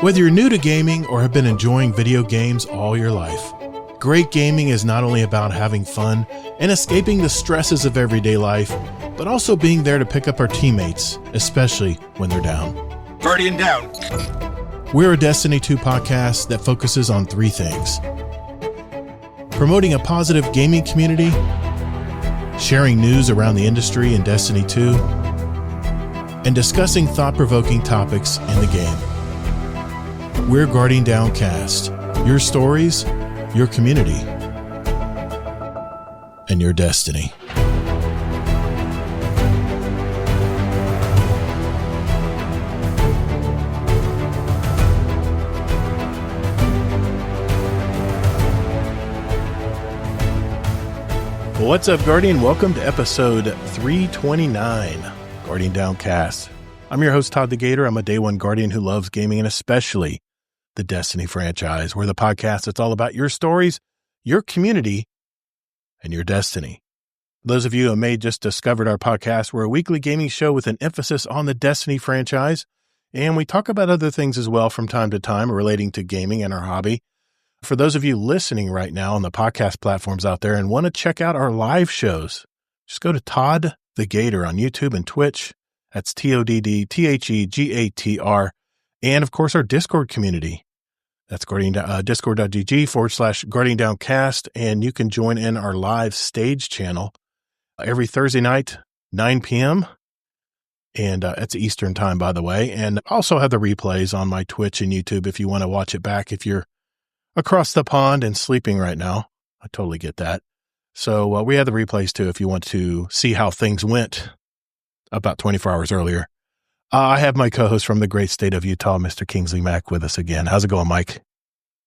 Whether you're new to gaming or have been enjoying video games all your life, great gaming is not only about having fun and escaping the stresses of everyday life, but also being there to pick up our teammates, especially when they're down. Guardian down. We're a Destiny 2 podcast that focuses on three things: promoting a positive gaming community, sharing news around the industry in Destiny 2, and discussing thought-provoking topics in the game. We're Guardian Downcast, your stories, your community, and your destiny. What's up, Guardian? Welcome to episode 329, Guardian Downcast. I'm your host, Todd the Gator. I'm a Day One Guardian who loves gaming and especially the Destiny franchise. We're the podcast that's all about your stories, your community, and your destiny. Those of you who may just discovered our podcast, we're a weekly gaming show with an emphasis on the Destiny franchise, and we talk about other things as well from time to time relating to gaming and our hobby. For those of you listening right now on the podcast platforms out there and want to check out our live shows, just go to Todd the Gator on YouTube and Twitch. That's TODDTHEGATR. And of course, our Discord community. That's discord.gg/Guardian Downcast. And you can join in our live stage channel every Thursday night, 9 p.m. And it's Eastern time, by the way. And also have the replays on my Twitch and YouTube if you want to watch it back if you're across the pond and sleeping right now. I totally get that. So we have the replays too if you want to see how things went about 24 hours earlier. I have my co-host from the great state of Utah, Mr. Kingsley Mack, with us again. How's it going, Mike?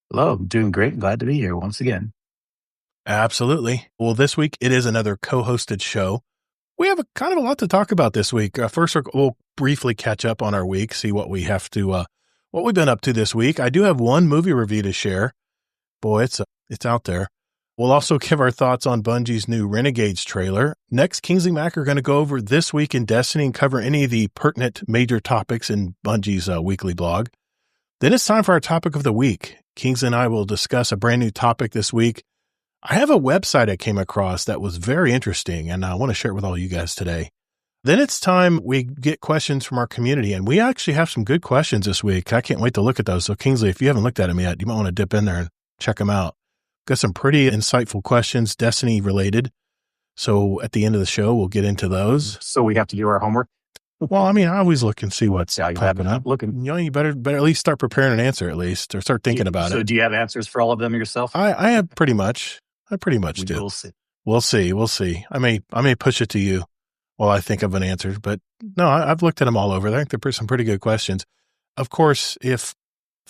Hello, doing great. Glad to be here once again. Absolutely. Well, this week it is another co-hosted show. We have a lot to talk about this week. First, we'll briefly catch up on our week, see what we have to, what we've been up to this week. I do have one movie review to share. Boy, it's out there. We'll also give our thoughts on Bungie's new Renegades trailer. Next, Kingsley Mack are going to go over this week in Destiny and cover any of the pertinent major topics in Bungie's weekly blog. Then it's time for our topic of the week. Kingsley and I will discuss a brand new topic this week. I have a website I came across that was very interesting, and I want to share it with all you guys today. Then it's time we get questions from our community, and we actually have some good questions this week. I can't wait to look at those. So Kingsley, if you haven't looked at them yet, you might want to dip in there and check them out. Got some pretty insightful questions, Destiny related. So at the end of the show, we'll get into those. So we have to do our homework? Well, I mean, I always look and see what's popping up. Looking. You better at least start preparing an answer at least, or start thinking about it. So do you have answers for all of them yourself? I have pretty much. I pretty much do. We'll see. We'll see. I may push it to you while I think of an answer, but no, I've looked at them all over. I think they're some pretty good questions. Of course, if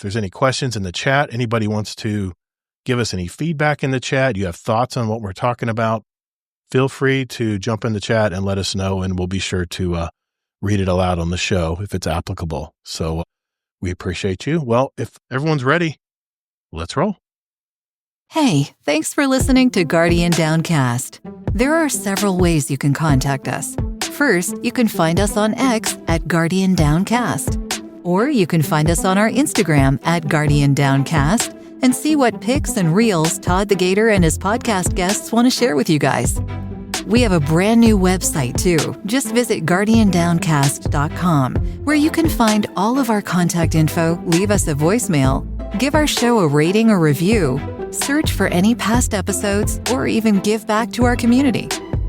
there's any questions in the chat, anybody wants to give us any feedback in the chat, you have thoughts on what we're talking about, feel free to jump in the chat and let us know, and we'll be sure to read it aloud on the show if it's applicable. So we appreciate you. Well, if everyone's ready, let's roll. Hey, thanks for listening to Guardian Downcast. There are several ways you can contact us. First, you can find us on X at Guardian Downcast. Or you can find us on our Instagram at Guardian Downcast and see what pics and reels Todd the Gator and his podcast guests want to share with you guys. We have a brand new website too. Just visit guardiandowncast.com, where you can find all of our contact info, leave us a voicemail, give our show a rating or review, search for any past episodes, or even give back to our community.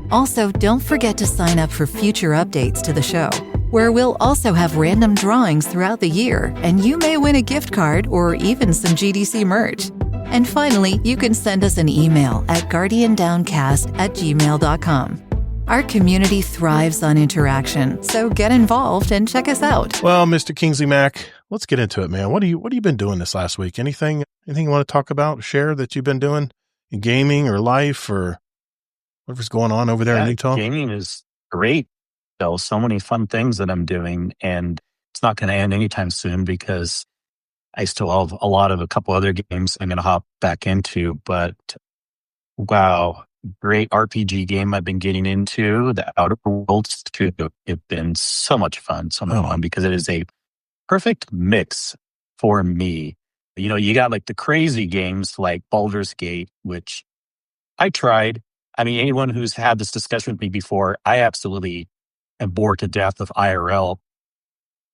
Also, don't forget to sign up for future updates to the show, where we'll also have random drawings throughout the year, and you may win a gift card or even some GDC merch. And finally, you can send us an email at guardiandowncast@gmail.com. Our community thrives on interaction, so get involved and check us out. Well, Mr. Kingsley Mack, let's get into it, man. What have you been doing this last week? Anything you want to talk about, share that you've been doing in gaming or life or whatever's going on over there in Utah? Gaming is great. So many fun things that I'm doing, and it's not going to end anytime soon because I still have a couple other games I'm going to hop back into. But wow, great RPG game I've been getting into, the Outer Worlds 2. It's been so much fun, because it is a perfect mix for me. You know, you got like the crazy games like Baldur's Gate, which I tried. I mean, anyone who's had this discussion with me before, I absolutely am bored to death of IRL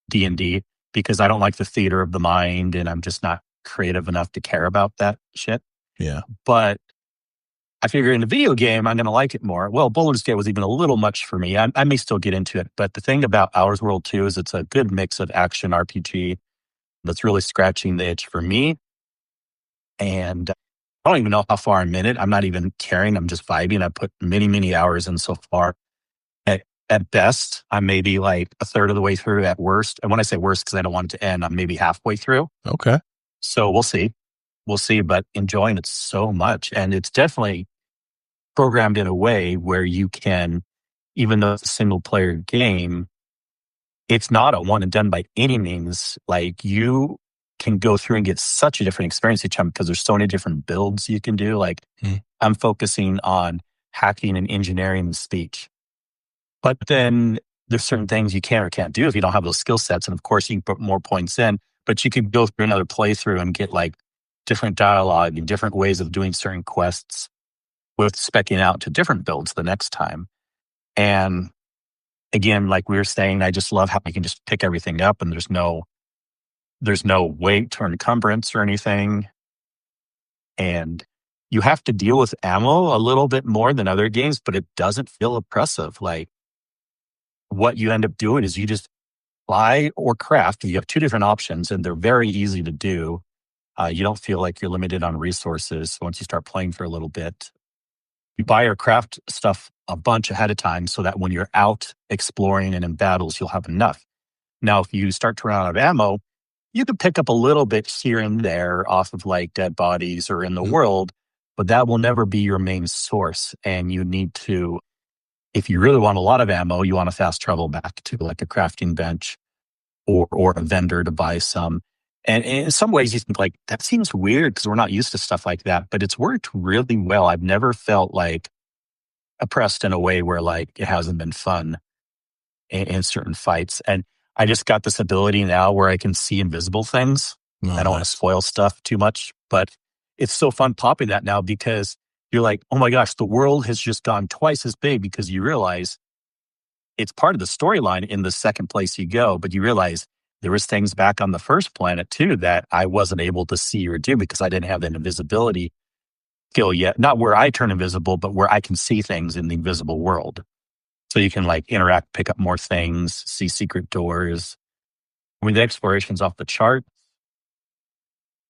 D&D because I don't like the theater of the mind and I'm just not creative enough to care about that shit. Yeah. But I figure in a video game, I'm going to like it more. Well, Baldur's Gate was even a little much for me. I may still get into it. But the thing about Ours World 2 is it's a good mix of action RPG that's really scratching the itch for me. And I don't even know how far I'm in it. I'm not even caring. I'm just vibing. I put many, many hours in so far. At best, I'm maybe like a third of the way through at worst. And when I say worst, because I don't want it to end, I'm maybe halfway through. Okay. So we'll see. We'll see, but enjoying it so much. And it's definitely programmed in a way where you can, even though it's a single player game, it's not a one and done by any means. Like you can go through and get such a different experience each time because there's so many different builds you can do. Like I'm focusing on hacking and engineering and speech. But then there's certain things you can or can't do if you don't have those skill sets. And of course, you can put more points in, but you could go through another playthrough and get like different dialogue and different ways of doing certain quests with specking out to different builds the next time. And again, like we were saying, I just love how you can just pick everything up and there's no weight or encumbrance or anything. And you have to deal with ammo a little bit more than other games, but it doesn't feel oppressive. Like, what you end up doing is you just buy or craft. You have two different options and they're very easy to do. You don't feel like you're limited on resources once you start playing for a little bit. You buy or craft stuff a bunch ahead of time so that when you're out exploring and in battles, you'll have enough. Now, if you start to run out of ammo, you can pick up a little bit here and there off of like dead bodies or in the world, but that will never be your main source. And you need to, if you really want a lot of ammo, you want to fast travel back to like a crafting bench or a vendor to buy some. And in some ways you think like, that seems weird because we're not used to stuff like that, but it's worked really well. I've never felt like oppressed in a way where like it hasn't been fun in certain fights. And I just got this ability now where I can see invisible things. I don't want to spoil stuff too much, but it's so fun popping that now because you're like, oh my gosh, the world has just gone twice as big because you realize it's part of the storyline in the second place you go, but you realize there was things back on the first planet too that I wasn't able to see or do because I didn't have that invisibility skill yet. Not where I turn invisible, but where I can see things in the invisible world. So you can like interact, pick up more things, see secret doors. I mean, the exploration's off the chart.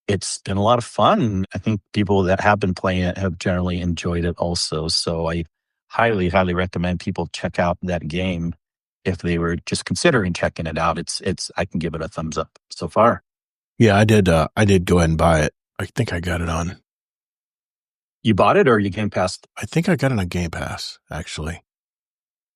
It's been a lot of fun. I think people that have been playing it have generally enjoyed it also. So I highly, highly recommend people check out that game if they were just considering checking it out. I can give it a thumbs up so far. Yeah, I did go ahead and buy it. I think I got it on. You bought it or you Game Pass? I think I got it on Game Pass, actually.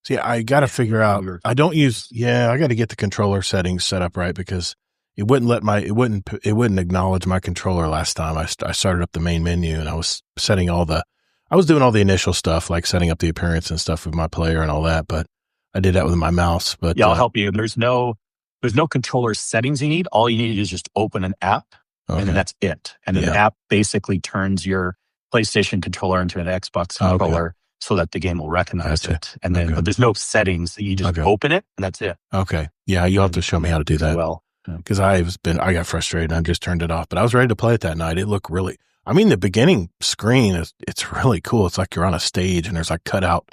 See, I got to figure out, I got to get the controller settings set up right because it wouldn't acknowledge my controller last time. I started up the main menu and I was doing all the initial stuff, like setting up the appearance and stuff with my player and all that, but I did that with my mouse. But yeah, I'll help you. There's no controller settings you need. All you need is just open an app and then that's it. And then the app basically turns your PlayStation controller into an Xbox controller. So that the game will recognize it. And then but there's no settings. You just open it and that's it. Okay. Yeah, you'll have to show me how to do that. Well, because I got frustrated and I just turned it off. But I was ready to play it that night. It looked really, I mean, the beginning screen it's really cool. It's like you're on a stage and there's like cutout.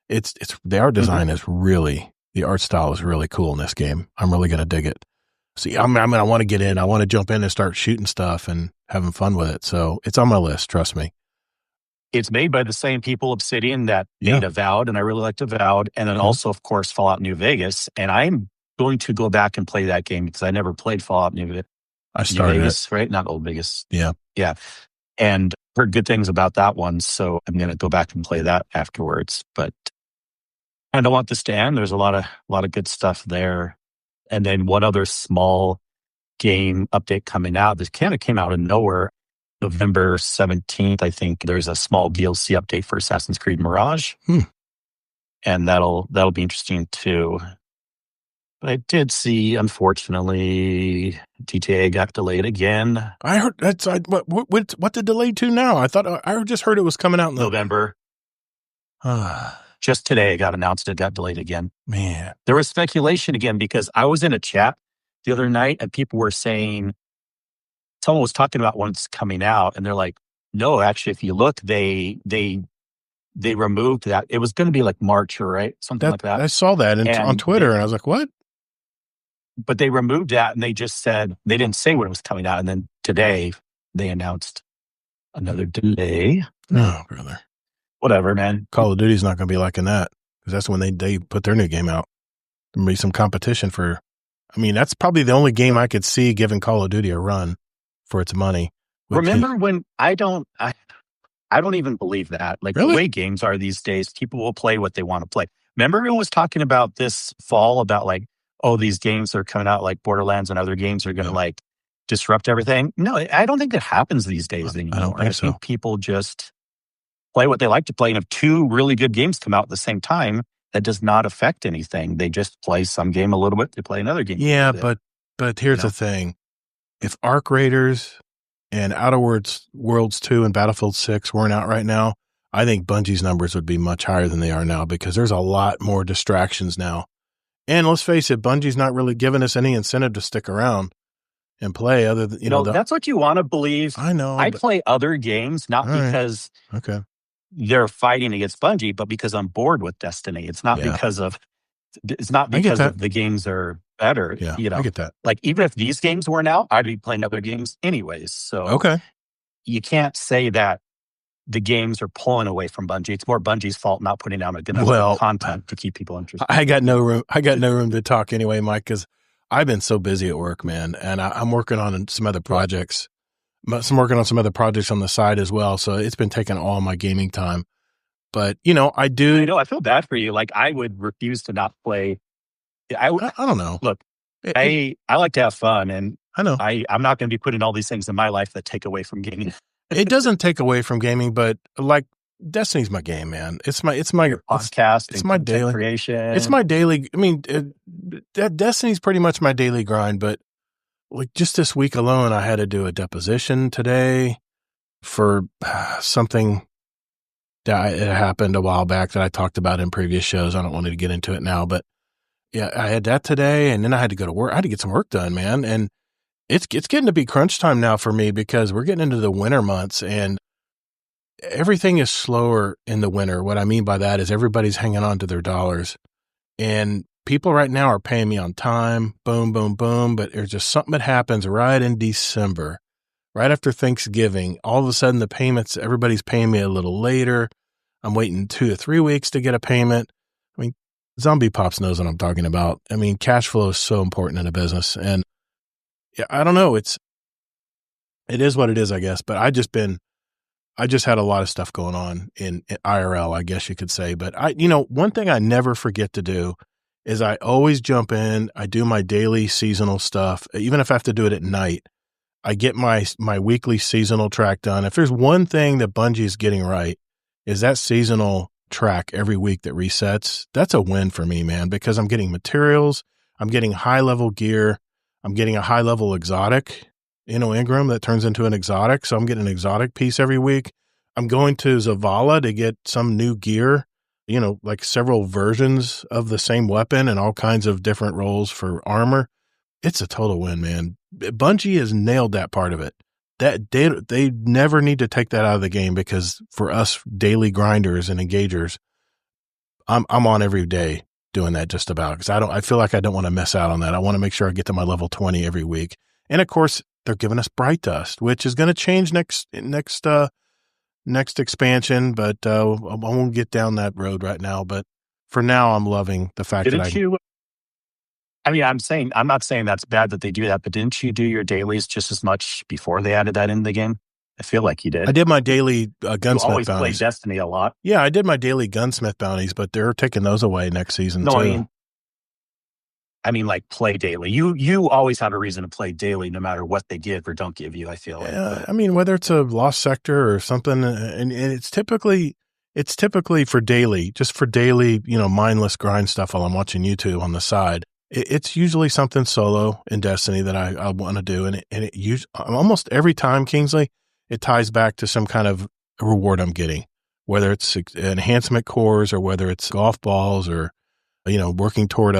It's the art design is really, the art style is really cool in this game. I'm really going to dig it. See, I want to get in. I want to jump in and start shooting stuff and having fun with it. So it's on my list. Trust me. It's made by the same people, Obsidian, that made Avowed, and I really liked Avowed. And then also, of course, Fallout New Vegas. And I'm going to go back and play that game because I never played Fallout New Vegas. I started New Vegas, right? Not Old Vegas. Yeah. Yeah. And heard good things about that one. So I'm going to go back and play that afterwards. But I don't want this to end. There's a lot of good stuff there. And then one other small game update coming out. This kind of came out of nowhere. November 17th, I think there's a small DLC update for Assassin's Creed Mirage. And that'll be interesting too. I did see, unfortunately, GTA got delayed again. I heard that's what the delay to now? I thought I just heard it was coming out in November. Just today it got announced it got delayed again. Man. There was speculation again because I was in a chat the other night and people were saying, someone was talking about when it's coming out and they're like, no, actually, if you look, they removed that. It was going to be like March or right, something like that. I saw that on Twitter and I was like, what? But they removed that and they just said, they didn't say when it was coming out. And then today they announced another delay. No, brother. Whatever, man. Call of Duty's not going to be liking that because that's when they put their new game out. There'll be some competition for, I mean, that's probably the only game I could see giving Call of Duty a run for its money. Remember when I don't even believe that. Like really? The way games are these days, people will play what they want to play. Remember everyone was talking about this fall about like, oh, these games are coming out like Borderlands and other games are going to like disrupt everything. No, I don't think that happens these days anymore. I don't think so. I think people just play what they like to play. And if two really good games come out at the same time, that does not affect anything. They just play some game a little bit. They play another game. Yeah, but here's the thing. If Arc Raiders and Outer Worlds 2 and Battlefield 6 weren't out right now, I think Bungie's numbers would be much higher than they are now because there's a lot more distractions now. And let's face it, Bungie's not really giving us any incentive to stick around and play other than, you know. That's what you want to believe. I know. I play other games, not because they're fighting against Bungie, but because I'm bored with Destiny. It's not because of the games are better. Yeah, you know, I get that. Like even if these games weren't out, I'd be playing other games anyways. So you can't say that the games are pulling away from Bungie. It's more Bungie's fault not putting out enough content to keep people interested. I got no room to talk anyway, Mike, because I've been so busy at work, man, and I'm working on some other projects. I'm working on some other projects on the side as well, so it's been taking all my gaming time. But you know, I feel bad for you. Like I would refuse to not play. I don't know. Look, I like to have fun, and I know I'm not going to be putting all these things in my life that take away from gaming. It doesn't take away from gaming, but like Destiny's my game, man. It's my podcast. It's my daily creation. It's my daily. I mean, Destiny's pretty much my daily grind. But like just this week alone, I had to do a deposition today for something that it happened a while back that I talked about in previous shows. I don't want to get into it now, but yeah, I had that today, and then I had to go to work. I had to get some work done, man, and it's getting to be crunch time now for me because we're getting into the winter months and everything is slower in the winter. What I mean by that is everybody's hanging on to their dollars and people right now are paying me on time, boom, boom, boom. But there's just something that happens right in December, right after Thanksgiving. All of a sudden the payments, everybody's paying me a little later. I'm waiting 2 to 3 weeks to get a payment. I mean, Zombie Pops knows what I'm talking about. I mean, cash flow is so important in a business. And yeah, I don't know. It is what it is, I guess. But I just had a lot of stuff going on in IRL, I guess you could say. But one thing I never forget to do is I always jump in. I do my daily seasonal stuff. Even if I have to do it at night, I get my weekly seasonal track done. If there's one thing that Bungie is getting right, is that seasonal track every week that resets. That's a win for me, man, because I'm getting materials. I'm getting high level gear. I'm getting a high level exotic, Ingram that turns into an exotic. So I'm getting an exotic piece every week. I'm going to Zavala to get some new gear, like several versions of the same weapon and all kinds of different roles for armor. It's a total win, man. Bungie has nailed that part of it. That they never need to take that out of the game because for us daily grinders and engagers, I'm on every day doing that just about because I feel like I don't want to miss out on that. I want to make sure I get to my level 20 every week. And of course, they're giving us Bright Dust, which is going to change next expansion, but I won't get down that road right now. But for now, I'm loving the fact I'm not saying that's bad that they do that, but didn't you do your dailies just as much before they added that in the game? I feel like you did. I did my daily gunsmith you always bounties. Play Destiny a lot. Yeah, I did my daily gunsmith bounties, but they're taking those away next season too. I mean, like play daily. You always had a reason to play daily, no matter what they give or don't give you. I feel like. I mean, whether it's a lost sector or something, and it's typically for daily, just for daily, mindless grind stuff while I'm watching YouTube on the side. It's usually something solo in Destiny that I want to do. And it usually, almost every time, Kingsley, it ties back to some kind of reward I'm getting, whether it's enhancement cores or whether it's golf balls or, working toward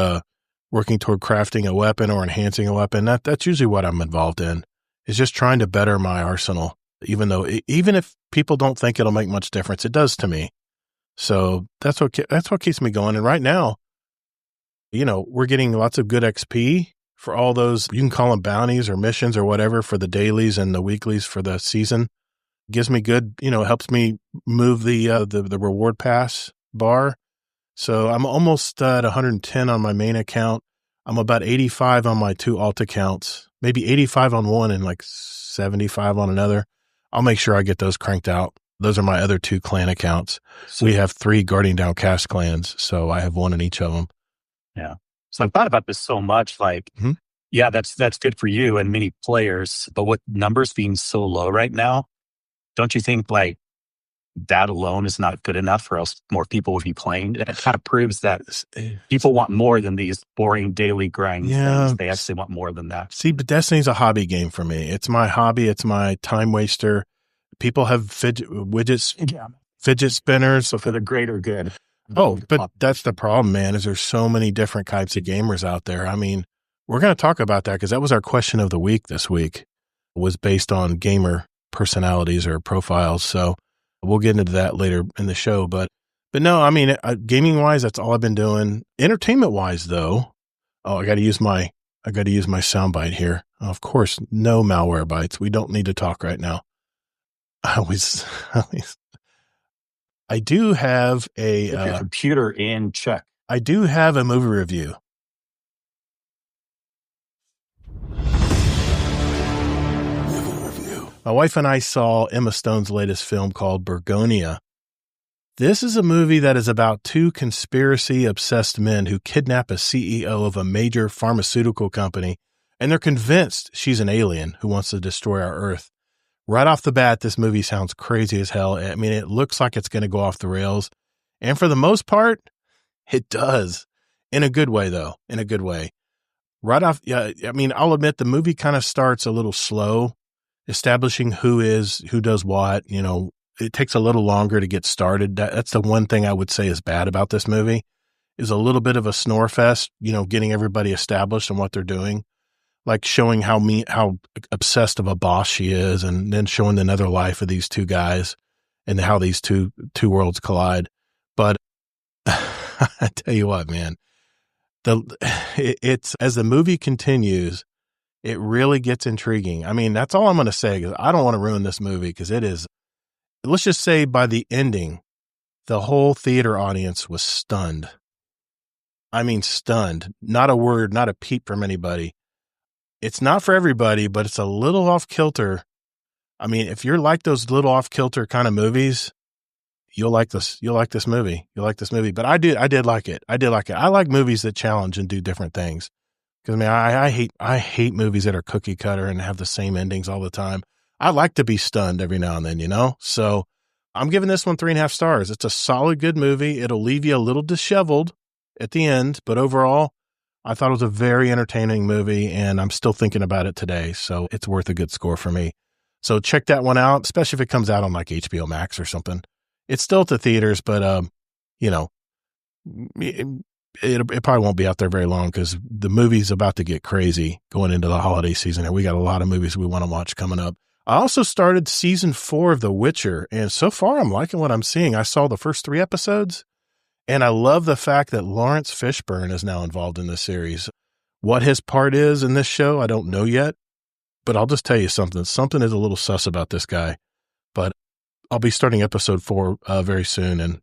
crafting a weapon or enhancing a weapon. That's usually what I'm involved in, is just trying to better my arsenal, even if people don't think it'll make much difference, it does to me. So that's what keeps me going. And right now, we're getting lots of good XP for all those, you can call them bounties or missions or whatever, for the dailies and the weeklies for the season. Gives me good, helps me move the reward pass bar. So I'm almost at 110 on my main account. I'm about 85 on my 2 alt accounts, maybe 85 on one and like 75 on another. I'll make sure I get those cranked out. Those are my other 2 clan accounts. So we have 3 Guardian Downcast clans, so I have one in each of them. Yeah. So I've thought about this so much, like, yeah, that's good for you and many players, but with numbers being so low right now, don't you think like that alone is not good enough, or else more people would be playing? And it kind of proves that people want more than these boring daily grind things. They actually want more than that. See, but Destiny's a hobby game for me. It's my hobby. It's my time waster. People have fidget spinners. So for the greater good. Oh, but that's the problem, man, is there's so many different types of gamers out there. I mean, we're going to talk about that because that was our question of the week this week, was based on gamer personalities or profiles. So we'll get into that later in the show. But no, I mean, gaming wise, that's all I've been doing. Entertainment wise, though, I got to use my soundbite here. Of course, no malware bites. We don't need to talk right now. I do have your computer in check. I do have a movie review. My wife and I saw Emma Stone's latest film called Bergonia. This is a movie that is about 2 conspiracy-obsessed men who kidnap a CEO of a major pharmaceutical company, and they're convinced she's an alien who wants to destroy our Earth. Right off the bat, this movie sounds crazy as hell. I mean, it looks like it's going to go off the rails. And for the most part, it does. In a good way, though. In a good way. Right off, yeah, I mean, I'll admit the movie kind of starts a little slow, establishing who does what. It takes a little longer to get started. That's the one thing I would say is bad about this movie, is a little bit of a snore fest, getting everybody established and what they're doing. Like showing how obsessed of a boss she is, and then showing another life of these 2 guys and how these two worlds collide. But I tell you what, man, it's as the movie continues, it really gets intriguing. I mean, that's all I'm going to say, because I don't want to ruin this movie, because it is. Let's just say by the ending, the whole theater audience was stunned. I mean, stunned. Not a word, not a peep from anybody. It's not for everybody, but it's a little off kilter. I mean, if you're like those little off kilter kind of movies, you'll like this. You'll like this movie. But I did like it. I like movies that challenge and do different things. Because I hate movies that are cookie cutter and have the same endings all the time. I like to be stunned every now and then, So I'm giving this one 3.5 stars. It's a solid, good movie. It'll leave you a little disheveled at the end, but overall, I thought it was a very entertaining movie, and I'm still thinking about it today, so it's worth a good score for me. So check that one out, especially if it comes out on like HBO Max or something. It's still at the theaters, but it probably won't be out there very long, because the movie's about to get crazy going into the holiday season, and we got a lot of movies we want to watch coming up. I also started season 4 of The Witcher, and so far I'm liking what I'm seeing. I saw the first 3 episodes. And I love the fact that Lawrence Fishburne is now involved in this series. What his part is in this show, I don't know yet, but I'll just tell you something. Something is a little sus about this guy, but I'll be starting episode 4 very soon. And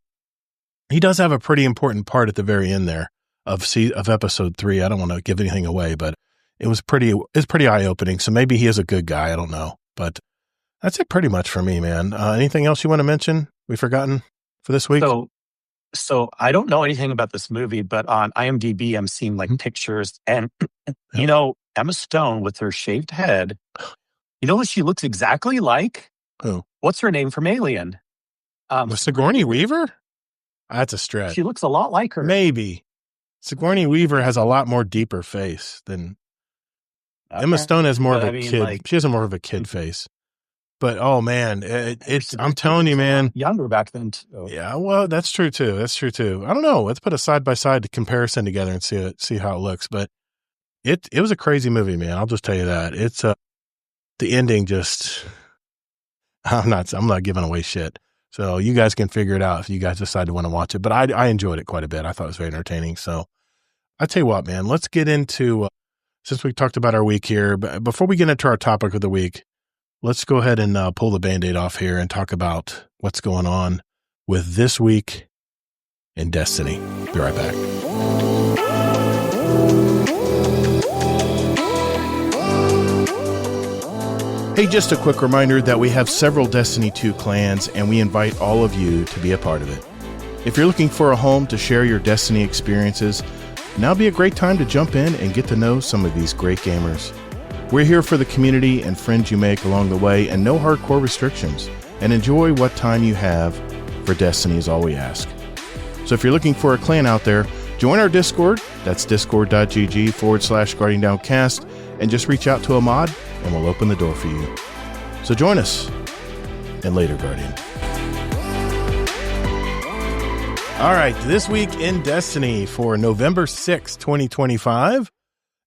he does have a pretty important part at the very end there of episode 3. I don't want to give anything away, but it's pretty eye-opening. So maybe he is a good guy. I don't know, but that's it pretty much for me, man. Anything else you want to mention we've forgotten for this week? So I don't know anything about this movie, but on IMDb, I'm seeing like pictures, and Emma Stone with her shaved head. You know what she looks exactly like? Who? What's her name from Alien? Sigourney Weaver? That's a stretch. She looks a lot like her. Maybe. Sigourney Weaver has a lot more deeper face than Emma Stone has more of a kid. She has more of a kid face. But oh man, I'm telling you, man, younger back then too. Yeah, well, that's true too. I don't know. Let's put a side by side comparison together and see how it looks. But it was a crazy movie, man. I'll just tell you that. It's the ending just. I'm not giving away shit. So you guys can figure it out if you guys decide to want to watch it. But I enjoyed it quite a bit. I thought it was very entertaining. So I tell you what, man, let's get into since we talked about our week here. But before we get into our topic of the week. Let's go ahead and pull the Band-Aid off here and talk about what's going on with this week in Destiny. Be right back. Hey, just a quick reminder that we have several Destiny 2 clans, and we invite all of you to be a part of it. If you're looking for a home to share your Destiny experiences, now would be a great time to jump in and get to know some of these great gamers. We're here for the community and friends you make along the way, and no hardcore restrictions. And enjoy what time you have for Destiny is all we ask. So if you're looking for a clan out there, join our Discord. That's discord.gg/GuardianDownCast, and just reach out to a mod, and we'll open the door for you. So join us, and later, Guardian. All right, this week in Destiny for November 6, 2025.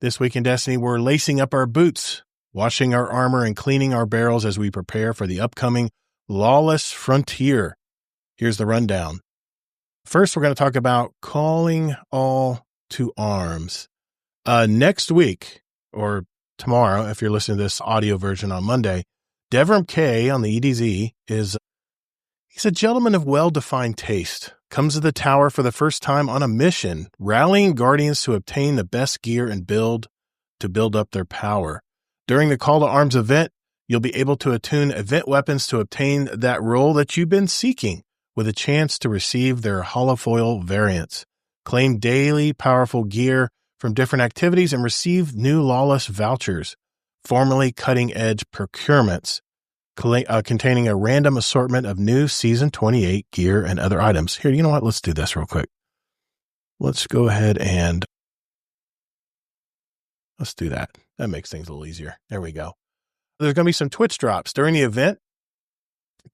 This week in Destiny, we're lacing up our boots, washing our armor, and cleaning our barrels as we prepare for the upcoming Lawless Frontier. Here's the rundown. First, we're going to talk about calling all to arms. Next week, or tomorrow, if you're listening to this audio version on Monday, Devram K on the EDZ he's a gentleman of well-defined taste. Comes to the tower for the first time on a mission, rallying Guardians to obtain the best gear and build up their power. During the Call to Arms event, you'll be able to attune event weapons to obtain that role that you've been seeking, with a chance to receive their holofoil variants. Claim daily powerful gear from different activities and receive new Lawless vouchers, formerly cutting-edge procurements, containing a random assortment of new Season 28 gear and other items. Here, you know what? Let's do this real quick. Let's go ahead and let's do that. That makes things a little easier. There we go. There's going to be some Twitch drops during the event.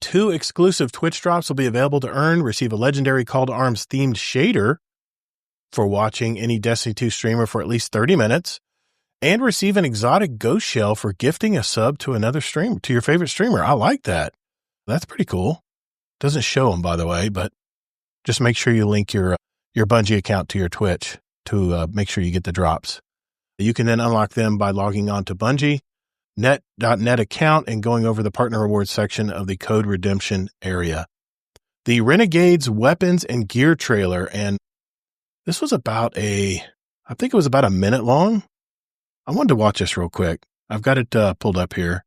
2 exclusive Twitch drops will be available to earn. Receive a legendary Call to Arms themed shader for watching any Destiny 2 streamer for at least 30 minutes. And receive an exotic ghost shell for gifting a sub to another streamer, to your favorite streamer. I like that. That's pretty cool. Doesn't show them, by the way, but just make sure you link your Bungie account to your Twitch to make sure you get the drops. You can then unlock them by logging on to Bungie net.net account and going over the partner rewards section of the code redemption area. The Renegades weapons and gear trailer, and this was I think it was about a minute long. I wanted to watch this real quick. I've got it pulled up here.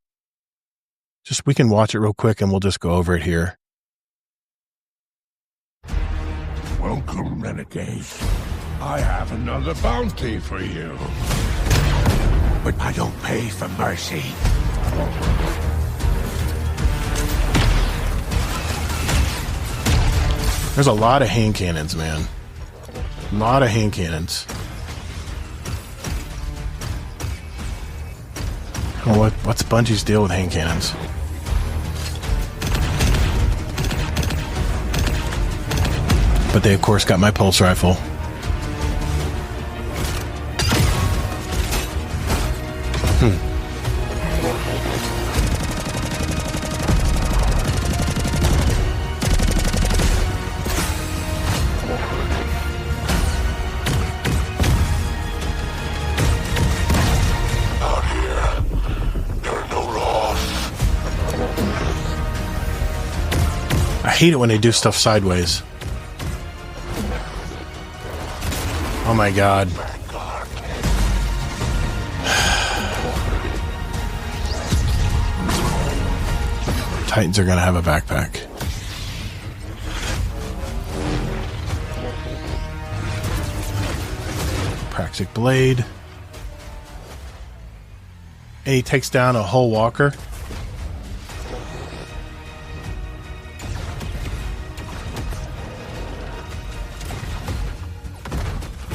We can watch it real quick and we'll just go over it here. Welcome, renegades. I have another bounty for you. But I don't pay for mercy. There's a lot of hand cannons, man. A lot of hand cannons. Well, what's Bungie's deal with hand cannons? But they, of course, got my pulse rifle. I hate it when they do stuff sideways. Oh my god. Titans are going to have a backpack. Praxic Blade. And he takes down a whole walker.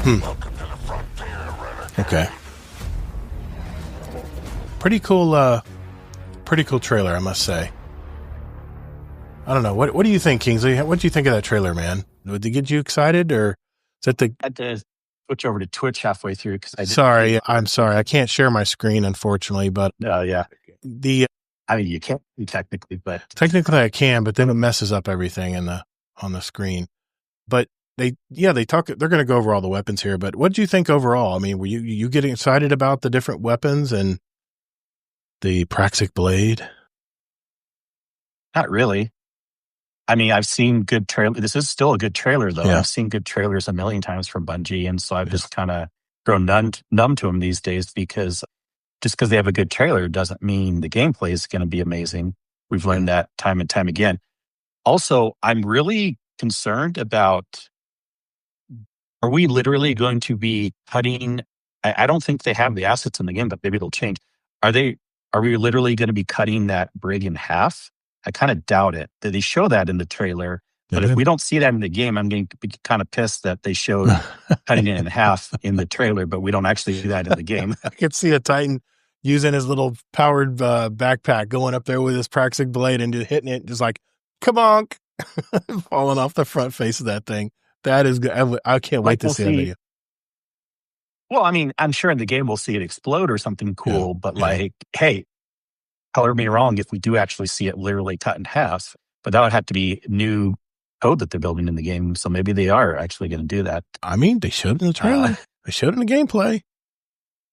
Welcome to the frontier, renegade. Okay. Pretty cool trailer, I must say. I don't know. What do you think, Kingsley? What do you think of that trailer, man? Did it get you excited, or is that the... I had to switch over to Twitch halfway through because I'm sorry. I can't share my screen, unfortunately, but yeah. I mean, you can't technically, but technically I can, but then it messes up everything on the screen. But they're going to go over all the weapons here, but what did you think overall? I mean, were you getting excited about the different weapons and the Praxic blade? not really. I mean, I've seen good trailer. This is still a good trailer, though. Yeah. I've seen good trailers a million times from Bungie, and so I've just kind of grown numb to them these days because just because they have a good trailer doesn't mean the gameplay is going to be amazing. We've learned that time and time again. Also, I'm really concerned about, are we literally going to be cutting? I don't think they have the assets in the game, but maybe it'll change. Are we literally going to be cutting that brig in half? I kind of doubt it. They show that in the trailer, but if we don't see that in the game, I'm going to be kind of pissed that they showed cutting it in half in the trailer, but we don't actually do that in the game. I could see a Titan using his little powered backpack, going up there with his Praxic blade and just hitting it, just like, kabonk, falling off the front face of that thing. That is good. I can't wait to see that video. Well, I mean, I'm sure in the game we'll see it explode or something cool, but hey, color me wrong if we do actually see it literally cut in half, but that would have to be new code that they're building in the game. So maybe they are actually going to do that. I mean, they showed it in the trailer. They showed it in the gameplay.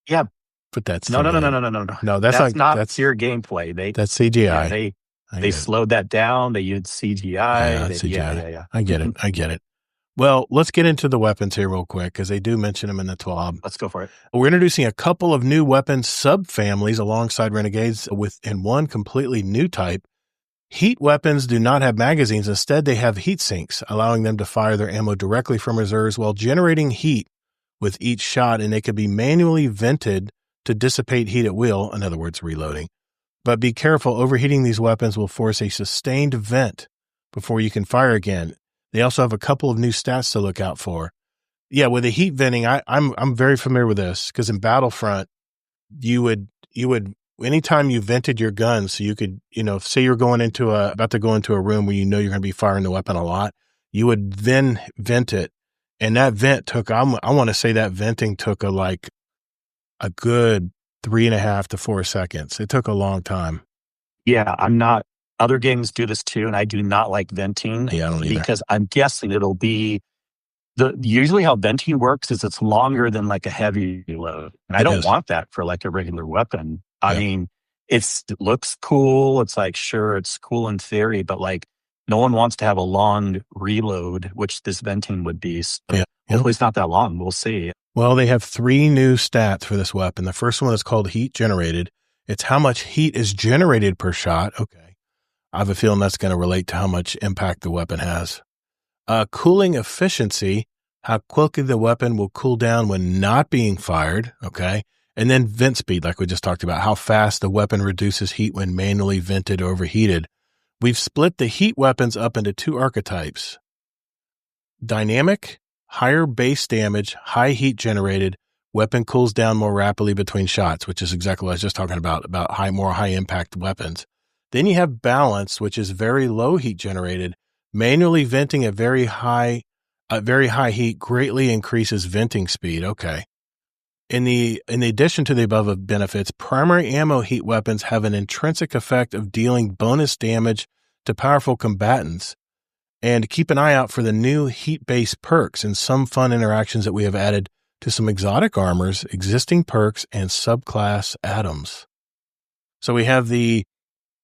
Yeah. But that's no. No, that's not pure gameplay. That's CGI. Yeah, they slowed that down. They used CGI. CGI. Yeah. I get it. Well, let's get into the weapons here real quick because they do mention them in the TWAB. Let's go for it. We're introducing a couple of new weapon subfamilies alongside Renegades in one completely new type. Heat weapons do not have magazines. Instead, they have heat sinks, allowing them to fire their ammo directly from reserves while generating heat with each shot, and they could be manually vented to dissipate heat at will, in other words, reloading. But be careful, overheating these weapons will force a sustained vent before you can fire again. They also have a couple of new stats to look out for. Yeah, with the heat venting, I'm very familiar with this because in Battlefront, you would anytime you vented your gun, so you could, say you're about to go into a room where you're going to be firing the weapon a lot, you would then vent it, and that vent took, I want to say that venting took a good 3.5 to 4 seconds. It took a long time. Yeah, other games do this too, and I do not like venting. Yeah, I don't either. Because I'm guessing it'll be usually how venting works is it's longer than like a heavy load. And I don't want that for like a regular weapon. I mean, it looks cool. It's like, sure, it's cool in theory, but like no one wants to have a long reload, which this venting would be. So hopefully it's not that long. We'll see. Well, they have 3 new stats for this weapon. The first one is called heat generated. It's how much heat is generated per shot. Okay. I have a feeling that's going to relate to how much impact the weapon has. Cooling efficiency, how quickly the weapon will cool down when not being fired. Okay. And then vent speed, like we just talked about, how fast the weapon reduces heat when manually vented or overheated. We've split the heat weapons up into 2 archetypes. Dynamic, higher base damage, high heat generated, weapon cools down more rapidly between shots, which is exactly what I was just talking about more high impact weapons. Then you have balance, which is very low heat generated. Manually venting at very high heat greatly increases venting speed. Okay. In addition to the above benefits, primary ammo heat weapons have an intrinsic effect of dealing bonus damage to powerful combatants. And keep an eye out for the new heat-based perks and some fun interactions that we have added to some exotic armors, existing perks, and subclass atoms. So we have the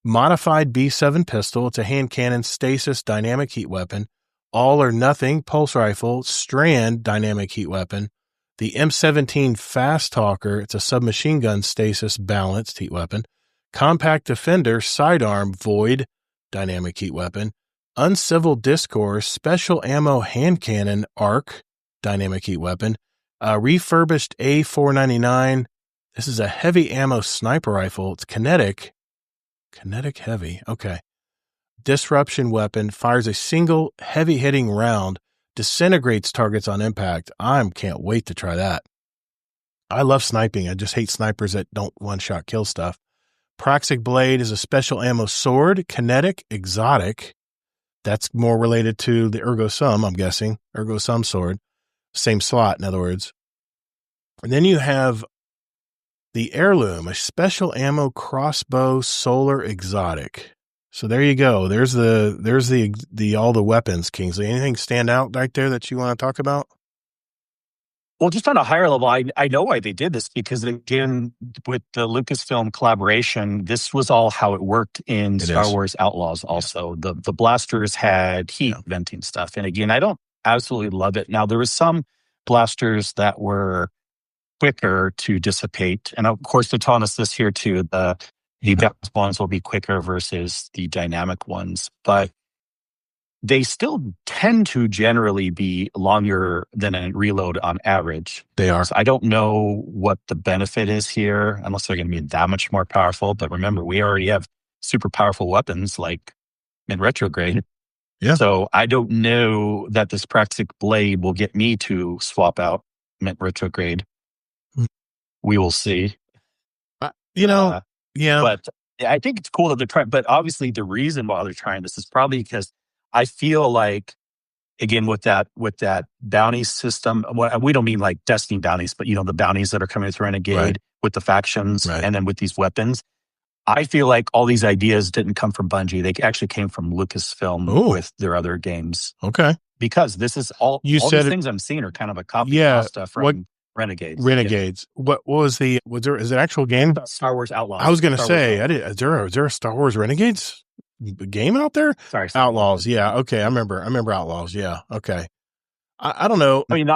modified B7 pistol. It's a hand cannon stasis dynamic heat weapon. All or nothing pulse rifle strand dynamic heat weapon. The M17 fast talker. It's a submachine gun stasis balanced heat weapon. Compact defender sidearm void dynamic heat weapon. Uncivil discourse special ammo hand cannon arc dynamic heat weapon. Refurbished A499. This is a heavy ammo sniper rifle. It's kinetic heavy. Okay. Disruption weapon fires a single heavy hitting round disintegrates targets on impact. I can't wait to try that. I love sniping. I just hate snipers that don't one-shot kill stuff. Praxic Blade is a special ammo sword, kinetic, exotic. That's more related to the Ergo Sum, I'm guessing. Ergo Sum sword. Same slot, in other words. And then you have the Heirloom, a special ammo crossbow solar exotic. So there you go. There's the all the weapons, Kingsley. Anything stand out right there that you want to talk about? Well, just on a higher level, I know why they did this, because again, with the Lucasfilm collaboration, this was all how it worked in Star Wars Outlaws also. Yeah. The blasters had heat venting stuff. And again, I don't absolutely love it. Now, there was some blasters that were quicker to dissipate. And of course, they're telling us this here too. The best ones will be quicker versus the dynamic ones. But they still tend to generally be longer than a reload on average. They are. So I don't know what the benefit is here, unless they're going to be that much more powerful. But remember, we already have super powerful weapons like in retrograde. Yeah. So I don't know that this Praxic Blade will get me to swap out Mint Retrograde. We will see. Yeah. But I think it's cool that they're trying. But obviously, the reason why they're trying this is probably because I feel like, again, with that bounty system, we don't mean like Destiny bounties, but the bounties that are coming with Renegade, with the factions, and then with these weapons. I feel like all these ideas didn't come from Bungie. They actually came from Lucasfilm with their other games. Okay. Because this is all these things I'm seeing are kind of a copy pasta from Renegades. What was is it an actual game? Star Wars Outlaws. I was going to say, is there a Star Wars Renegades game out there? Sorry. Outlaws. Yeah. Okay. I remember Outlaws. Yeah. Okay. I don't know. I mean,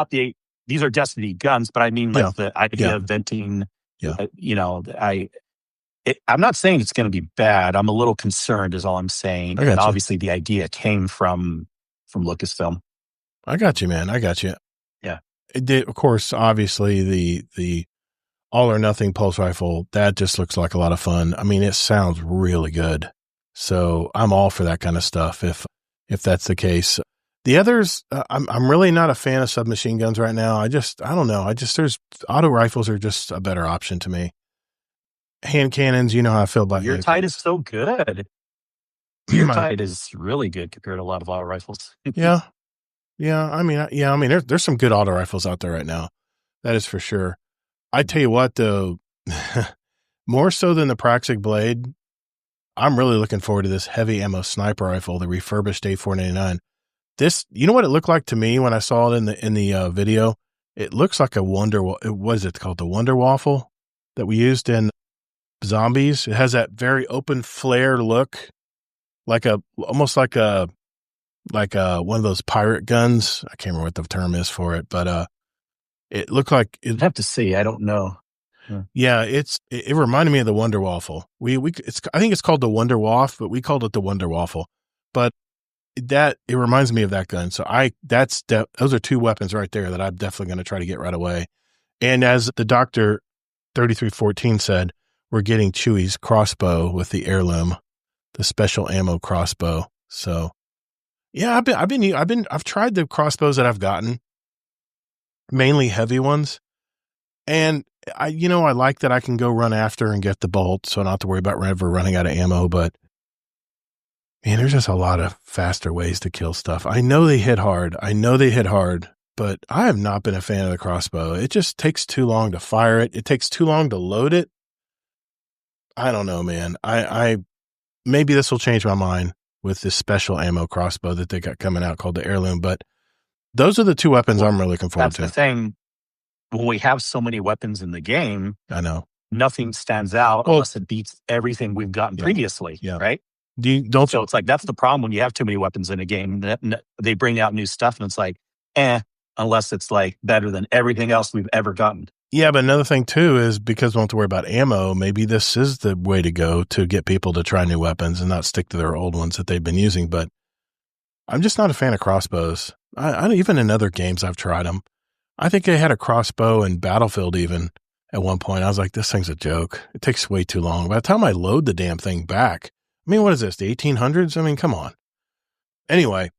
these are Destiny guns, but I mean like the idea of venting, I'm not saying it's going to be bad. I'm a little concerned is all I'm saying. And obviously the idea came from Lucasfilm. I got you, man. I got you. Yeah. It did, of course, obviously the all or nothing pulse rifle, that just looks like a lot of fun. I mean, it sounds really good. So I'm all for that kind of stuff if that's the case. The others, I'm really not a fan of submachine guns right now. I don't know. There's auto rifles are just a better option to me. Hand cannons, you know how I feel about your tide is so good. Your tide is really good compared to a lot of auto rifles. Yeah. I mean, there's some good auto rifles out there right now. That is for sure. I tell you what, though, more so than the Praxic Blade, I'm really looking forward to this heavy ammo sniper rifle, the refurbished A499. This, you know what it looked like to me when I saw it in the video? It looks like what is it called? The Wonder Waffle that we used in Zombies. It has that very open flare look, almost like a one of those pirate guns. I can't remember what the term is for it, but it looked like it. I'd have to see. I don't know. Yeah, it reminded me of the Wonder Waffle. I think it's called the Wonder Waff, but we called it the Wonder Waffle. But it reminds me of that gun. So those are two weapons right there that I'm definitely going to try to get right away. And as the Dr. 3314 said, we're getting Chewie's crossbow with the Heirloom, the special ammo crossbow. So yeah, I've tried the crossbows that I've gotten, mainly heavy ones. And I like that I can go run after and get the bolt, so I don't have to worry about ever running out of ammo. But man, there's just a lot of faster ways to kill stuff. I know they hit hard, but I have not been a fan of the crossbow. It just takes too long to fire it. It takes too long to load it. I don't know, man. I maybe this will change my mind with this special ammo crossbow that they got coming out called the Heirloom. But those are the two weapons I'm really looking forward to. That's the thing. When we have so many weapons in the game, I know nothing stands out unless it beats everything we've gotten previously, right? So it's like, that's the problem when you have too many weapons in a game. They bring out new stuff and it's like, unless it's like better than everything else we've ever gotten. Yeah, but another thing too is because we don't have to worry about ammo, maybe this is the way to go to get people to try new weapons and not stick to their old ones that they've been using. But I'm just not a fan of crossbows. I even in other games I've tried them. I think they had a crossbow in Battlefield even at one point. I was like, this thing's a joke. It takes way too long. By the time I load the damn thing back, I mean, what is this, the 1800s? I mean, come on. Anyway,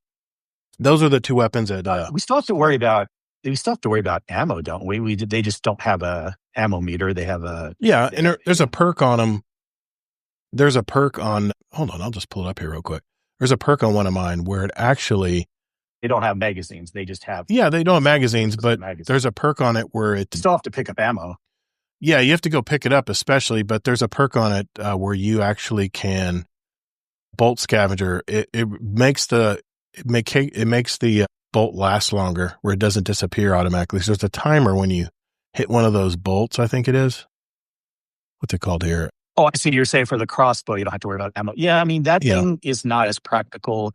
Those are the two weapons that we still have to worry about ammo, don't we? They just don't have a ammo meter. They have a and there's a perk on them. There's a perk on. Hold on, I'll just pull it up here real quick. There's a perk on one of mine where it actually. They don't have magazines. They just have. Yeah, they don't have magazines, but there's a perk on it where it. You still have to pick up ammo. Yeah, you have to go pick it up, especially. But there's a perk on it where you actually can bolt scavenger. It makes the bolt last longer, where it doesn't disappear automatically. So there's a timer when you hit one of those bolts. I think it is. What's it called here? Oh, I see. You're saying for the crossbow, you don't have to worry about ammo. Yeah, I mean that thing is not as practical.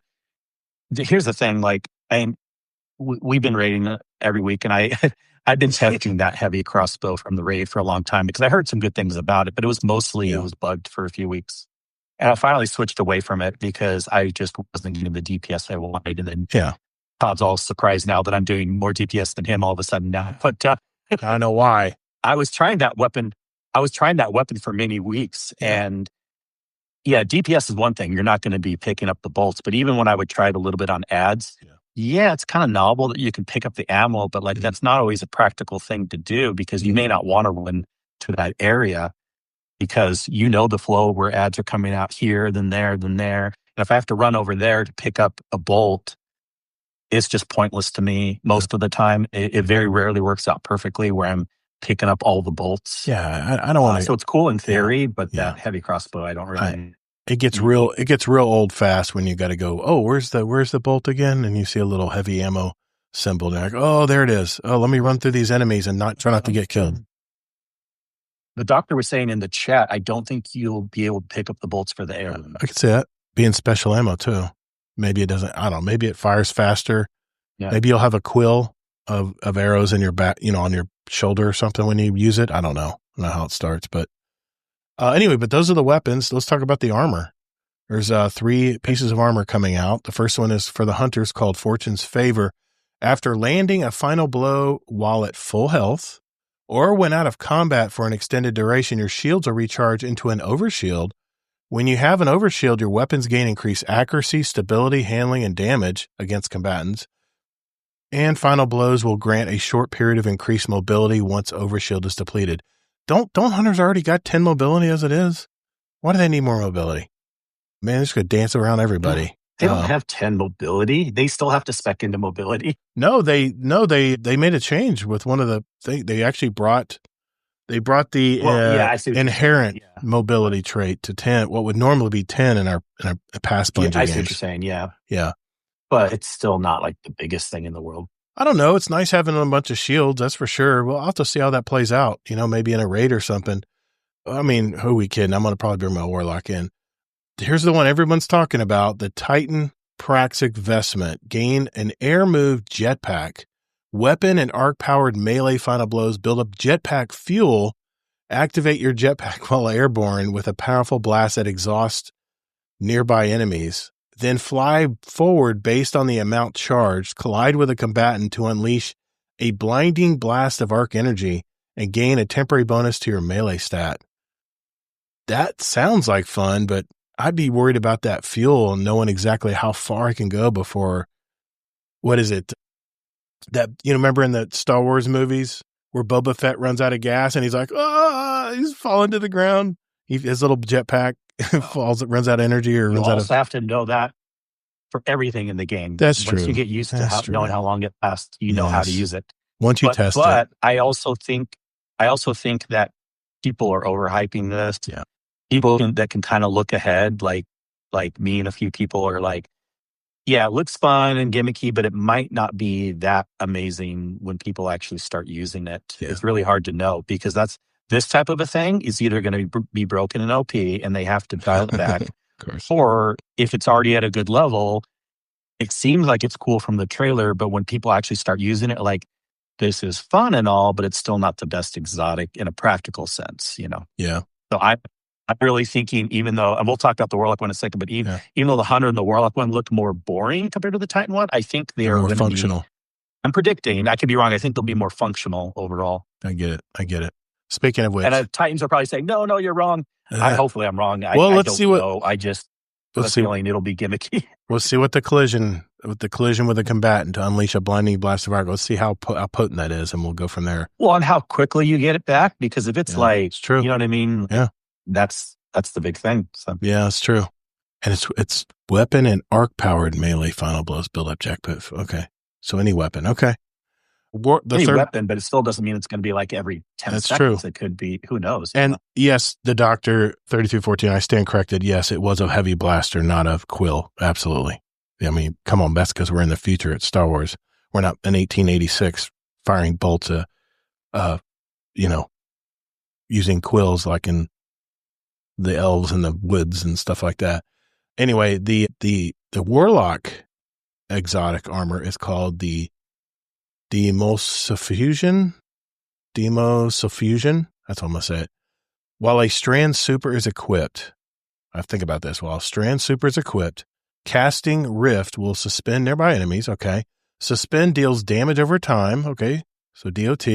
Here's the thing: we've been raiding every week, and I've been testing that heavy crossbow from the raid for a long time because I heard some good things about it, but it was mostly it was bugged for a few weeks, and I finally switched away from it because I just wasn't getting the DPS I wanted. And then Todd's all surprised now that I'm doing more DPS than him all of a sudden now. But I know why. I was trying that weapon for many weeks, and DPS is one thing. You're not going to be picking up the bolts, but even when I would try it a little bit on ads, it's kind of novel that you can pick up the ammo, but that's not always a practical thing to do because you may not want to run to that area because the flow where ads are coming out here, then there. And if I have to run over there to pick up a bolt, it's just pointless to me most of the time. It very rarely works out perfectly where I'm picking up all the bolts. Yeah, I don't want to. So it's cool in theory, but that heavy crossbow, I don't really. It gets real old fast when you got to go. Oh, where's the bolt again? And you see a little heavy ammo symbol. And you're like, oh, there it is. Oh, let me run through these enemies and try not to get killed. The doctor was saying in the chat, I don't think you'll be able to pick up the bolts for the air. I could see that being special ammo too. Maybe it doesn't. I don't know. Maybe it fires faster. Yeah. Maybe you'll have a quill of arrows in your back, on your shoulder or something when you use it. I don't know. I don't know how it starts, but anyway, but those are the weapons. Let's talk about the armor. There's 3 pieces of armor coming out. The first one is for the hunters called Fortune's Favor. After landing a final blow while at full health or when out of combat for an extended duration, your shields are recharged into an overshield. When you have an overshield, your weapons gain increased accuracy, stability, handling, and damage against combatants. And final blows will grant a short period of increased mobility once overshield is depleted. Don't hunters already got 10 mobility as it is? Why do they need more mobility? Man, they're just going to dance around everybody. They don't have 10 mobility. They still have to spec into mobility. No, they made a change with one of the they actually brought the inherent mobility trait to 10. What would normally be 10 in our past bunch of games. I see what you're saying. Yeah. Yeah. But it's still not like the biggest thing in the world. I don't know. It's nice having a bunch of shields, that's for sure. Well, I'll have to see how that plays out, maybe in a raid or something. I mean, who are we kidding? I'm going to probably bring my Warlock in. Here's the one everyone's talking about, the Titan Praxic Vestment. Gain an air move jetpack. Weapon and arc-powered melee final blows build up jetpack fuel. Activate your jetpack while airborne with a powerful blast that exhausts nearby enemies. Then fly forward based on the amount charged, collide with a combatant to unleash a blinding blast of arc energy and gain a temporary bonus to your melee stat. That sounds like fun, but I'd be worried about that fuel and knowing exactly how far I can go before, what is it? That, remember in the Star Wars movies where Boba Fett runs out of gas and he's like, he's falling to the ground. His little jetpack runs out of energy or runs out of. You also have to know that for everything in the game. That's true. Once you get used to knowing how long it lasts, you know how to use it. Once you test it. But I also think that people are overhyping this. Yeah. People that can kind of look ahead, like me and a few people are like, yeah, it looks fun and gimmicky, but it might not be that amazing when people actually start using it. Yeah. It's really hard to know because this type of a thing is either going to be broken in OP and they have to dial it back, of course. Or if it's already at a good level, it seems like it's cool from the trailer, but when people actually start using it, like, this is fun and all, but it's still not the best exotic in a practical sense, Yeah. So I'm really thinking, even though, and we'll talk about the Warlock one in a second, but even though the Hunter and the Warlock one looked more boring compared to the Titan one, I think they're more functional. I'm predicting, I could be wrong, I think they'll be more functional overall. I get it. Speaking of which. And Titans are probably saying, no, you're wrong. Hopefully I'm wrong. Let's see what. I just have a feeling it'll be gimmicky. We'll see what the collision with the collision with a combatant to unleash a blinding blast of fire. Let's see how potent that is, and we'll go from there. Well, and how quickly you get it back, because if it's it's true. You know what I mean? Yeah. That's the big thing. So. Yeah, it's true. And it's weapon and arc-powered melee final blows build up jackpot. Okay. So any weapon. Okay. Weapon, but it still doesn't mean it's going to be like every 10 seconds. True. It could be, who knows? And yes, the Doctor 3314, I stand corrected. Yes, it was a heavy blaster, not a quill. Absolutely. I mean, come on, that's because we're in the future at Star Wars. We're not in 1886 firing bolts, using quills like in the elves in the woods and stuff like that. Anyway, the Warlock exotic armor is called the Demosophusion. That's how I'm going to say it. While a Strand Super is equipped, I think about this. While Strand Super is equipped, casting Rift will suspend nearby enemies. Okay. Suspend deals damage over time. Okay. So DOT.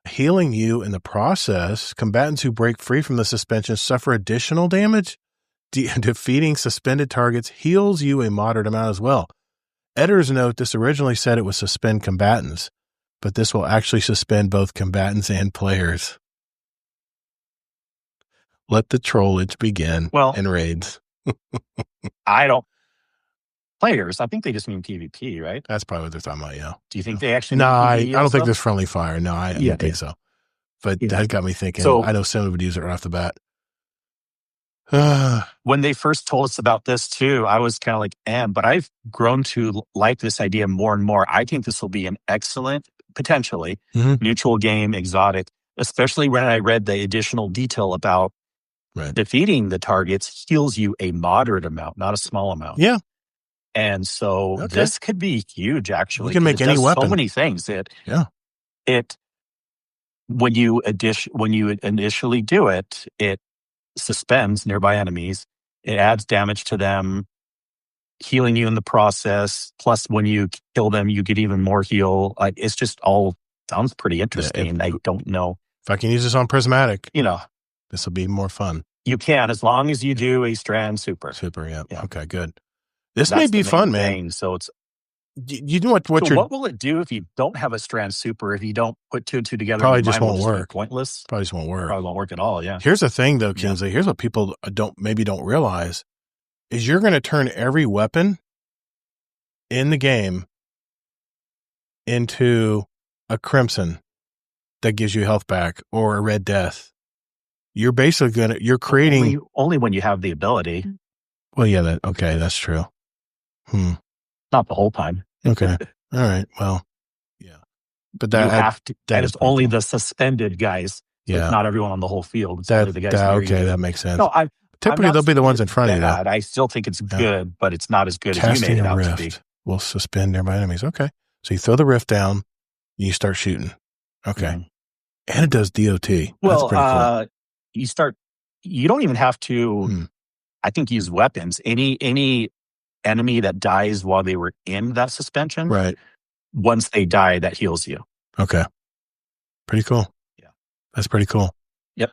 Healing you in the process. Combatants who break free from the suspension suffer additional damage. Defeating suspended targets heals you a moderate amount as well. Editors note this originally said it would suspend combatants, but this will actually suspend both combatants and players. Let the trollage begin in raids. Players, I think they just mean PvP, right? That's probably what they're talking about, yeah. Do you think they actually No, mean I PvE don't think there's friendly fire. No, I don't think so. But that got me thinking. So, I know someone would use it right off the bat. When they first told us about this too, I was kind of like, but I've grown to like this idea more and more. I think this will be an excellent, potentially, neutral game exotic, especially when I read the additional detail about defeating the targets heals you a moderate amount, not a small amount. Yeah. And so this could be huge, actually. You can make any weapon. So many things. When you initially do it, it suspends nearby enemies. It adds damage to them, healing you in the process. Plus, when you kill them, you get even more heal. Like, it's just all sounds pretty interesting. I don't know if I can use this on Prismatic. This will be more fun. You can, as long as you do a Strand Super. Yeah. Okay, good. This may be fun, man. So it's you know what will it do if you don't have a Strand Super? If you don't put two and two together, probably just won't work. Pointless. Probably just won't work. Probably won't work at all. Yeah. Here's the thing, though, Kinsley. Here's what people don't realize is you're going to turn every weapon in the game into a Crimson that gives you health back or a Red Death. You're basically you're creating only when you have the ability. Well, yeah, that's true. Not the whole time. Okay. All right. Well, yeah. But you have to. That is only the suspended guys. Yeah. It's not everyone on the whole field. It's only the guys. That makes sense. No, typically they'll be the ones in front of you. I still think it's good, but it's not as good as you made it out to be. Will suspend nearby enemies. Okay. So you throw the rift down, you start shooting. Okay. And it does DOT. Well, that's pretty cool. You don't even have to, I think, use weapons. Any enemy that dies while they were in that suspension, right? Once they die, that heals you. Okay. Pretty cool. Yeah. That's pretty cool. Yep.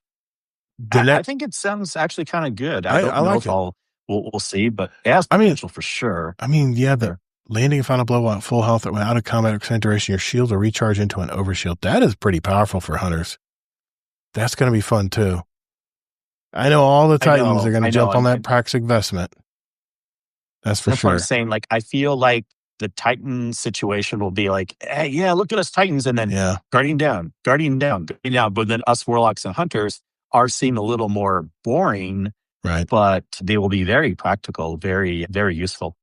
I think it sounds actually kind of good. I don't know like if we'll see, but it has potential for sure. I mean, yeah, the landing a final blow at full health or out of combat extended duration, your shields will recharge into an overshield. That is pretty powerful for hunters. That's going to be fun too. I know all the Titans are going to jump on that Praxic vestment. That's for sure. What I'm saying. Like, I feel like the Titan situation will be like, hey, yeah, look at us Titans. And then guardian down. But then us Warlocks and Hunters are seen a little more boring. Right. But they will be very practical, very, very useful.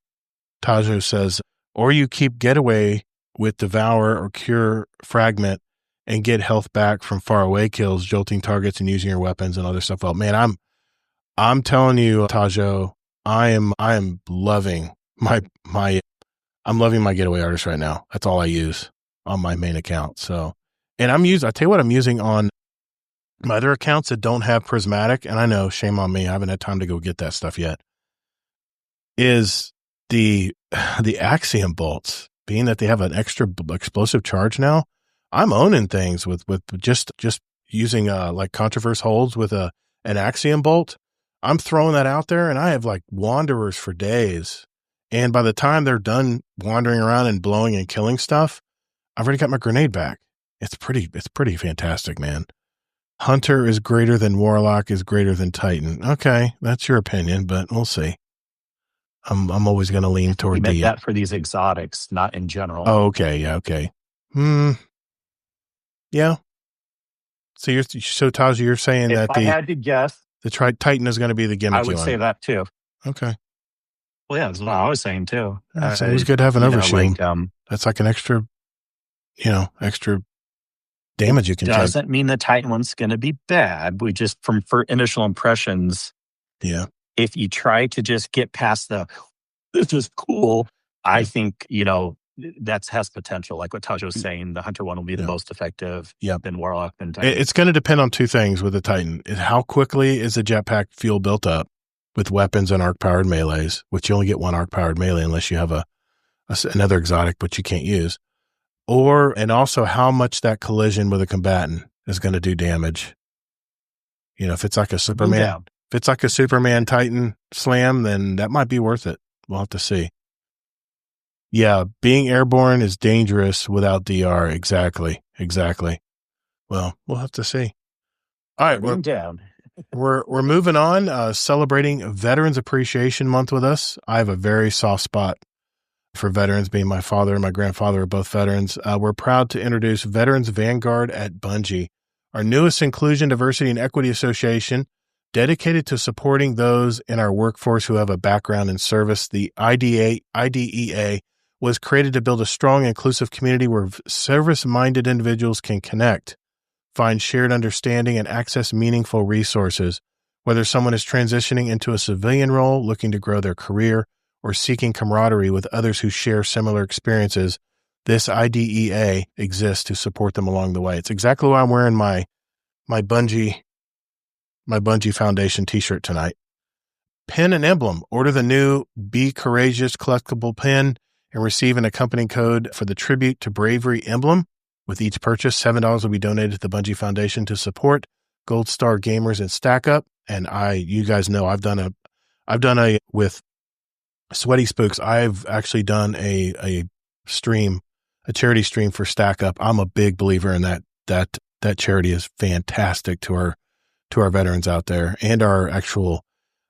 Tajo says, or you keep Getaway with Devour or Cure Fragment and get health back from far away kills, jolting targets and using your weapons and other stuff. Well, man, I'm telling you, Tajo, I am loving I'm loving my Getaway Artist right now. That's all I use on my main account. So, and I tell you what I'm using on my other accounts that don't have Prismatic, and I know, shame on me, I haven't had time to go get that stuff yet, is the Axiom bolts. Being that they have an extra explosive charge now, I'm owning things with just using like Controverse holds with an Axiom bolt. I'm throwing that out there, and I have like Wanderers for days. And by the time they're done wandering around and blowing and killing stuff, I've already got my grenade back. It's pretty fantastic, man. Hunter is greater than Warlock is greater than Titan. Okay, that's your opinion, but we'll see. I'm always going to lean toward You meant that for these exotics, not in general. Oh, okay. Yeah. Okay. Yeah. So Taj, you're saying if that I had to guess, the Titan is going to be the gimmicky I would say that too. Okay. Well, yeah, that's what I was saying too. It's always good to have an overshield. Like, that's like an extra damage you can take. Doesn't mean the Titan one's going to be bad. We just, for initial impressions, yeah. If you try to just get past this is cool, I think, that has potential. Like what Taj was saying, the Hunter one will be the most effective. Than Warlock and Titan. It's going to depend on two things with the Titan. How quickly is the jetpack fuel built up with weapons and arc-powered melees, which you only get one arc-powered melee unless you have another exotic, which you can't use. And also how much that collision with a combatant is going to do damage. If it's like a Superman, Titan slam, then that might be worth it. We'll have to see. Yeah, being airborne is dangerous without DR. Exactly. Well, we'll have to see. All right, we're moving on. Celebrating Veterans Appreciation Month with us. I have a very soft spot for veterans, being my father and my grandfather are both veterans. We're proud to introduce Veterans Vanguard at Bungie, our newest inclusion, diversity, and equity association dedicated to supporting those in our workforce who have a background in service. The IDEA was created to build a strong, inclusive community where service-minded individuals can connect, find shared understanding, and access meaningful resources. Whether someone is transitioning into a civilian role, looking to grow their career, or seeking camaraderie with others who share similar experiences, this IDEA exists to support them along the way. It's exactly why I'm wearing my Bungie Foundation t-shirt tonight. Pin and emblem. Order the new Be Courageous collectible pin and receive an accompanying code for the Tribute to Bravery emblem. With each purchase, $7 will be donated to the Bungie Foundation to support Gold Star gamers and Stack Up. And you guys know I've done a with Sweaty Spooks. I've actually done a charity stream for Stack Up. I'm a big believer in that charity is fantastic to our veterans out there and our actual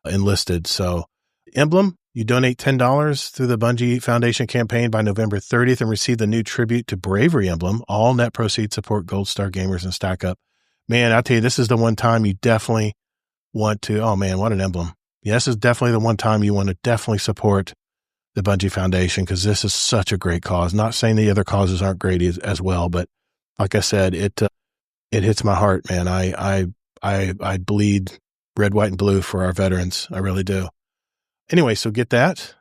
enlisted. So emblem, you donate $10 through the Bungie Foundation campaign by November 30th and receive the new Tribute to Bravery emblem. All net proceeds support Gold Star gamers and Stack Up. Man, I tell you, this is the one time you definitely want to, oh man, what an emblem. Yeah, this is definitely the one time you want to definitely support the Bungie Foundation because this is such a great cause. Not saying the other causes aren't great as well, but like I said, it hits my heart, man. I bleed red, white, and blue for our veterans. I really do. Anyway, so get that.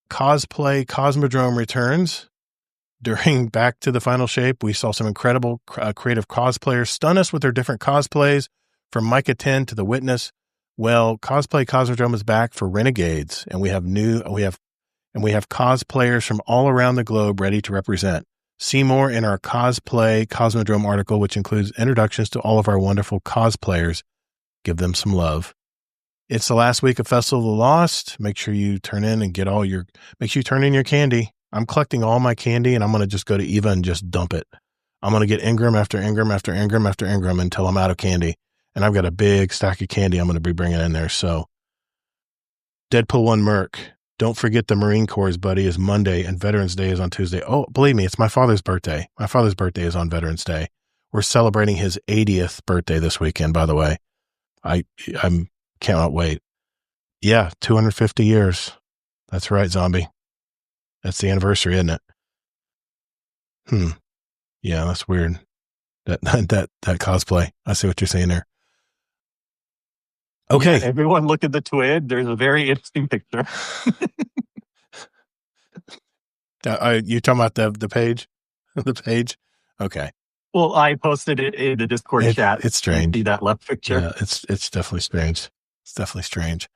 Cosplay Cosmodrome returns. During Back to the Final Shape, we saw some incredible creative cosplayers stun us with their different cosplays, from Micah 10 to The Witness. Well, Cosplay Cosmodrome is back for Renegades, and we have cosplayers from all around the globe ready to represent. See more in our Cosplay Cosmodrome article, which includes introductions to all of our wonderful cosplayers. Give them some love. It's the last week of Festival of the Lost. Make sure you turn in and make sure you turn in your candy. I'm collecting all my candy, and I'm going to just go to Eva and just dump it. I'm going to get Ingram after Ingram after Ingram after Ingram until I'm out of candy. And I've got a big stack of candy I'm going to be bringing in there. So Deadpool 1 Merc. Don't forget the Marine Corps, buddy, is Monday and Veterans Day is on Tuesday. Oh, believe me, it's my father's birthday. My father's birthday is on Veterans Day. We're celebrating his 80th birthday this weekend, by the way. I cannot wait. Yeah, 250 years. That's right, zombie. That's the anniversary, isn't it? Yeah, that's weird. That cosplay. I see what you're saying there. Okay. Yeah, everyone look at the twin. There's a very interesting picture. You talking about the page? The page? Okay. Well, I posted it in the Discord chat. It's strange. See that left picture? Yeah, it's definitely strange. It's definitely strange.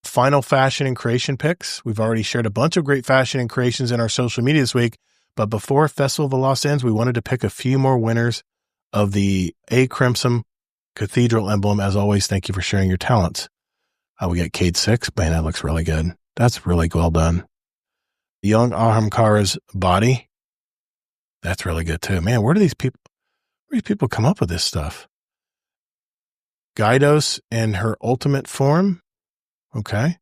Final fashion and creation picks. We've already shared a bunch of great fashion and creations in our social media this week, but before Festival of the Lost ends, we wanted to pick a few more winners of the A Crimson Cathedral emblem. As always, thank you for sharing your talents. We got Cade 6. Man, that looks really good. That's really well done. Young Ahamkara's body. That's really good too. Man, where do these people come up with this stuff? Gydos in her ultimate form. Okay.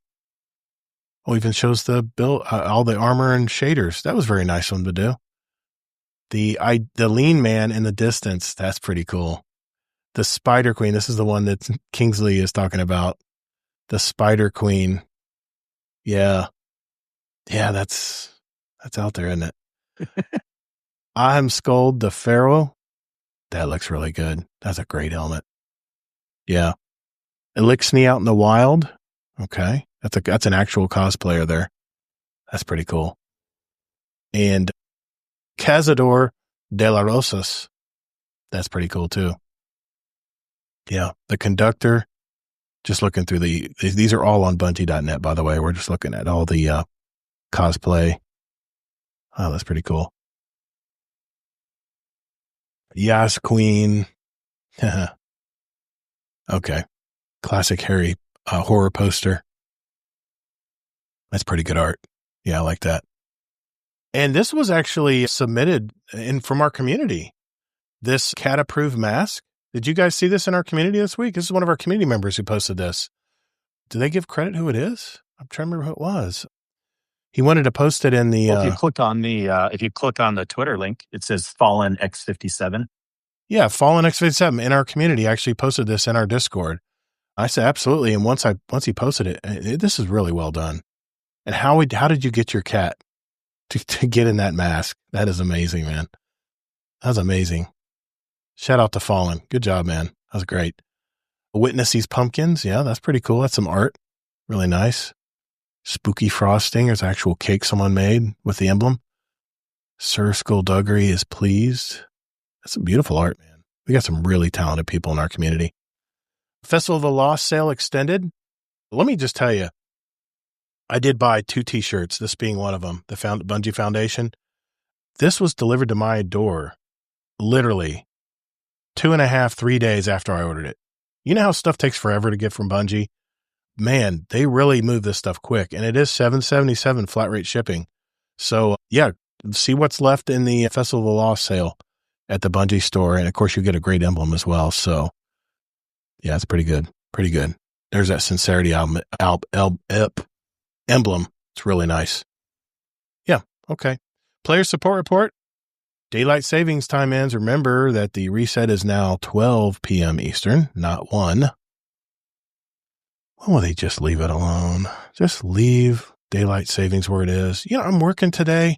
Oh, even shows the build, all the armor and shaders. That was very nice of them to do. The lean man in the distance. That's pretty cool. The Spider Queen. This is the one that Kingsley is talking about. The Spider Queen. Yeah. Yeah, that's out there, isn't it? Ahem Scold the Pharaoh. That looks really good. That's a great helmet. Yeah. Elixni out in the wild. Okay. That's an actual cosplayer there. That's pretty cool. And Cazador de la Rosas. That's pretty cool too. Yeah. The Conductor. Just looking through these are all on Bungie.net, by the way. We're just looking at all the cosplay. Oh, that's pretty cool. Yas Queen. Okay. Classic Harry horror poster. That's pretty good art. Yeah, I like that. And this was actually submitted from our community. This cat-approved mask. Did you guys see this in our community this week? This is one of our community members who posted this. Do they give credit who it is? I'm trying to remember who it was. He wanted to post it in the... Well, if you click on the Twitter link, it says Fallen X57. Yeah, Fallen X57 in our community actually posted this in our Discord. I said, absolutely. And once he posted it, this is really well done. And how did you get your cat to get in that mask? That is amazing, man. That was amazing. Shout out to Fallen. Good job, man. That was great. Witness these pumpkins. Yeah, that's pretty cool. That's some art. Really nice. Spooky frosting. There's actual cake someone made with the emblem. Sir Skullduggery is pleased. That's some beautiful art, man. We got some really talented people in our community. Festival of the Lost sale extended. Let me just tell you, I did buy 2 t-shirts, this being one of them, the Bungie Foundation. This was delivered to my door literally 2.5, 3 days after I ordered it. You know how stuff takes forever to get from Bungie? Man, they really move this stuff quick, and it is $7.77 flat rate shipping. So yeah, see what's left in the Festival of the Lost sale at the Bungie store, and of course you get a great emblem as well. So yeah, it's pretty good. Pretty good. There's that Sincerity emblem. It's really nice. Yeah. Okay. Player support report. Daylight savings time ends. Remember that the reset is now 12 p.m. Eastern, not 1. Why won't they just leave it alone? Just leave daylight savings where it is. You know, I'm working today.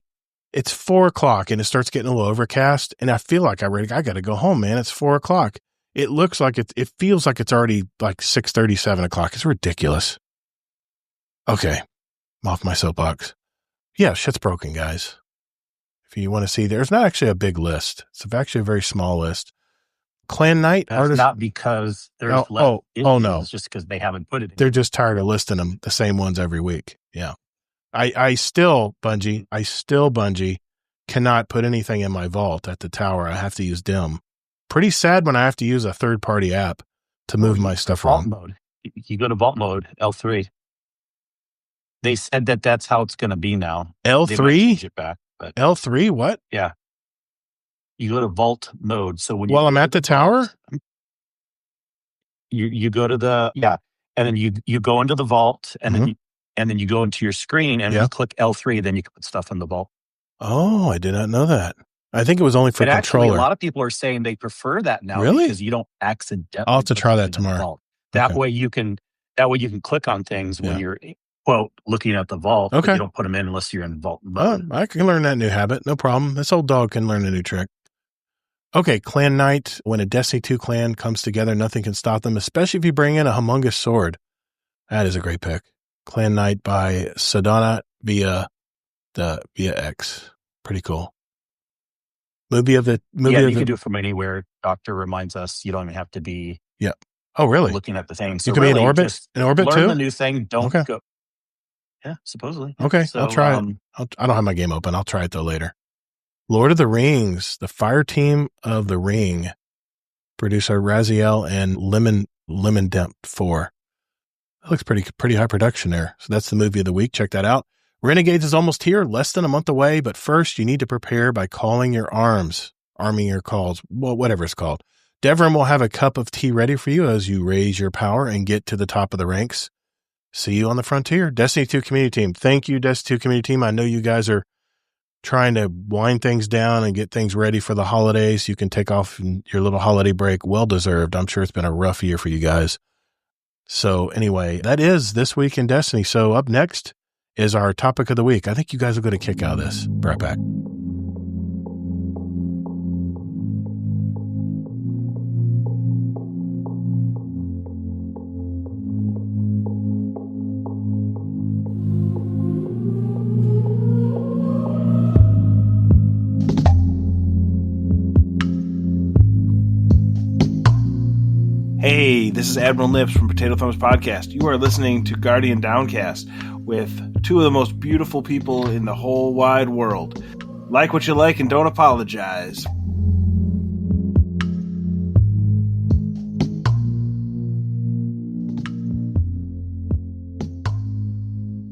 It's 4 o'clock and it starts getting a little overcast. And I feel like I got to go home, man. It's 4 o'clock. It looks like it feels like it's already like 6:30, 7 o'clock. It's ridiculous. Okay. I'm off my soapbox. Yeah, shit's broken, guys. If you want to see, there's not actually a big list. It's actually a very small list. Clan Night. That's not because there's less issues. Oh, no. It's just because they haven't put it in. They're just tired of listing them, the same ones every week. Yeah. I still, Bungie, cannot put anything in my vault at the tower. I have to use DIM. Pretty sad when I have to use a third-party app to move my stuff around. Vault mode. You go to vault mode, L3. They said that that's how it's going to be now. L3? They might change it back, but L3? What? Yeah. You go to vault mode. So when I'm at the tower? You go to and then you go into the vault, and then you go into your screen, and you click L3, then you can put stuff in the vault. Oh, I did not know that. I think it was only for controller. Actually, a lot of people are saying they prefer that now. Really? Because you don't accidentally. I'll have to try that tomorrow. That way you can click on things when you're, quote, looking at the vault. Okay. But you don't put them in unless you're in vault mode. I can learn that new habit. No problem. This old dog can learn a new trick. Okay, Clan Night. When a Destiny 2 clan comes together, nothing can stop them, especially if you bring in a humongous sword. That is a great pick. Clan Night by Sedona via X. Pretty cool. You can do it from anywhere. Doctor reminds us you don't even have to be. Yeah. Oh, really? Looking at the thing. So you can be in orbit. In orbit learn too. The new thing. Don't go. Yeah, supposedly. Okay, so, I'll try it. I don't have my game open. I'll try it though later. Lord of the Rings, the Fire Team of the Ring, producer Raziel and Lemon Demp 4. That looks pretty high production there. So that's the movie of the week. Check that out. Renegades is almost here, less than a month away, but first you need to prepare by arming your calls, well, whatever it's called. Devrim will have a cup of tea ready for you as you raise your power and get to the top of the ranks. See you on the frontier. Destiny 2 community team. Thank you, Destiny 2 community team. I know you guys are trying to wind things down and get things ready for the holidays. You can take off your little holiday break. Well deserved. I'm sure it's been a rough year for you guys. So anyway, that is This Week in Destiny. So up next is our topic of the week. I think you guys are going to kick out of this. Right back. Hey, this is Admiral Nips from Potato Thumbs Podcast. You are listening to Guardian Downcast with two of the most beautiful people in the whole wide world. Like what you like and don't apologize.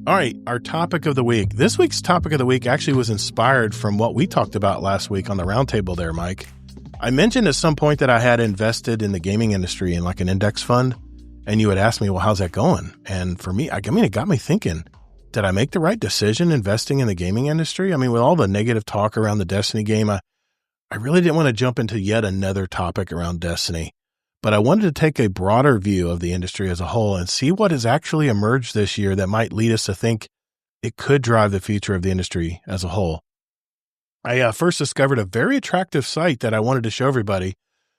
All right, our topic of the week. This week's topic of the week actually was inspired from what we talked about last week on the roundtable there, Mike. I mentioned at some point that I had invested in the gaming industry in like an index fund, and you had asked me, well, how's that going? And for me, it got me thinking, did I make the right decision investing in the gaming industry? I mean, with all the negative talk around the Destiny game, I really didn't want to jump into yet another topic around Destiny, but I wanted to take a broader view of the industry as a whole and see what has actually emerged this year that might lead us to think it could drive the future of the industry as a whole. I first discovered a very attractive site that I wanted to show everybody.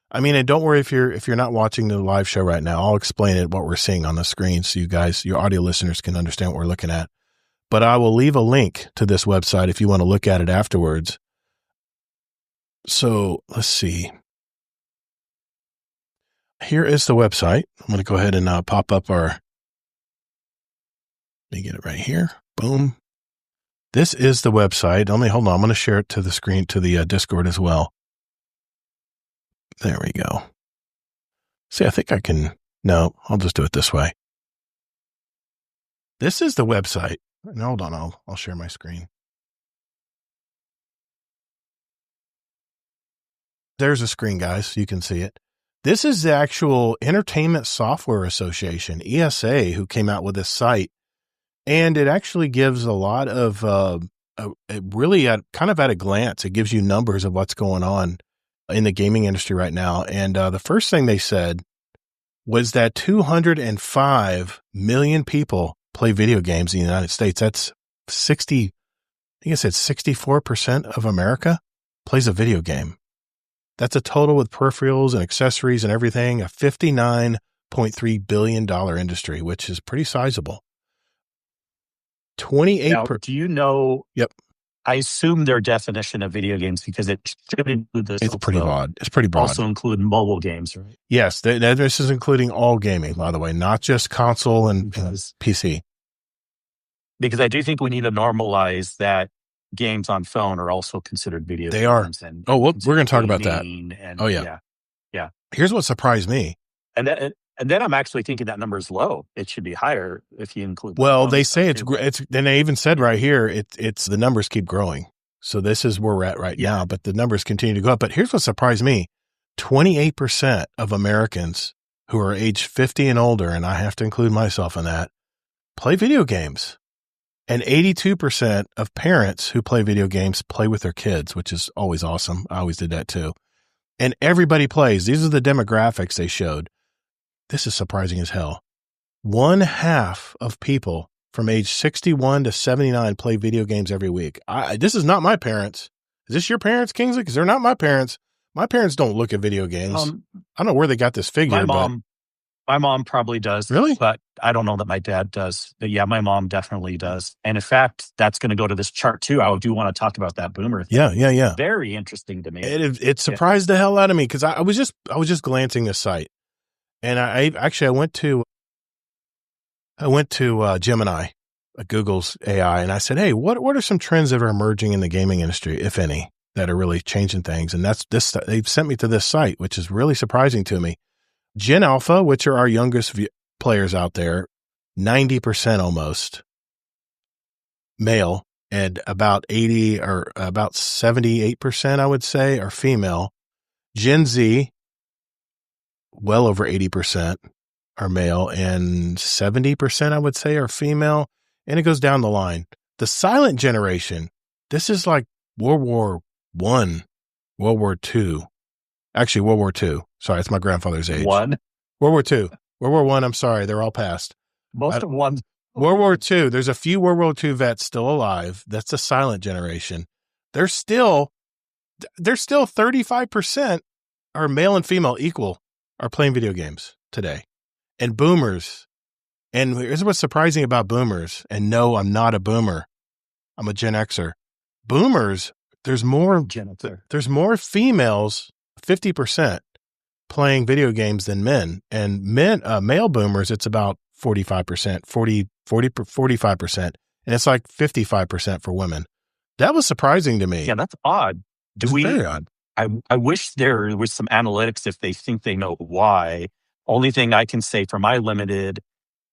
I mean, and don't worry if you're not watching the live show right now. I'll explain it, what we're seeing on the screen, so you guys, your audio listeners, can understand what we're looking at. But I will leave a link to this website if you want to look at it afterwards. So let's see. Here is the website. I'm going to go ahead and pop up let me get it right here. Boom. This is the website. Hold on. I'm going to share it to the screen, to the Discord as well. There we go. See, I think I can. No, I'll just do it this way. This is the website. And hold on. I'll share my screen. There's a screen, guys, so you can see it. This is the actual Entertainment Software Association, ESA, who came out with this site. And it actually gives a lot of, kind of at a glance, it gives you numbers of what's going on in the gaming industry right now. And the first thing they said was that 205 million people play video games in the United States. That's 64% of America plays a video game. That's a total with peripherals and accessories and everything, a $59.3 billion industry, which is pretty sizable. 28. Now, do you know? Yep. I assume their definition of video games, because it should include this. It's pretty broad. It's pretty broad. Also include mobile games, right? Yes. This is including all gaming, by the way, not just console and PC. Because I do think we need to normalize that games on phone are also considered video games. They are. And we're going to talk about that. And, oh, yeah. Here's what surprised me. And then I'm actually thinking that number is low. It should be higher if you include. Well, they say it's. Then they even said right here, it's the numbers keep growing. So this is where we're at right now, but the numbers continue to go up. But here's what surprised me: 28% of Americans who are age 50 and older, and I have to include myself in that, play video games, and 82% of parents who play video games play with their kids, which is always awesome. I always did that too. And everybody plays. These are the demographics they showed. This is surprising as hell. 1/2 of people from age 61 to 79 play video games every week. This is not my parents. Is this your parents, Kingsley? Because they're not my parents. My parents don't look at video games. I don't know where they got this figure. My mom probably does. Really? But I don't know that my dad does. But yeah, my mom definitely does. And in fact, that's going to go to this chart too. I do want to talk about that boomer thing. Yeah. Very interesting to me. It surprised the hell out of me because I was just glancing the site. And I went to Gemini, Google's AI, and I said, hey, what are some trends that are emerging in the gaming industry, if any, that are really changing things? And that's this. They've sent me to this site, which is really surprising to me. Gen Alpha, which are our youngest players out there, 90% almost male, and about 80 or about 78%, I would say, are female. Gen Z, well over 80% are male, and 70%, I would say, are female. And it goes down the line. The silent generation, this is like World War I, World War II. Actually, World War II. Sorry, it's my grandfather's age. One. World War II. World War I, I'm sorry, they're all past. Most of one. World War II, there's a few World War II vets still alive. That's the silent generation. They're still 35% are male and female equal are playing video games today. And boomers, and here's what's surprising about boomers, and no, I'm not a boomer. I'm a Gen Xer. Boomers, there's more females, 50%, playing video games than men. And male boomers, it's about 45%, 45%. And it's like 55% for women. That was surprising to me. Yeah, that's odd. Very odd. I wish there was some analytics if they think they know why. Only thing I can say from my limited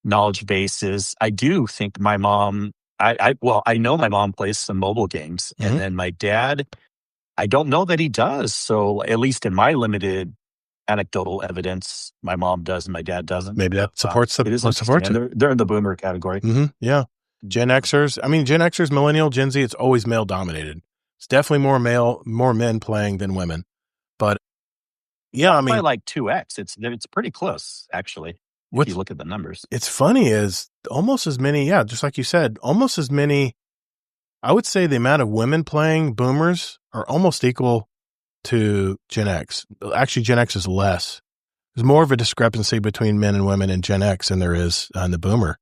knowledge base is I do think my mom, I know my mom plays some mobile games. Mm-hmm. And then my dad, I don't know that he does. So at least in my limited anecdotal evidence, my mom does and my dad doesn't. Maybe that supports it. They're in the boomer category. Mm-hmm. Yeah. Gen Xers, millennial, Gen Z, it's always male dominated. It's definitely more men playing than women. But yeah, by like 2x. It's pretty close, actually, if you look at the numbers. It's funny is almost as many, just like you said, almost as many, I would say the amount of women playing boomers are almost equal to Gen X. Actually, Gen X is less. There's more of a discrepancy between men and women in Gen X than there is in the boomer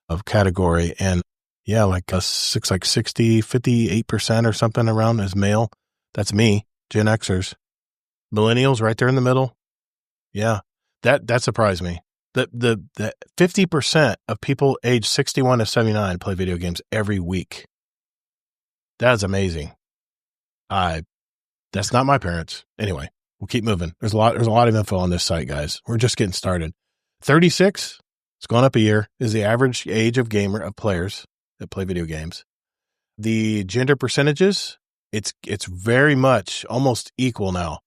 of category. And yeah, like 58% or something around is male. That's me, Gen Xers. Millennials right there in the middle. Yeah, that surprised me. The 50% of people aged 61 to 79 play video games every week. That's amazing. That's not my parents. Anyway, we'll keep moving. There's a lot of info on this site, guys. We're just getting started. 36, it's gone up a year, is the average age of players that play video games. The gender percentages, it's very much almost equal now.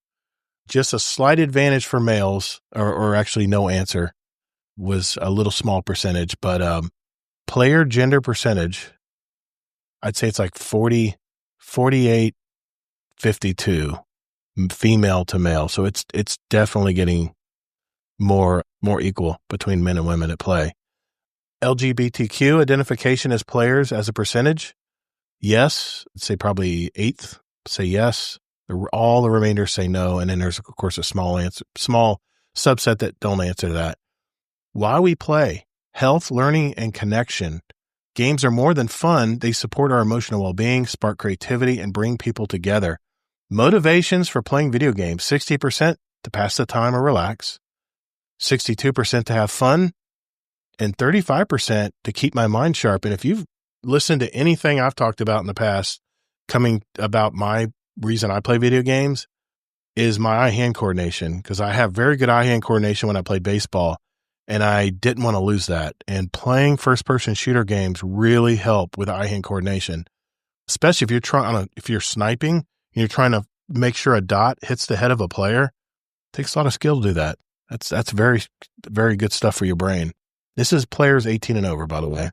Just a slight advantage for males, or actually no answer, was a little small percentage, but player gender percentage, I'd say it's like 40, 48, 52, female to male. So it's definitely getting more equal between men and women at play. LGBTQ identification as players as a percentage, yes. I'd say probably eighth say yes. All the remainder say no. And then there's, of course, a small subset that don't answer that. Why we play: health, learning, and connection. Games are more than fun. They support our emotional well-being, spark creativity, and bring people together. Motivations for playing video games: 60% to pass the time or relax, 62% to have fun, and 35% to keep my mind sharp. And if you've listened to anything I've talked about in the past coming about my reason I play video games, is my eye-hand coordination, because I have very good eye-hand coordination when I play baseball, and I didn't want to lose that. And playing first-person shooter games really help with eye-hand coordination, especially if you're sniping and you're trying to make sure a dot hits the head of a player. It takes a lot of skill to do that. That's very, very good stuff for your brain. This is players 18 and over, by the way.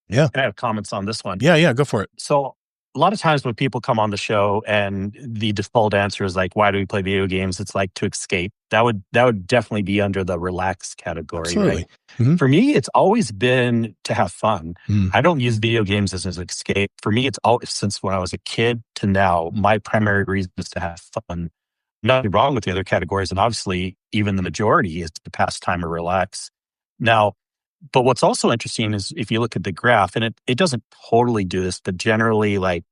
Yeah. I have comments on this one. Yeah, go for it. So a lot of times when people come on the show and the default answer is like, why do we play video games? It's like to escape. That would definitely be under the relaxed category. Absolutely. Right? Mm-hmm. For me, it's always been to have fun. I don't use video games as an escape. For me, it's always, since when I was a kid to now, my primary reason is to have fun. Nothing wrong with the other categories. And obviously, even the majority is to pass time or relax. Now, but what's also interesting is if you look at the graph, and it doesn't totally do this, but generally, like,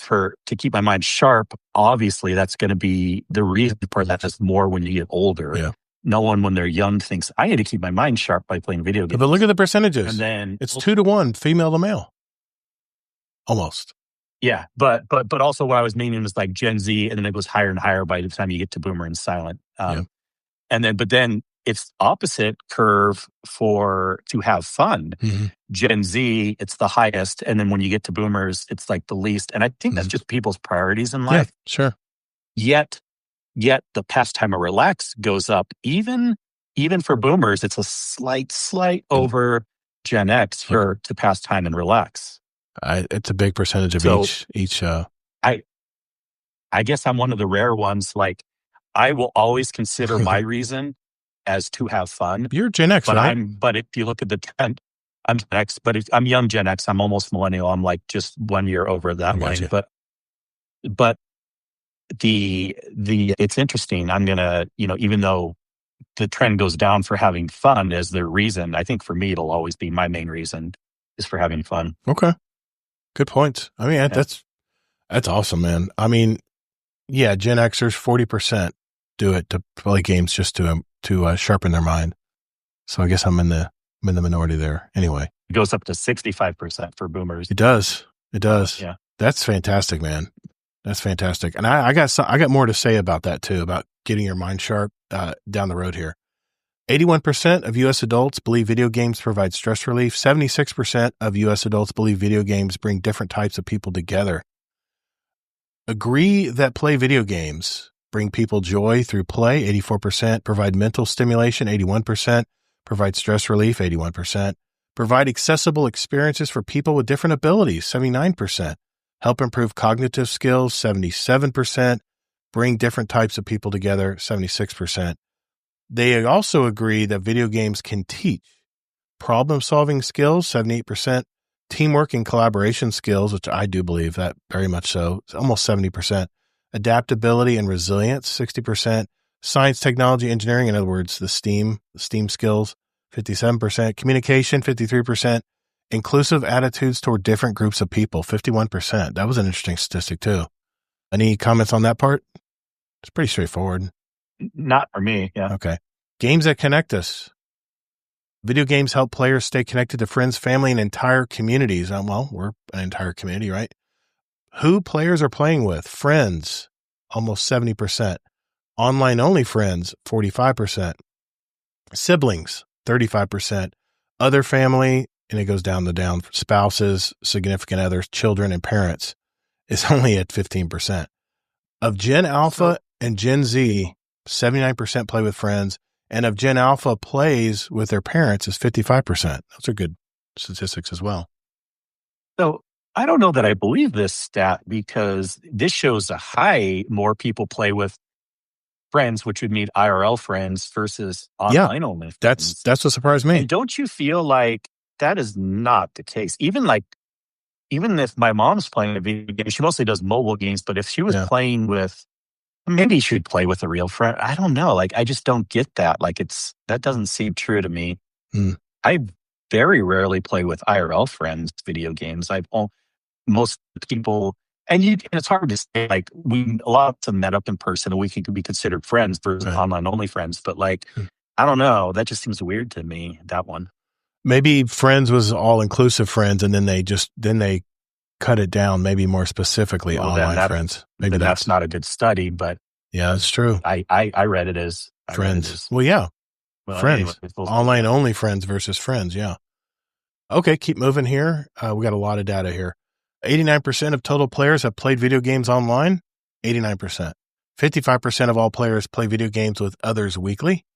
to keep my mind sharp, obviously that's going to be the reason for that is more when you get older. Yeah. No one when they're young thinks I need to keep my mind sharp by playing video games. But look at the percentages. And then it's 2-1 female to male. Almost. Yeah. But also what I was meaning was like Gen Z, and then it goes higher and higher by the time you get to boomer and silent. And then it's opposite curve to have fun. Mm-hmm. Gen Z, it's the highest. And then when you get to boomers, it's like the least. And I think that's just people's priorities in life. Yeah, sure. Yet the pastime of relax goes up. Even for boomers, it's a slight over Gen X to pastime and relax. It's a big percentage of each. I guess I'm one of the rare ones. Like, I will always consider my reason as to have fun. You're Gen X, right? But if you look at the trend, I'm Gen X, but I'm young Gen X. I'm almost millennial. I'm like just 1 year over that line. But it's interesting. I'm gonna, even though the trend goes down for having fun as their reason, I think for me it'll always be my main reason is for having fun. Okay, good points. I mean, that's awesome, man. I mean, yeah, Gen Xers 40% do it to play games just to sharpen their mind. So I guess I'm in the minority there. Anyway, it goes up to 65% for boomers. It does. Yeah, that's fantastic, man. That's fantastic. And I got more to say about that too, about getting your mind sharp down the road here. 81% of U.S. adults believe video games provide stress relief. 76% of U.S. adults believe video games bring different types of people together. Agree that play video games bring people joy through play. 84%. Provide mental stimulation. 81%. Provide stress relief. 81%. Provide accessible experiences for people with different abilities. 79%. Help improve cognitive skills. 77%. Bring different types of people together. 76%. They also agree that video games can teach problem-solving skills, 78%, teamwork and collaboration skills, which I do believe that very much so, it's almost 70%, adaptability and resilience, 60%, science, technology, engineering, in other words, the STEAM skills, 57%, communication, 53%, inclusive attitudes toward different groups of people, 51%. That was an interesting statistic too. Any comments on that part? It's pretty straightforward. Not for me, yeah. Okay. Games that connect us. Video games help players stay connected to friends, family, and entire communities. Well, we're an entire community, right? Who players are playing with? Friends, almost 70%. Online-only friends, 45%. Siblings, 35%. Other family, and it goes down, spouses, significant others, children, and parents is only at 15%. Of Gen Alpha and Gen Z, 79% play with friends, and of Gen Alpha plays with their parents is 55%. Those are good statistics as well. So I don't know that I believe this stat because this shows more people play with friends, which would mean IRL friends versus online only friends. That's what surprised me. And don't you feel like that is not the case? Even if my mom's playing a video game, she mostly does mobile games, but if she was playing with, maybe she would play with a real friend. I don't know. Like, I just don't get that. Like, that doesn't seem true to me. I very rarely play with IRL friends video games. Most people, and it's hard to say, like, a lot of them met up in person and we can be considered friends versus online only friends. But like, I don't know. That just seems weird to me, that one. Maybe friends was all inclusive friends, and then they cut it down, maybe more specifically online friends. Maybe that's not a good study, but yeah, that's true. I read it as friends. Friends. Anyway, online only friends versus friends. Yeah. Okay, keep moving here. We got a lot of data here. 89% of total players have played video games online. 89%. 55% of all players play video games with others weekly.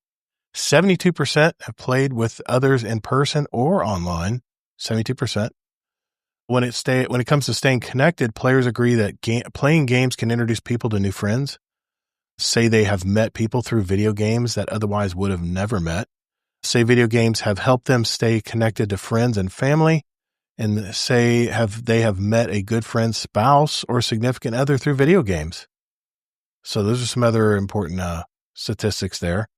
72% have played with others in person or online. 72%. When it comes to staying connected, players agree that playing games can introduce people to new friends. Say they have met people through video games that otherwise would have never met. Say video games have helped them stay connected to friends and family. And say they have met a good friend's spouse or significant other through video games. So those are some other important statistics there.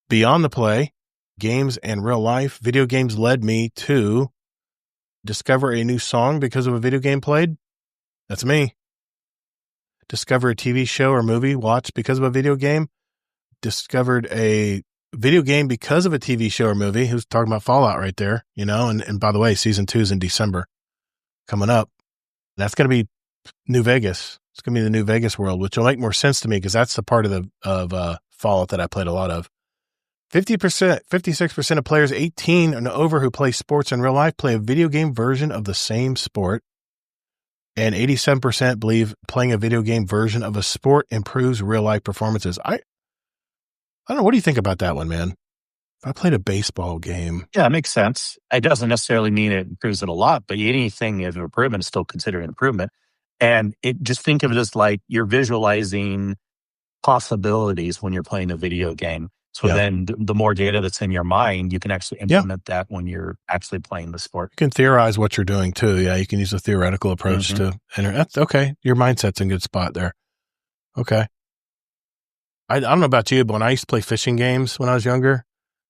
Beyond the play, games and real life, video games led me to discover a new song because of a video game played. That's me. Discover a TV show or movie watched because of a video game. Discovered a video game because of a TV show or movie. Who's talking about Fallout right there, and by the way, season 2 is in December coming up. That's going to be New Vegas. It's going to be the New Vegas world, which will make more sense to me because that's the part of Fallout that I played a lot of. 56% of players 18 and over who play sports in real life play a video game version of the same sport. And 87% believe playing a video game version of a sport improves real life performances. I don't know. What do you think about that one, man? If I played a baseball game. Yeah, it makes sense. It doesn't necessarily mean it improves it a lot, but anything of improvement is still considered an improvement. And just think of it as like you're visualizing possibilities when you're playing a video game. So then the more data that's in your mind, you can actually implement that when you're actually playing the sport. You can theorize what you're doing too. Yeah, you can use a theoretical approach to enter. That's okay. Your mindset's in a good spot there. Okay. I don't know about you, but when I used to play fishing games when I was younger,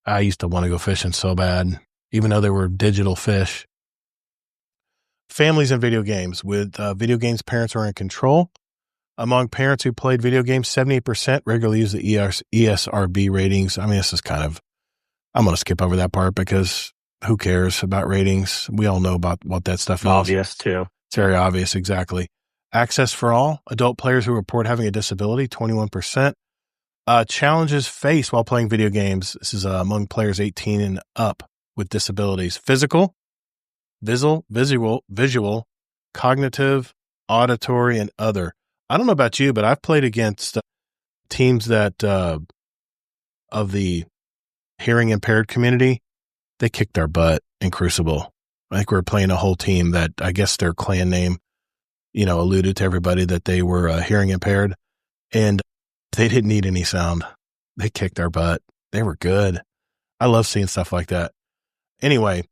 I used to want to go fishing so bad, even though they were digital fish. Families and video games. With video games, parents are in control. Among parents who played video games, 78% regularly use the ESRB ratings. I mean, this is I'm going to skip over that part because who cares about ratings? We all know about what that stuff is. Obvious too. It's very obvious, exactly. Access for all. Adult players who report having a disability, 21%. Challenges faced while playing video games. This is among players 18 and up with disabilities. Physical, visual, cognitive, auditory, and other. I don't know about you, but I've played against teams that of the hearing impaired community. They kicked our butt in Crucible. I think we were playing a whole team that I guess their clan name, alluded to everybody that they were hearing impaired, and they didn't need any sound. They kicked our butt. They were good. I love seeing stuff like that. Anyway,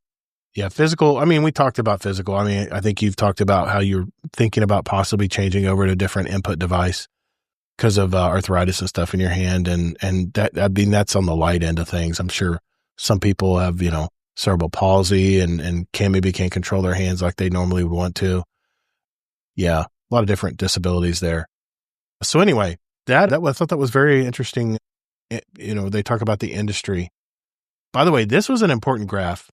yeah, physical. I mean, we talked about physical. I mean, I think you've talked about how you're thinking about possibly changing over to a different input device because of arthritis and stuff in your hand. And that, I mean, that's on the light end of things. I'm sure some people have, cerebral palsy and can't control their hands like they normally would want to. Yeah, a lot of different disabilities there. So anyway, I thought that was very interesting. They talk about the industry. By the way, this was an important graph.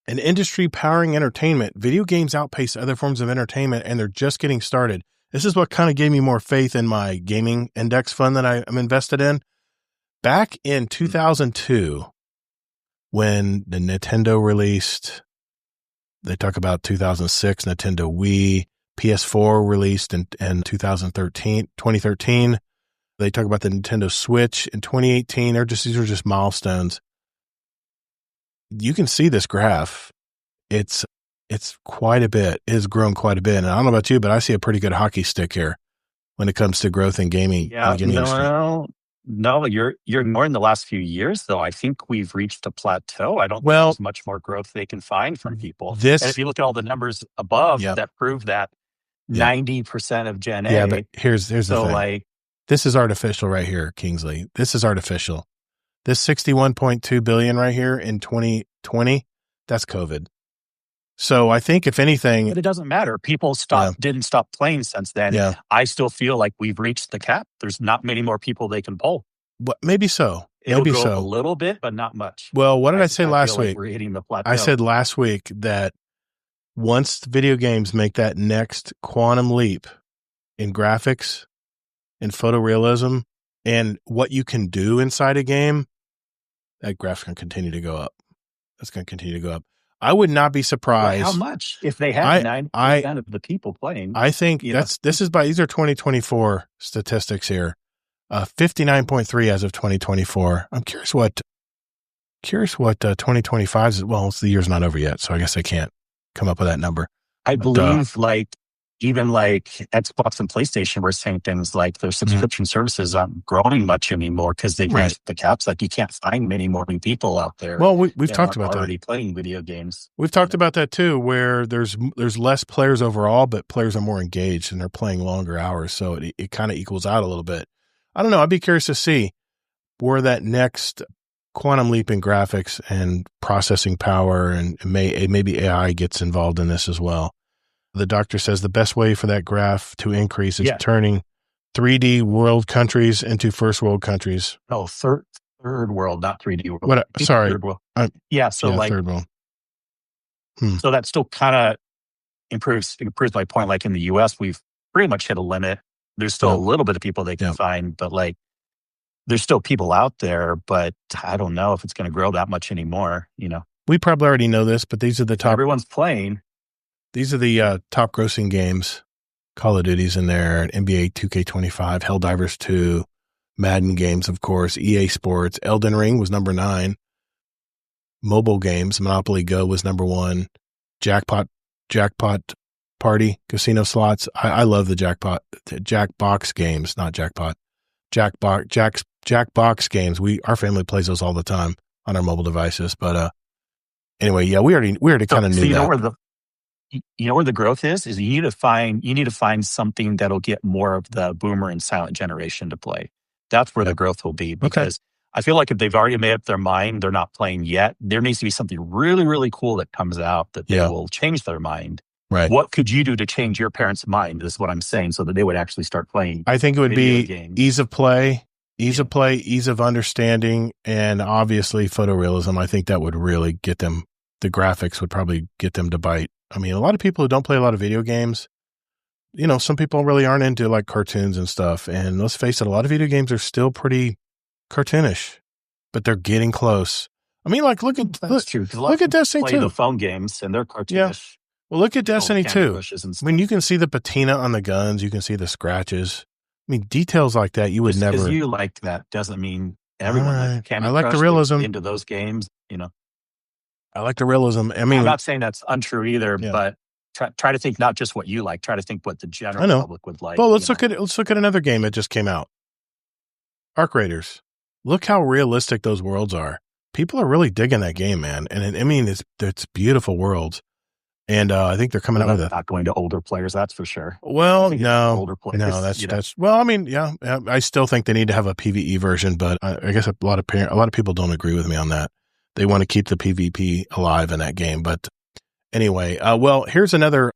An industry powering entertainment. Video games outpace other forms of entertainment, and they're just getting started. This is what kind of gave me more faith in my gaming index fund that I'm invested in. Back in 2002, when the Nintendo released, they talk about 2006, Nintendo Wii, PS4 released in 2013. They talk about the Nintendo Switch in 2018. These are just milestones. You can see this graph. It's quite a bit. It has grown quite a bit. And I don't know about you, but I see a pretty good hockey stick here when it comes to growth in gaming. Yeah, no, you're ignoring the last few years, though. I think we've reached a plateau. I don't think there's much more growth they can find from people. And if you look at all the numbers above that prove that 90% of Gen A. Yeah, but here's the thing. This is artificial right here, Kingsley. This is artificial. This 61.2 billion right here in 2020, that's COVID. So I think if anything, but it doesn't matter. People didn't stop playing since then. Yeah. I still feel like we've reached the cap. There's not many more people they can pull. But maybe so. It'll go up a little bit, but not much. Well, what did I say last week? Like we're hitting the plateau. I said last week that once video games make that next quantum leap in graphics, in photorealism, and what you can do inside a game, that graph's going to continue to go up. That's going to continue to go up. I would not be surprised. Well, how much? If they had 90% of the people playing. I think these are 2024 statistics here. 59.3 as of 2024. I'm curious what 2025 is. Well, the year's not over yet, so I guess I can't come up with that number. I believe even Xbox and PlayStation were saying things like their subscription services aren't growing much anymore because they've reached the caps. Like you can't find many more new people out there. Well, we've talked about already playing video games. We've talked about that too, where there's less players overall, but players are more engaged and they're playing longer hours. So it kind of equals out a little bit. I don't know. I'd be curious to see where that next quantum leap in graphics and processing power and maybe AI gets involved in this as well. The doctor says the best way for that graph to increase is turning 3D world countries into first world countries. Oh, third world, not 3D world. Sorry. Third world. Third world. So that still kind of improves my point. Like in the US, we've pretty much hit a limit. There's still a little bit of people they can find, but there's still people out there, but I don't know if it's going to grow that much anymore. We probably already know this, but these are the top. Everyone's playing. These are the top grossing games. Call of Duty's in there, NBA 2K25, Helldivers 2, Madden games, of course, EA Sports, Elden Ring was number 9. Mobile games, Monopoly Go was number 1. Jackpot Party, casino slots. I love the Jackbox games, not Jackpot. Jackbox games. Our family plays those all the time on our mobile devices. But anyway, yeah, we already kind of knew that. You know where the growth is you need to find something that'll get more of the boomer and silent generation to play. That's where the growth will be, because I feel like if they've already made up their mind, they're not playing yet. There needs to be something really, really cool that comes out that they will change their mind. Right. What could you do to change your parents' mind is what I'm saying, so that they would actually start playing. I think it would be games. ease of play, ease of understanding, and obviously photorealism. I think that would really get them. The graphics would probably get them to bite. I mean, a lot of people who don't play a lot of video games, some people really aren't into like cartoons and stuff. And let's face it, a lot of video games are still pretty cartoonish, but they're getting close. I mean, like look at Destiny 2. The phone games and they're cartoonish. Yeah. Well, look at Destiny 2. I mean, you can see the patina on the guns. You can see the scratches. I mean, details like that you would never. Because you like that doesn't mean everyone likes Candy I like Crush the realism into those games. I like the realism. I mean, I'm not saying that's untrue either, but try to think not just what you like. Try to think what the general public would like. Well, let's look at another game that just came out. Arc Raiders. Look how realistic those worlds are. People are really digging that game, man. And it's beautiful worlds. And I think they're coming out with not going to older players, that's for sure. Well, no, older players. No, that's well. I mean, yeah, I still think they need to have a PvE version, but I guess a lot of people don't agree with me on that. They want to keep the PvP alive in that game. But anyway, well, here's another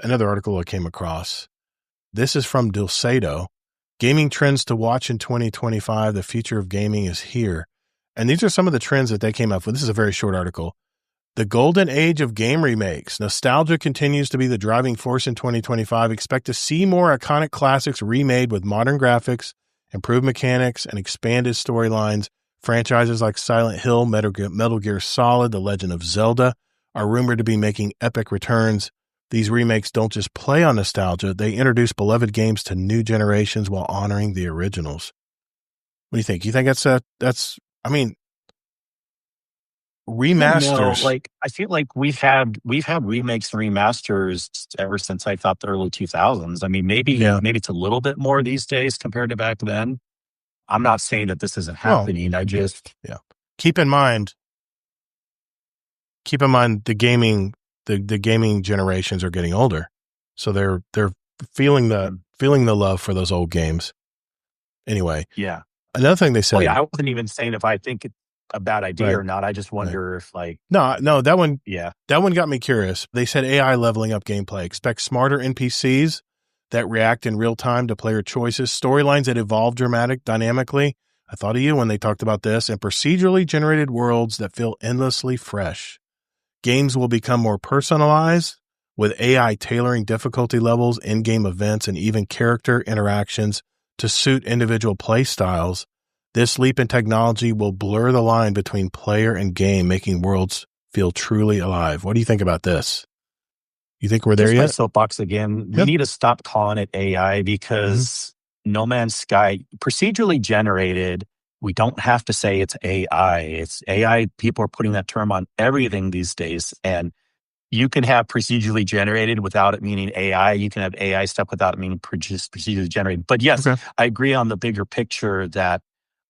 article I came across. This is from Dulcedo. Gaming trends to watch in 2025. The future of gaming is here. And these are some of the trends that they came up with. This is a very short article. The golden age of game remakes. Nostalgia continues to be the driving force in 2025. Expect to see more iconic classics remade with modern graphics, improved mechanics, and expanded storylines. Franchises like Silent Hill, Metal Gear Solid, The Legend of Zelda are rumored to be making epic returns. These remakes don't just play on nostalgia, they introduce beloved games to new generations while honoring the originals. What do you think? You think that's remasters? I feel like we've had remakes and remasters ever since I thought the early 2000s. I mean, maybe it's a little bit more these days compared to back then. I'm not saying that this isn't happening. I just keep in mind the gaming generations are getting older, so they're feeling the love for those old games. Anyway, another thing they said. I wasn't even saying if I think it's a bad idea or not. I just wonder if no that one got me curious. They said AI leveling up gameplay. Expect smarter NPCs that react in real time to player choices, storylines that evolve dynamically. I thought of you when they talked about this, and procedurally generated worlds that feel endlessly fresh. Games will become more personalized, with AI tailoring difficulty levels, in-game events, and even character interactions to suit individual play styles. This leap in technology will blur the line between player and game, making worlds feel truly alive. What do you think about this? You think we're there yet? My soapbox again. We need to stop calling it AI because No Man's Sky, procedurally generated, we don't have to say it's AI. It's AI. People are putting that term on everything these days. And you can have procedurally generated without it meaning AI. You can have AI stuff without it meaning procedurally generated. But yes, I agree on the bigger picture that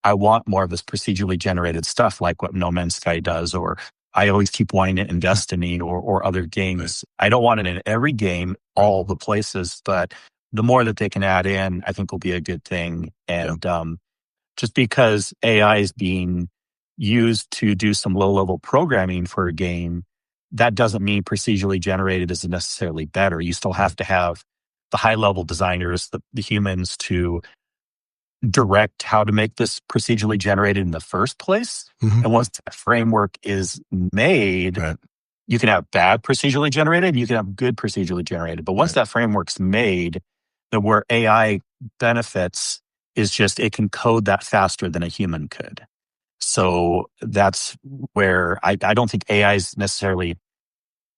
I want more of this procedurally generated stuff like what No Man's Sky does, or I always keep wanting it in Destiny or other games. I don't want it in every game, all the places, but the more that they can add in, I think will be a good thing. And just because AI is being used to do some low-level programming for a game, that doesn't mean procedurally generated isn't necessarily better. You still have to have the high-level designers, the humans, to direct how to make this procedurally generated in the first place. And once that framework is made, you can have bad procedurally generated, you can have good procedurally generated. But once that framework's made, then where AI benefits is just it can code that faster than a human could. So that's where I don't think AI is necessarily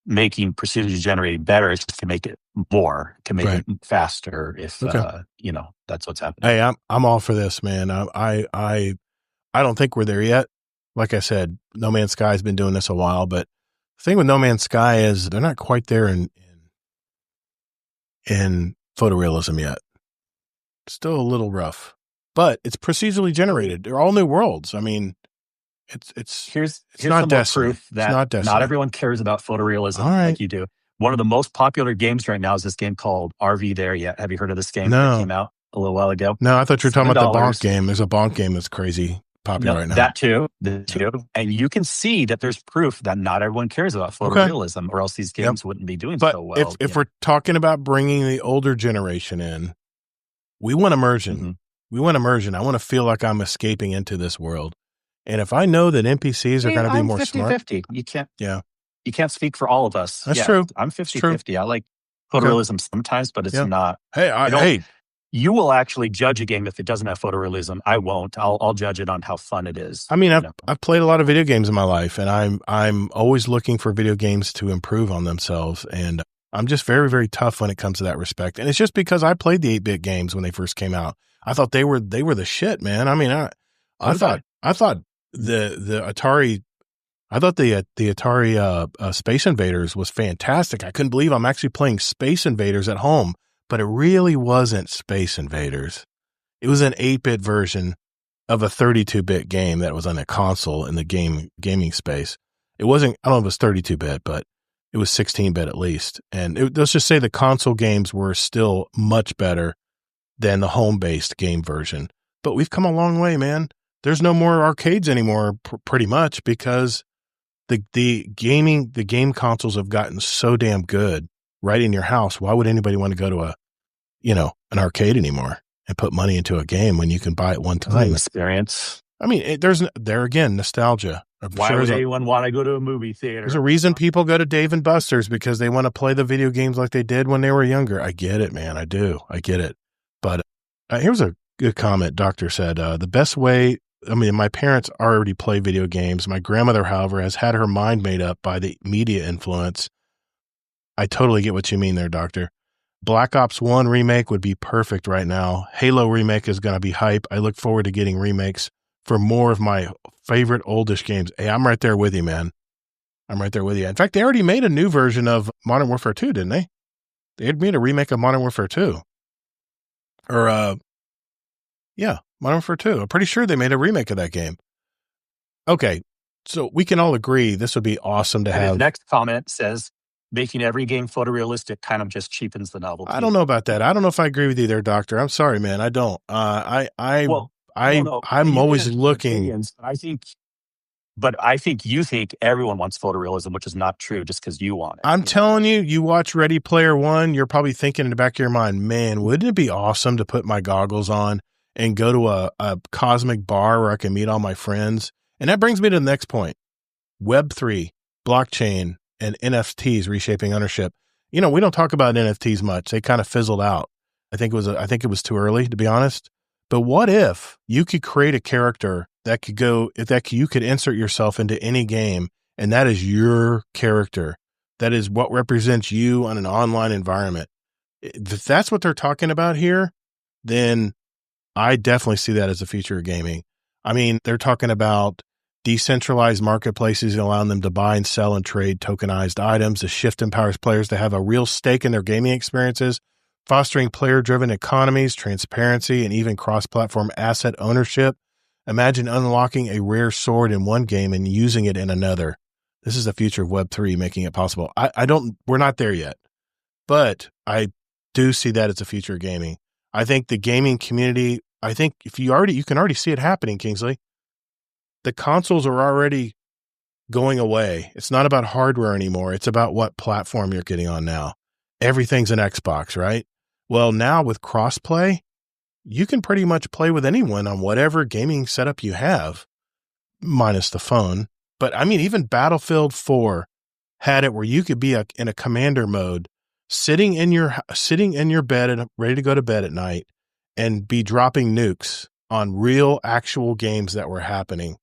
making procedure generating better. It's just to make it more, to make Right. it faster. If Okay. that's what's happening. Hey, I'm all for this, man. I don't think we're there yet. Like I said, No Man's Sky has been doing this a while, but the thing with No Man's Sky is they're not quite there in photorealism yet. Still a little rough, but it's procedurally generated. They're all new worlds. I mean, Here's not some more Destiny. proof It's that not Destiny. not everyone cares about photorealism All right. like you do. One of the most popular games right now is this game called RV There Yet. Have you heard of this game? No. That came out a little while ago. No, I thought you were talking about the $7. bonk game. There's a bonk game that's crazy popular right now. That too. And you can see that there's proof that not everyone cares about photorealism, or else these games wouldn't be doing so well. If we're talking about bringing the older generation in, we want immersion. Mm-hmm. We want immersion. I want to feel like I'm escaping into this world. And if I know that NPCs are going to be more 50, smart. 50. You can't speak for all of us. That's true. I'm 50-50. I like photorealism sometimes, but it's not. Hey, you will actually judge a game if it doesn't have photorealism. I won't. I'll judge it on how fun it is. I mean, I've played a lot of video games in my life, and I'm always looking for video games to improve on themselves. And I'm just very, very tough when it comes to that respect. And it's just because I played the 8-bit games when they first came out. I thought they were the shit, man. I mean, I thought the Atari. I thought the Atari Space Invaders was fantastic. I couldn't believe I'm actually playing Space Invaders at home, but it really wasn't Space Invaders. It was an 8-bit version of a 32-bit game that was on a console in the gaming space. It wasn't, I don't know if it was 32-bit, but it was 16-bit at least. And let's just say the console games were still much better than the home-based game version. But we've come a long way, man. There's no more arcades anymore, pretty much, because the game consoles have gotten so damn good right in your house. Why would anybody want to go to an arcade anymore and put money into a game when you can buy it one time? Experience. I mean, there again, nostalgia. Why would anyone want to go to a movie theater? There's a reason people go to Dave & Buster's, because they want to play the video games like they did when they were younger. I get it, man. I do. I get it. But here's a good comment. Doctor said, the best way, I mean, my parents already play video games. My grandmother, however, has had her mind made up by the media influence. I totally get what you mean there, Doctor. Black Ops 1 remake would be perfect right now. Halo remake is going to be hype. I look forward to getting remakes for more of my favorite oldish games. Hey, I'm right there with you, man. I'm right there with you. In fact, they already made a new version of Modern Warfare 2, didn't they? They had made a remake of Modern Warfare 2. Modern Warfare 2. I'm pretty sure they made a remake of that game. Okay, so we can all agree this would be awesome to have. His next comment says, making every game photorealistic kind of just cheapens the novelty. I don't know about that. I don't know if I agree with you there, Doctor. I'm sorry, man. I don't. I'm always looking. I think you think everyone wants photorealism, which is not true just because you want it. I'm telling you, you watch Ready Player One, you're probably thinking in the back of your mind, man, wouldn't it be awesome to put my goggles on and go to a cosmic bar where I can meet all my friends? And that brings me to the next point. Web3, blockchain, and NFTs reshaping ownership. We don't talk about NFTs much. They kind of fizzled out. I think it was too early, to be honest. But what if you could create a character that you could insert yourself into any game, and that is your character? That is what represents you on an online environment. If that's what they're talking about here, then I definitely see that as a future of gaming. I mean, they're talking about decentralized marketplaces allowing them to buy and sell and trade tokenized items. The shift empowers players to have a real stake in their gaming experiences, fostering player-driven economies, transparency, and even cross-platform asset ownership. Imagine unlocking a rare sword in one game and using it in another. This is the future of Web3, making it possible. We're not there yet, but I do see that as a future of gaming. I think the gaming community, you can already see it happening, Kingsley. The consoles are already going away. It's not about hardware anymore. It's about what platform you're getting on now. Everything's an Xbox, right? Well, now with crossplay, you can pretty much play with anyone on whatever gaming setup you have, minus the phone. But I mean, even Battlefield 4 had it where you could be in a commander mode, sitting in your bed and ready to go to bed at night, and be dropping nukes on real, actual games that were happening.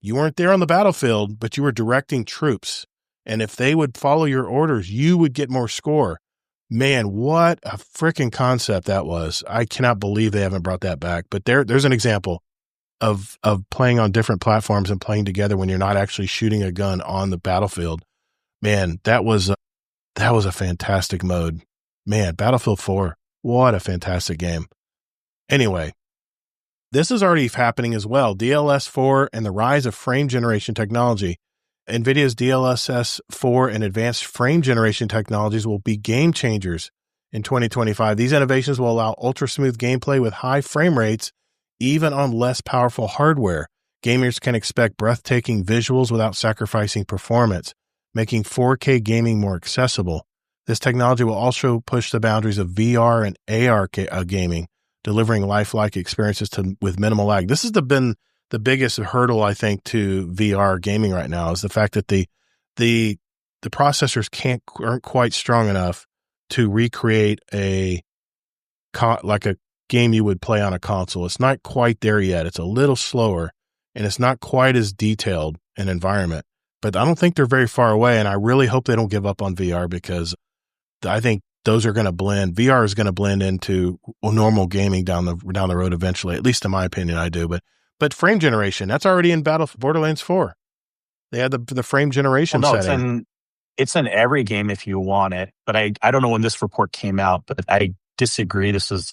You weren't there on the battlefield, but you were directing troops. And if they would follow your orders, you would get more score. Man, what a freaking concept that was. I cannot believe they haven't brought that back. But there's an example of playing on different platforms and playing together when you're not actually shooting a gun on the battlefield. Man, that was a fantastic mode. Man, Battlefield 4, what a fantastic game. Anyway, this is already happening as well. DLSS 4 and the rise of frame generation technology. NVIDIA's DLSS 4 and advanced frame generation technologies will be game changers in 2025. These innovations will allow ultra-smooth gameplay with high frame rates, even on less powerful hardware. Gamers can expect breathtaking visuals without sacrificing performance, making 4K gaming more accessible. This technology will also push the boundaries of VR and AR gaming, delivering lifelike experiences with minimal lag. This has been the biggest hurdle, I think, to VR gaming right now, is the fact that the processors aren't quite strong enough to recreate like a game you would play on a console. It's not quite there yet. It's a little slower, and it's not quite as detailed an environment. But I don't think they're very far away, and I really hope they don't give up on VR, because I think those are going to blend. VR is going to blend into normal gaming down the road eventually. At least in my opinion, I do. But frame generation, that's already in Borderlands 4. They had the frame generation setting. It's in every game if you want it. But I don't know when this report came out, but I disagree. This is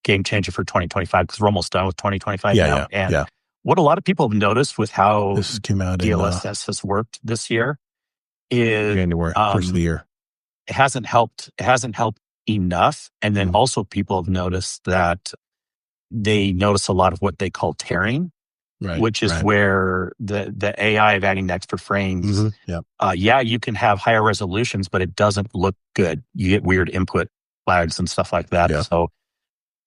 game changer for 2025, because we're almost done with 2025 now. And what a lot of people have noticed with how this came out DLSS has worked this year is January, first of the year. It hasn't helped enough. And then also people have noticed that they notice a lot of what they call tearing, which is where the AI of adding extra frames. You can have higher resolutions, but it doesn't look good. You get weird input flags and stuff like that. Yeah. So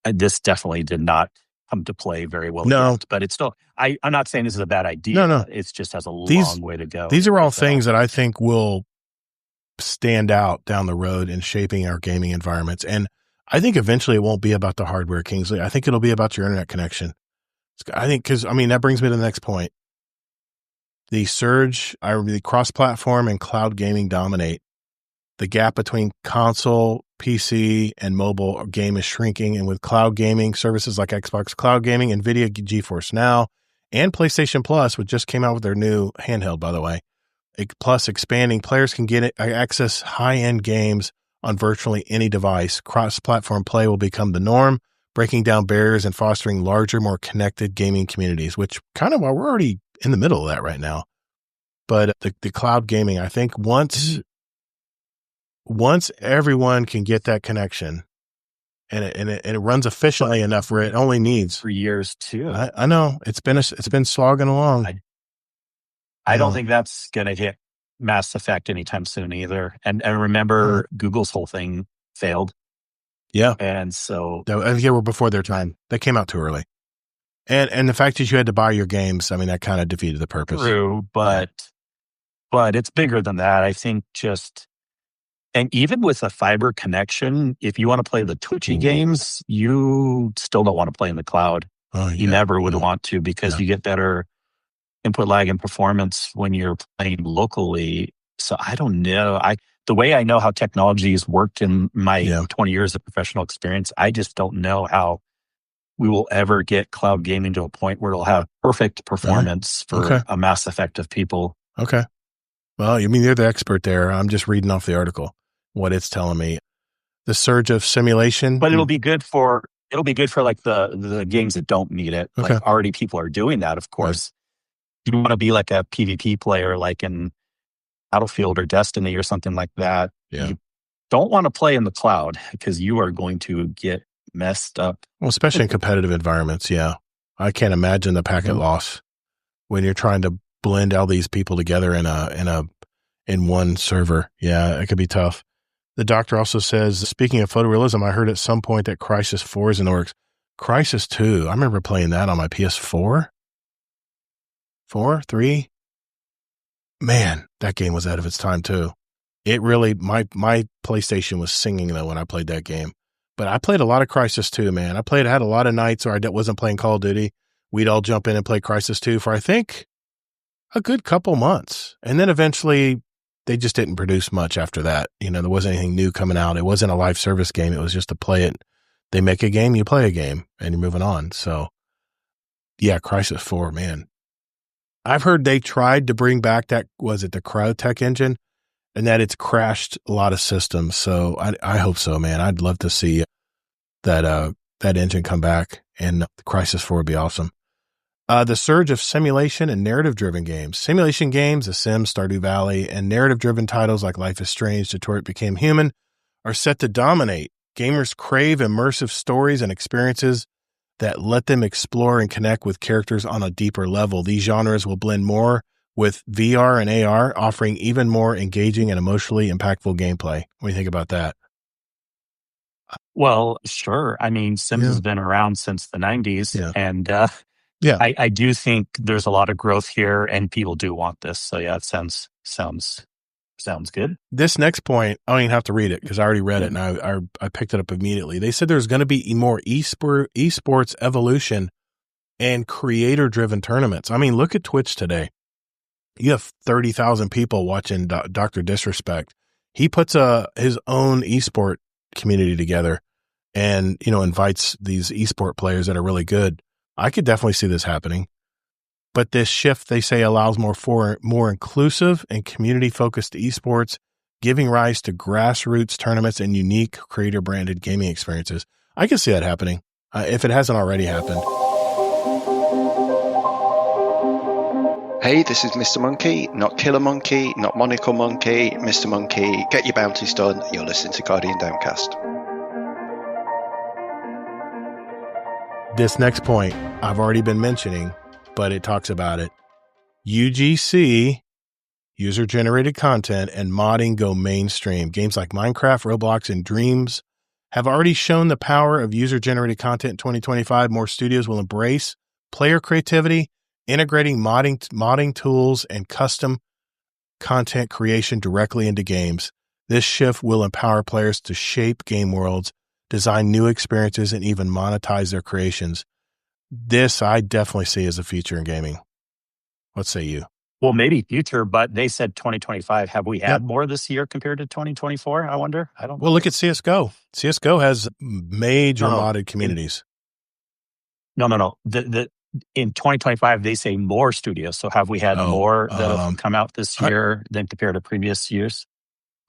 this definitely did not come to play very well. No, but it's still, I'm not saying this is a bad idea. No. It just has a long way to go. These are all things that I think will stand out down the road in shaping our gaming environments. And I think eventually it won't be about the hardware, Kingsley. I think it'll be about your internet connection. I think, that brings me to the next point. The cross-platform and cloud gaming dominate. The gap between console, PC, and mobile game is shrinking. And with cloud gaming services like Xbox Cloud Gaming, NVIDIA GeForce Now, and PlayStation Plus, which just came out with their new handheld, by the way, Plus expanding, players can access high-end games on virtually any device. Cross-platform play will become the norm, breaking down barriers and fostering larger, more connected gaming communities, which we're already in the middle of that right now. But the cloud gaming, I think once everyone can get that connection and it runs efficiently enough where it only needs for years too. I know it's been slogging along. I don't think that's going to hit Mass Effect anytime soon either. And remember, Google's whole thing failed. Yeah. And so they were before their time. They came out too early. And the fact that you had to buy your games, that kind of defeated the purpose. True, but it's bigger than that. I think and even with a fiber connection, if you want to play the Twitchy games, you still don't want to play in the cloud. You never would want to, because you get better input lag and performance when you're playing locally. So I don't know. The way I know how technology has worked in my 20 years of professional experience, I just don't know how we will ever get cloud gaming to a point where it'll have perfect performance for a mass effect of people. Okay. Well, you're the expert there. I'm just reading off the article, what it's telling me. The surge of simulation. But it'll be good for like the games that don't need it. Okay. Like already people are doing that, of course. You want to be like a PvP player, like in Battlefield or Destiny or something like that. Yeah. You don't want to play in the cloud, because you are going to get messed up. Well, especially in competitive environments. Yeah. I can't imagine the packet loss when you're trying to blend all these people together in one server. Yeah, it could be tough. The doctor also says, speaking of photorealism, I heard at some point that Crysis 4 is in the works. Crysis 2, I remember playing that on my PS4. 4, 3. Man, that game was out of its time too. It really, my PlayStation was singing though when I played that game. But I played a lot of Crysis 2, man. I had a lot of nights where I wasn't playing Call of Duty. We'd all jump in and play Crysis 2 for, I think, a good couple months. And then eventually they just didn't produce much after that. You know, there wasn't anything new coming out. It wasn't a live service game. It was just to play it. They make a game, you play a game, and you're moving on. So, yeah, Crysis 4, man. I've heard they tried to bring back the Cryotech engine, and that it's crashed a lot of systems. So I hope so, man. I'd love to see that engine come back, and the Crysis 4 would be awesome. The surge of simulation and narrative-driven games. Simulation games, The Sims, Stardew Valley, and narrative-driven titles like Life is Strange, Detroit Became Human are set to dominate. Gamers crave immersive stories and experiences that let them explore and connect with characters on a deeper level. These genres will blend more with VR and AR, offering even more engaging and emotionally impactful gameplay. What do you think about that? Well, sure. I mean, Sims has been around since the 90s, and I do think there's a lot of growth here, and people do want this. So yeah, it sounds good. This next point, I don't even have to read it because I already read it, and I picked it up immediately. They said there's going to be more esports evolution and creator-driven tournaments. I mean, look at Twitch today. You have 30,000 people watching Dr. Disrespect. He puts his own esport community together and, you know, invites these esport players that are really good. I could definitely see this happening. But this shift, they say, allows more inclusive and community-focused esports, giving rise to grassroots tournaments and unique creator-branded gaming experiences. I can see that happening, if it hasn't already happened. Hey, this is Mr. Monkey, not Killer Monkey, not Monocle Monkey, Mr. Monkey. Get your bounties done. You're listening to Guardian Downcast. This next point I've already been mentioning, but it talks about it. UGC, user-generated content, and modding go mainstream. Games like Minecraft, Roblox, and Dreams have already shown the power of user-generated content in 2025. More studios will embrace player creativity, integrating modding tools and custom content creation directly into games. This shift will empower players to shape game worlds, design new experiences, and even monetize their creations. This I definitely see as a future in gaming. What say you? Well, maybe future, but they said 2025. Have we had more this year compared to 2024? I wonder. I don't know. Well, look at CSGO. CSGO has major modded communities. No. In 2025, they say more studios. So have we had more that have come out this year than compared to previous years?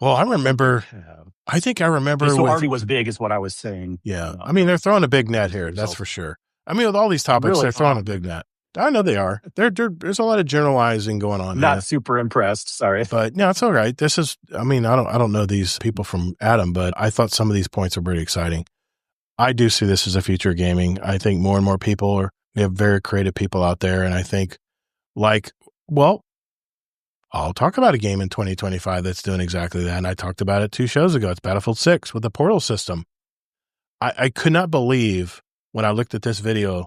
Well, I think I remember. This already was big is what I was saying. Yeah. I mean, they're throwing a big net here. That's for sure. I mean, with all these topics, really, they're throwing a big net. I know they are. There's a lot of generalizing going on. Not super impressed. Sorry. But no, it's all right. This is, I mean, I don't know these people from Adam, but I thought some of these points are pretty exciting. I do see this as a future of gaming. I think more and more people we have very creative people out there. And I think I'll talk about a game in 2025 that's doing exactly that. And I talked about it 2 shows ago. It's Battlefield 6 with the portal system. I could not believe when I looked at this video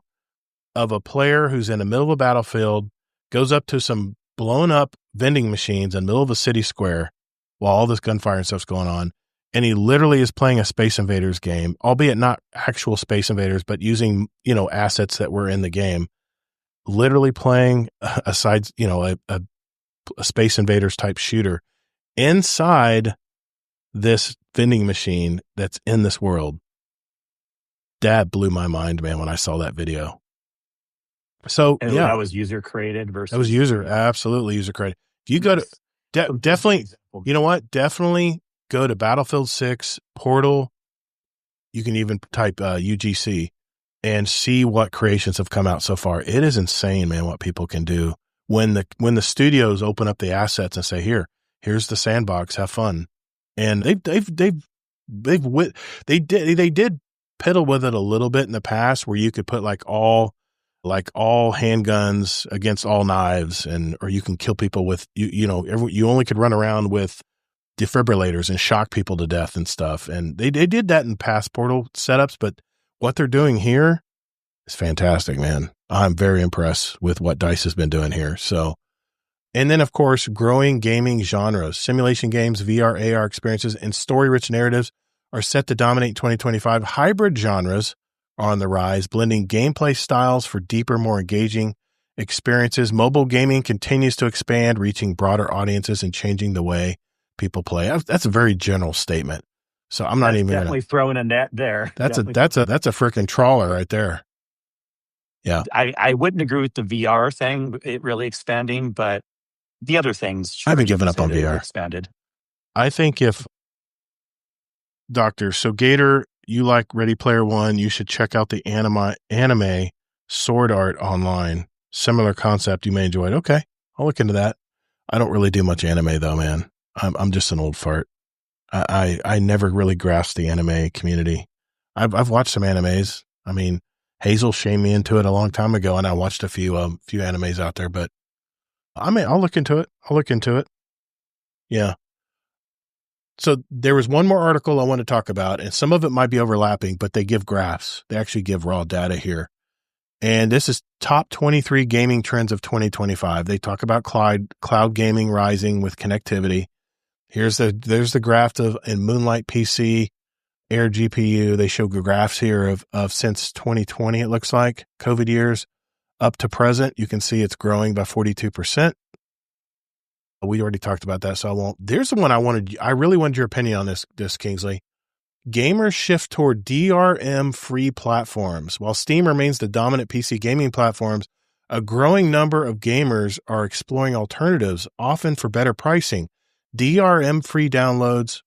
of a player who's in the middle of a battlefield, goes up to some blown up vending machines in the middle of a city square while all this gunfire and stuff's going on. And he literally is playing a Space Invaders game, albeit not actual Space Invaders, but using, assets that were in the game, literally playing a Space Invaders type shooter inside this vending machine that's in this world. That blew my mind, man, when I saw that video. So, and that was user created versus. That was absolutely user created. If you go to, definitely, you know what? Definitely go to Battlefield 6, Portal. You can even type UGC and see what creations have come out so far. It is insane, man, what people can do when the studios open up the assets and say, here's the sandbox, have fun. And they did piddle with it a little bit in the past where you could put all handguns against all knives, or you can kill people with, you only could run around with defibrillators and shock people to death and stuff. And they did that in past Portal setups, but what they're doing here is fantastic, man. I'm very impressed with what DICE has been doing here. So, and then of course, growing gaming genres, simulation games, VR, AR experiences, and story-rich narratives are set to dominate in 2025. Hybrid genres are on the rise, blending gameplay styles for deeper, more engaging experiences. Mobile gaming continues to expand, reaching broader audiences and changing the way people play. That's a very general statement. So I'm not even definitely throwing a net there. That's a freaking trawler right there. Yeah. I wouldn't agree with the VR thing, it really expanding, but the other things, sure, I haven't given up on VR. Expanded. I think if so Gator, you like Ready Player One, you should check out the anime Sword Art online. Similar concept, you may enjoy it. Okay, I'll look into that. I don't really do much anime though, man. I'm just an old fart. I never really grasped the anime community. I've watched some animes. I mean, Hazel shamed me into it a long time ago, and I watched a few animes out there. But I'll look into it. Yeah. So there was one more article I want to talk about, and some of it might be overlapping, but they give graphs. They actually give raw data here. And this is top 23 gaming trends of 2025. They talk about cloud gaming rising with connectivity. There's the graph in Moonlight PC, Air GPU. They show graphs here of since 2020, it looks like, COVID years up to present. You can see it's growing by 42%. We already talked about that, so I won't. There's the one I really wanted your opinion on this, Kingsley. Gamers shift toward DRM-free platforms. While Steam remains the dominant PC gaming platforms, a growing number of gamers are exploring alternatives, often for better pricing. DRM-free downloads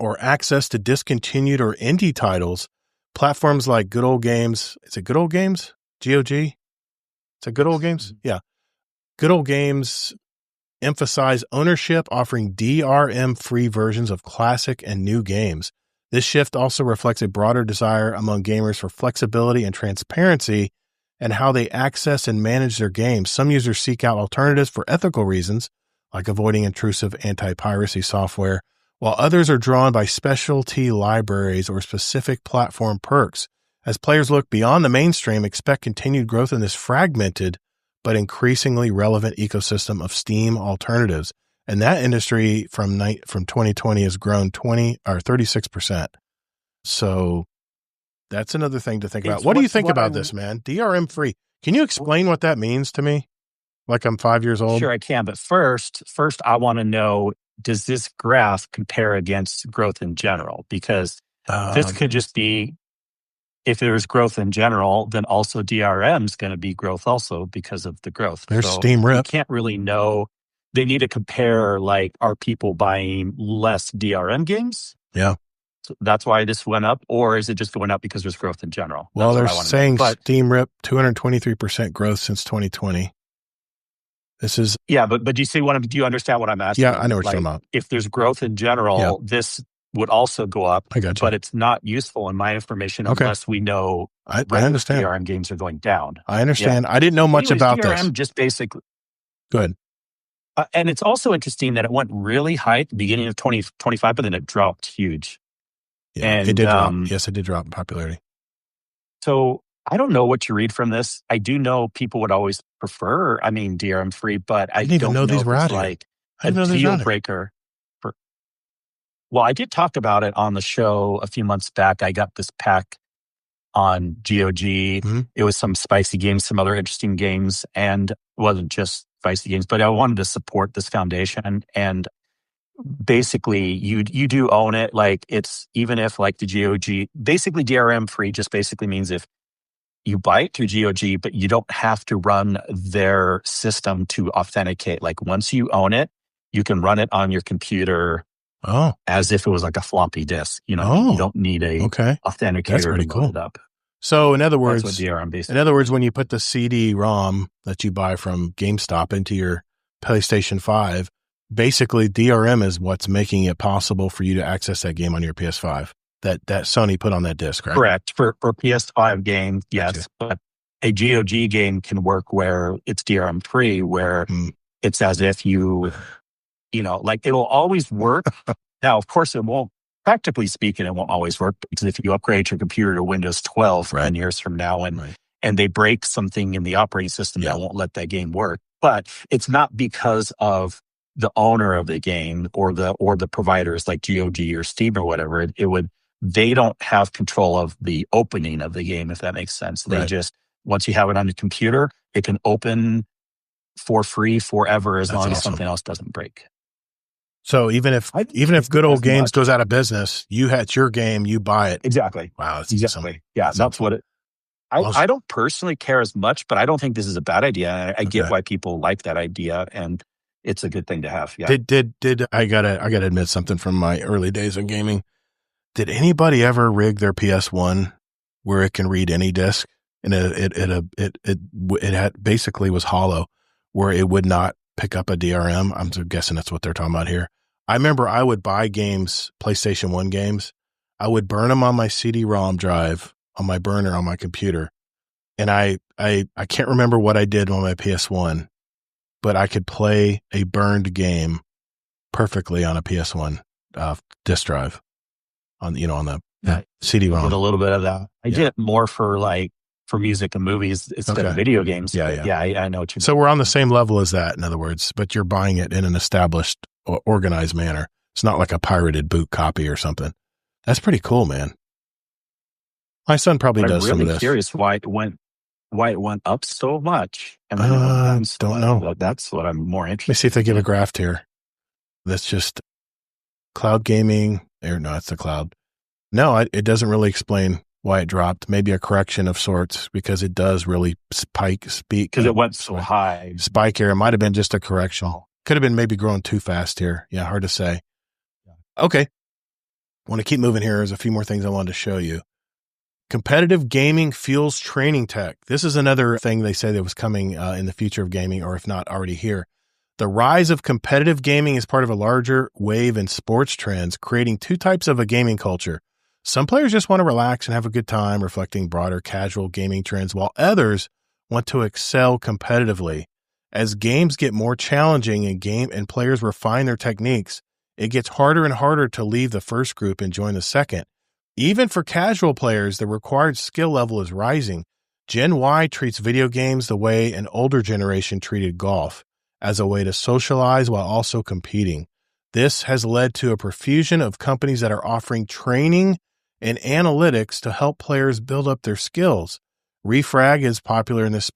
or access to discontinued or indie titles. Platforms like Good Old Games. Is it Good Old Games? GOG? It's a Good Old Games? Yeah. Good Old Games emphasize ownership, offering DRM-free versions of classic and new games. This shift also reflects a broader desire among gamers for flexibility and transparency and how they access and manage their games. Some users seek out alternatives for ethical reasons, like avoiding intrusive anti-piracy software, while others are drawn by specialty libraries or specific platform perks. As players look beyond the mainstream, expect continued growth in this fragmented but increasingly relevant ecosystem of Steam alternatives. And that industry from 2020 has grown 36%. So that's another thing to think about. What do you think about this, man? DRM free. Can you explain what that means to me? Like I'm 5 years old? Sure, I can. But first I want to know, does this graph compare against growth in general? Because this could just be, if there's growth in general, then also DRM is going to be growth also because of the growth. There's Steam Rip. You can't really know. They need to compare, like, are people buying less DRM games? Yeah. So that's why this went up, or is it just going up because there's growth in general? Well, they're saying Steam Rip 223% growth since 2020. This is but do you understand what I'm asking? Yeah, I know what you're talking about. If there's growth in general, this would also go up. I got you. But it's not useful in my information unless we know I understand. DRM games are going down. I understand. Yeah. I didn't know much about DRM this. Just basically. Good. And it's also interesting that it went really high at the beginning of 2025, but then it dropped huge. Yeah, and it did drop. Yes, it did drop in popularity. So I don't know what to read from this. I do know people would always prefer, DRM free, but I didn't even know these were out like a deal breaker. Well, I did talk about it on the show a few months back. I got this pack on GOG. Mm-hmm. It was some spicy games, some other interesting games, and it wasn't just spicy games, but I wanted to support this foundation. And basically, you do own it. Like, it's, even if like the GOG, basically DRM free just basically means if you buy it through GOG, but you don't have to run their system to authenticate. Like, once you own it, you can run it on your computer. Oh, as if it was like a floppy disk. You don't need a authenticator. That's pretty to cool. load it up. So in other words, that's what DRM basically. In other words, when you put the CD-ROM that you buy from GameStop into your PlayStation 5, basically DRM is what's making it possible for you to access that game on your PS5 that Sony put on that disc, right? Correct. For PS5 game, yes. But a GOG game can work where it's DRM free, where it's as if like, it'll always work. Now, of course, it won't, practically speaking, it won't always work, because if you upgrade your computer to Windows 12 10 years from now and they break something in the operating system, that won't let that game work. But it's not because of the owner of the game or the providers like GOG or Steam or whatever, they don't have control of the opening of the game, if that makes sense. They Right. just, once you have it on your computer, it can open for free forever as That's long as awesome. something else doesn't break. So even if Good Old Games goes out of business, it's your game, you buy it. Exactly. Wow, that's Exactly. awesome. Yeah, that's what it. I don't personally care as much, but I don't think this is a bad idea. I get why people like that idea, and it's a good thing to have. Yeah. Did I gotta admit something from my early days of gaming? Did anybody ever rig their PS1 where it can read any disc, and it had basically was hollow, where it would not pick up a DRM? I'm guessing that's what they're talking about here. I remember I would buy games, PlayStation 1 games. I would burn them on my CD-ROM drive on my burner on my computer, and I can't remember what I did on my PS1, but I could play a burned game perfectly on a PS1 disk drive on the CD-ROM. Did a little bit of that. I did it more for music and movies instead of video games. Yeah, I know what you mean. So we're on the same level as that, in other words, but you're buying it in an established, organized manner. It's not like a pirated boot copy or something. That's pretty cool, man. My son probably does some of this. I'm really curious why it went up so much. And then don't know. That's what I'm more interested in. Let me see if they give a graph here. That's just cloud gaming. No, it's the cloud. No, it doesn't really explain why it dropped. Maybe a correction of sorts, because it does really speak. Because it went so high. Spike here. It might have been just a correction. Could have been maybe growing too fast here. Yeah, hard to say. Okay. I want to keep moving here. There's a few more things I wanted to show you. Competitive gaming fuels training tech. This is another thing they say that was coming in the future of gaming, or if not already here. The rise of competitive gaming is part of a larger wave in sports trends, creating two types of a gaming culture. Some players just want to relax and have a good time, reflecting broader casual gaming trends, while others want to excel competitively. As games get more challenging and players refine their techniques, it gets harder and harder to leave the first group and join the second. Even for casual players, the required skill level is rising. Gen Y treats video games the way an older generation treated golf, as a way to socialize while also competing. This has led to a profusion of companies that are offering training and analytics to help players build up their skills. Refrag is popular in this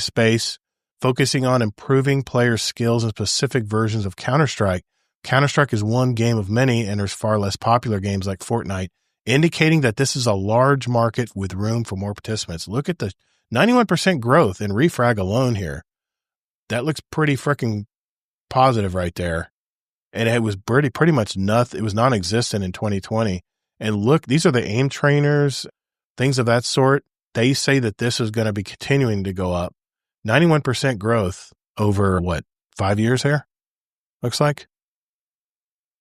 space, focusing on improving players' skills in specific versions of Counter-Strike. Counter-Strike is one game of many, and there's far less popular games like Fortnite, indicating that this is a large market with room for more participants. Look at the 91% growth in Refrag alone here. That looks pretty freaking positive right there. And it was pretty much nothing. It was non-existent in 2020. And look, these are the aim trainers, things of that sort. They say that this is going to be continuing to go up. 91% growth over 5 years here? Looks like.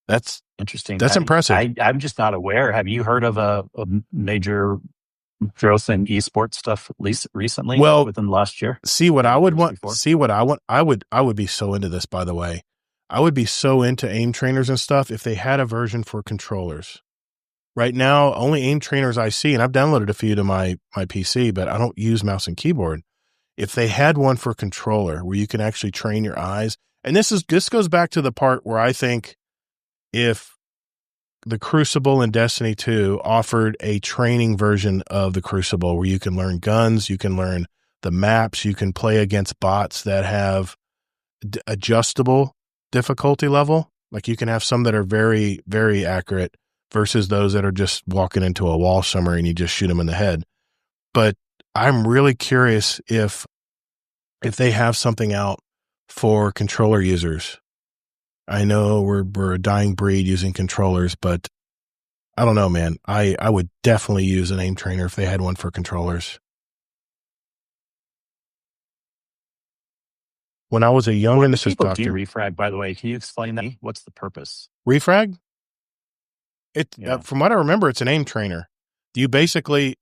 That's interesting. That's impressive. I'm just not aware. Have you heard of a major growth in esports stuff at least recently? Well, within the last year. See what I would want. See what I want. I would be so into this, by the way. I would be so into aim trainers and stuff if they had a version for controllers. Right now, only aim trainers I see, and I've downloaded a few to my PC, but I don't use mouse and keyboard. If they had one for controller where you can actually train your eyes, and this goes back to the part where I think if the Crucible and Destiny 2 offered a training version of the Crucible where you can learn guns, you can learn the maps, you can play against bots that have adjustable difficulty level. Like you can have some that are very, very accurate versus those that are just walking into a wall somewhere and you just shoot them in the head. But I'm really curious if they have something out for controller users. I know we're a dying breed using controllers, but I don't know, man. I would definitely use an aim trainer if they had one for controllers. When I was a young innocent doctor. Do refrag, by the way. Can you explain that? What's the purpose? Refrag? From what I remember, it's an aim trainer. You basically.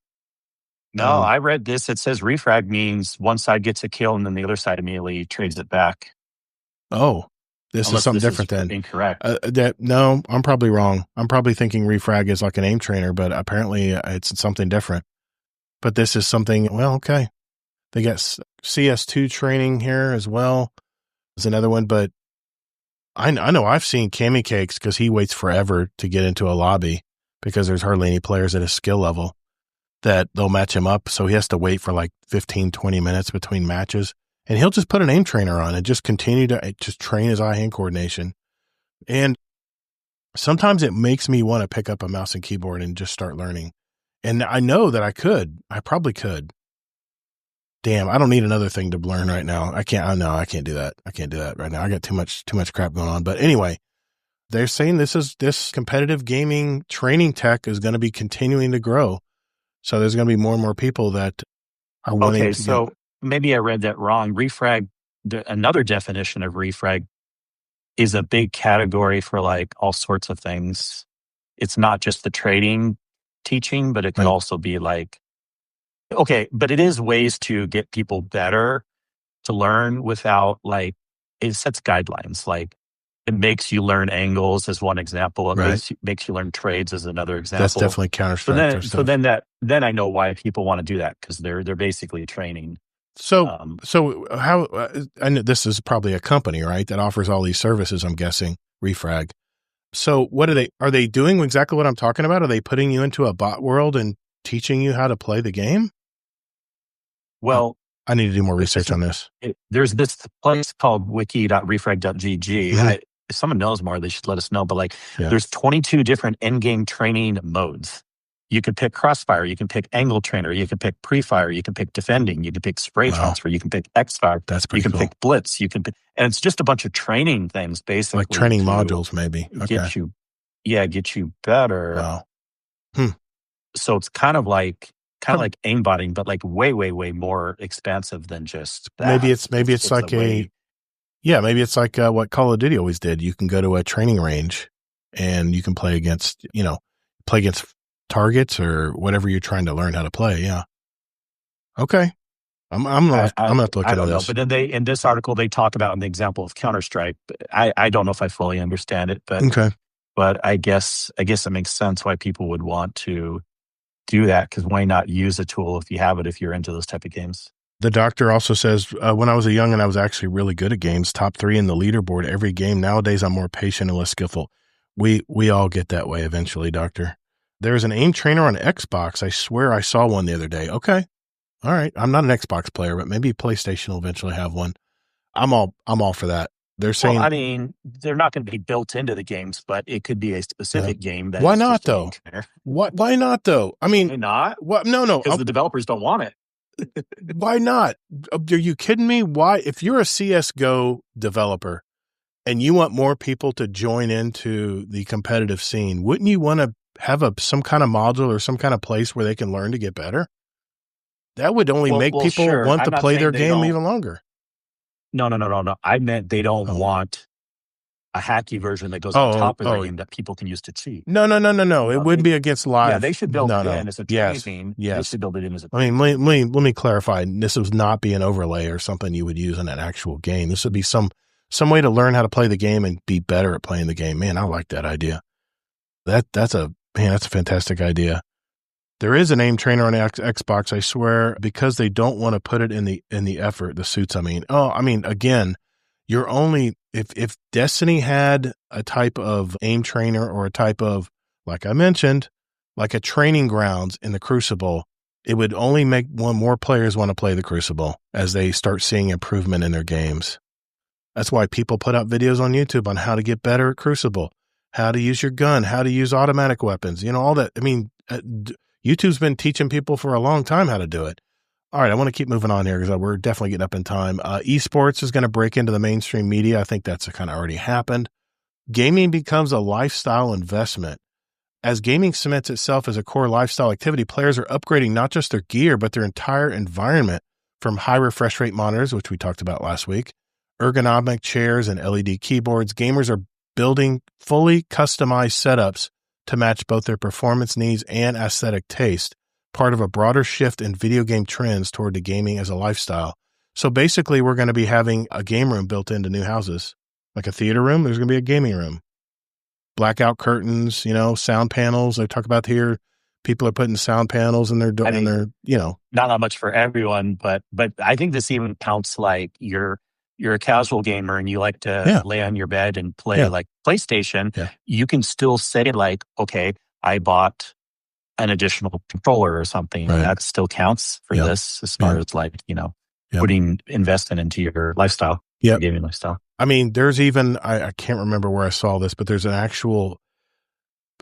No, I read this. It says refrag means one side gets a kill and then the other side immediately trades it back. Oh. This is something different then. Incorrect. No, I'm probably wrong. I'm probably thinking refrag is like an aim trainer, but apparently it's something different. But this is something, well, okay. They got CS2 training here as well. There's another one, but I know I've seen Cammy Cakes because he waits forever to get into a lobby because there's hardly any players at his skill level that they'll match him up. So he has to wait for like 15, 20 minutes between matches. And he'll just put an aim trainer on and just continue to just train his eye-hand coordination. And sometimes it makes me want to pick up a mouse and keyboard and just start learning. And I know that I could. I probably could. Damn, I don't need another thing to learn right now. I can't do that. I can't do that right now. I got too much crap going on. But anyway, they're saying this competitive gaming training tech is going to be continuing to grow. So there's going to be more and more people that are wanting to. Okay, so maybe I read that wrong. Refrag, another definition of refrag is a big category for like all sorts of things. It's not just the trading teaching, but it could also be like, okay, but it is ways to get people better to learn without like, it sets guidelines. Like it makes you learn angles as one example. It makes you learn trades as another example. That's definitely Counter-Strike. Then I know why people want to do that because they're basically training. So how? I know this is probably a company, right, that offers all these services. I'm guessing Refrag. So what are they doing exactly what I'm talking about? Are they putting you into a bot world and teaching you how to play the game? Well, I need to do more research on this. There's this place called wiki.refrag.gg. Mm-hmm. If someone knows more, they should let us know. But there's 22 different in-game training modes. You can pick crossfire, you can pick angle trainer, you can pick pre-fire, you can pick defending, you can pick spray transfer, you can pick X-fire, you can pick blitz, and it's just a bunch of training things basically. Like training modules maybe. Okay. Get you better. Wow. So it's kind of like aimbotting, but like way, way, way more expansive than just that. Maybe it's like maybe it's like what Call of Duty always did. You can go to a training range and you can play against targets or whatever you're trying to learn how to play. Yeah. Okay. I'm gonna have to look into this. But then in this article they talk about in the example of Counter-Strike. I don't know if I fully understand it, but okay. But I guess it makes sense why people would want to do that, because why not use a tool if you have it, if you're into those type of games. The doctor also says, when I was a youngin', I was actually really good at games, top 3 in the leaderboard every game. Nowadays, I'm more patient and less skillful. We all get that way eventually, doctor. There's an aim trainer on Xbox. I swear I saw one the other day. Okay. All right. I'm not an Xbox player, but maybe PlayStation will eventually have one. I'm all for that. They're saying, well, I mean, they're not going to be built into the games, but it could be a specific game. That why not though? Why not though? I mean, why not? What? No. Because the developers don't want it. Why not? Are you kidding me? Why? If you're a CSGO developer and you want more people to join into the competitive scene, wouldn't you want to have some kind of module or some kind of place where they can learn to get better? That would only make people want to play their game even longer. No. I meant they don't want a hacky version that goes on top of the game that people can use to cheat. No. It would be against live. Yeah, they should build it in as a training. Yes. They should build it in as a training. I mean, let me clarify. This would not be an overlay or something you would use in an actual game. This would be some way to learn how to play the game and be better at playing the game. Man, I like that idea. That's a fantastic idea. There is an aim trainer on Xbox, I swear, because they don't want to put it in the effort, the suits. Again, you're only if Destiny had a type of aim trainer or a type of, like I mentioned, like a training grounds in the Crucible, it would only make more players want to play the Crucible as they start seeing improvement in their games. That's why people put out videos on YouTube on how to get better at Crucible, how to use your gun, how to use automatic weapons, all that. I mean, YouTube's been teaching people for a long time how to do it. All right, I want to keep moving on here because we're definitely getting up in time. Esports is going to break into the mainstream media. I think that's kind of already happened. Gaming becomes a lifestyle investment. As gaming cements itself as a core lifestyle activity, players are upgrading not just their gear, but their entire environment, from high refresh rate monitors, which we talked about last week, ergonomic chairs and LED keyboards. Gamers are building fully customized setups to match both their performance needs and aesthetic taste, part of a broader shift in video game trends toward the gaming as a lifestyle. So basically, we're going to be having a game room built into new houses. Like a theater room, there's going to be a gaming room. Blackout curtains, sound panels. I talk about here, people are putting sound panels in their, not that much for everyone, but I think this even counts like your you're a casual gamer and you like to lay on your bed and play like PlayStation, you can still say like, okay, I bought an additional controller or something. Right. That still counts for this as far as like, putting investment into your lifestyle, your gaming lifestyle. I mean, there's even, I can't remember where I saw this, but there's an actual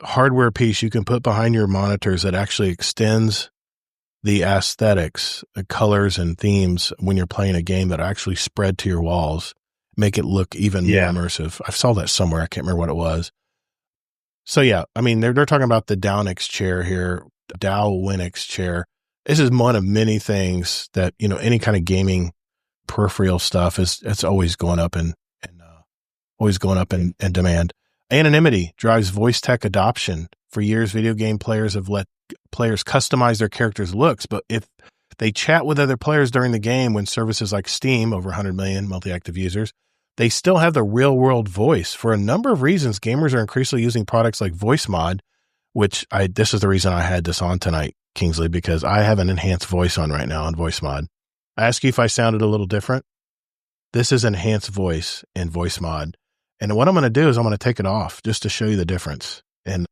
hardware piece you can put behind your monitors that actually extends the aesthetics, the colors and themes when you're playing a game that actually spread to your walls, make it look even more immersive. I saw that somewhere. I can't remember what it was. So yeah, I mean, they're talking about the Downix chair here, Dow Winix chair. This is one of many things that, any kind of gaming peripheral stuff it's always going up in demand. Anonymity drives voice tech adoption. For years, video game players have let players customize their characters' looks, but if they chat with other players during the game when services like Steam, over 100 million monthly active users, they still have the real-world voice. For a number of reasons, gamers are increasingly using products like VoiceMod, which this is the reason I had this on tonight, Kingsley, because I have an enhanced voice on right now on VoiceMod. I asked you if I sounded a little different. This is enhanced voice in VoiceMod. And what I'm going to do is I'm going to take it off just to show you the difference. And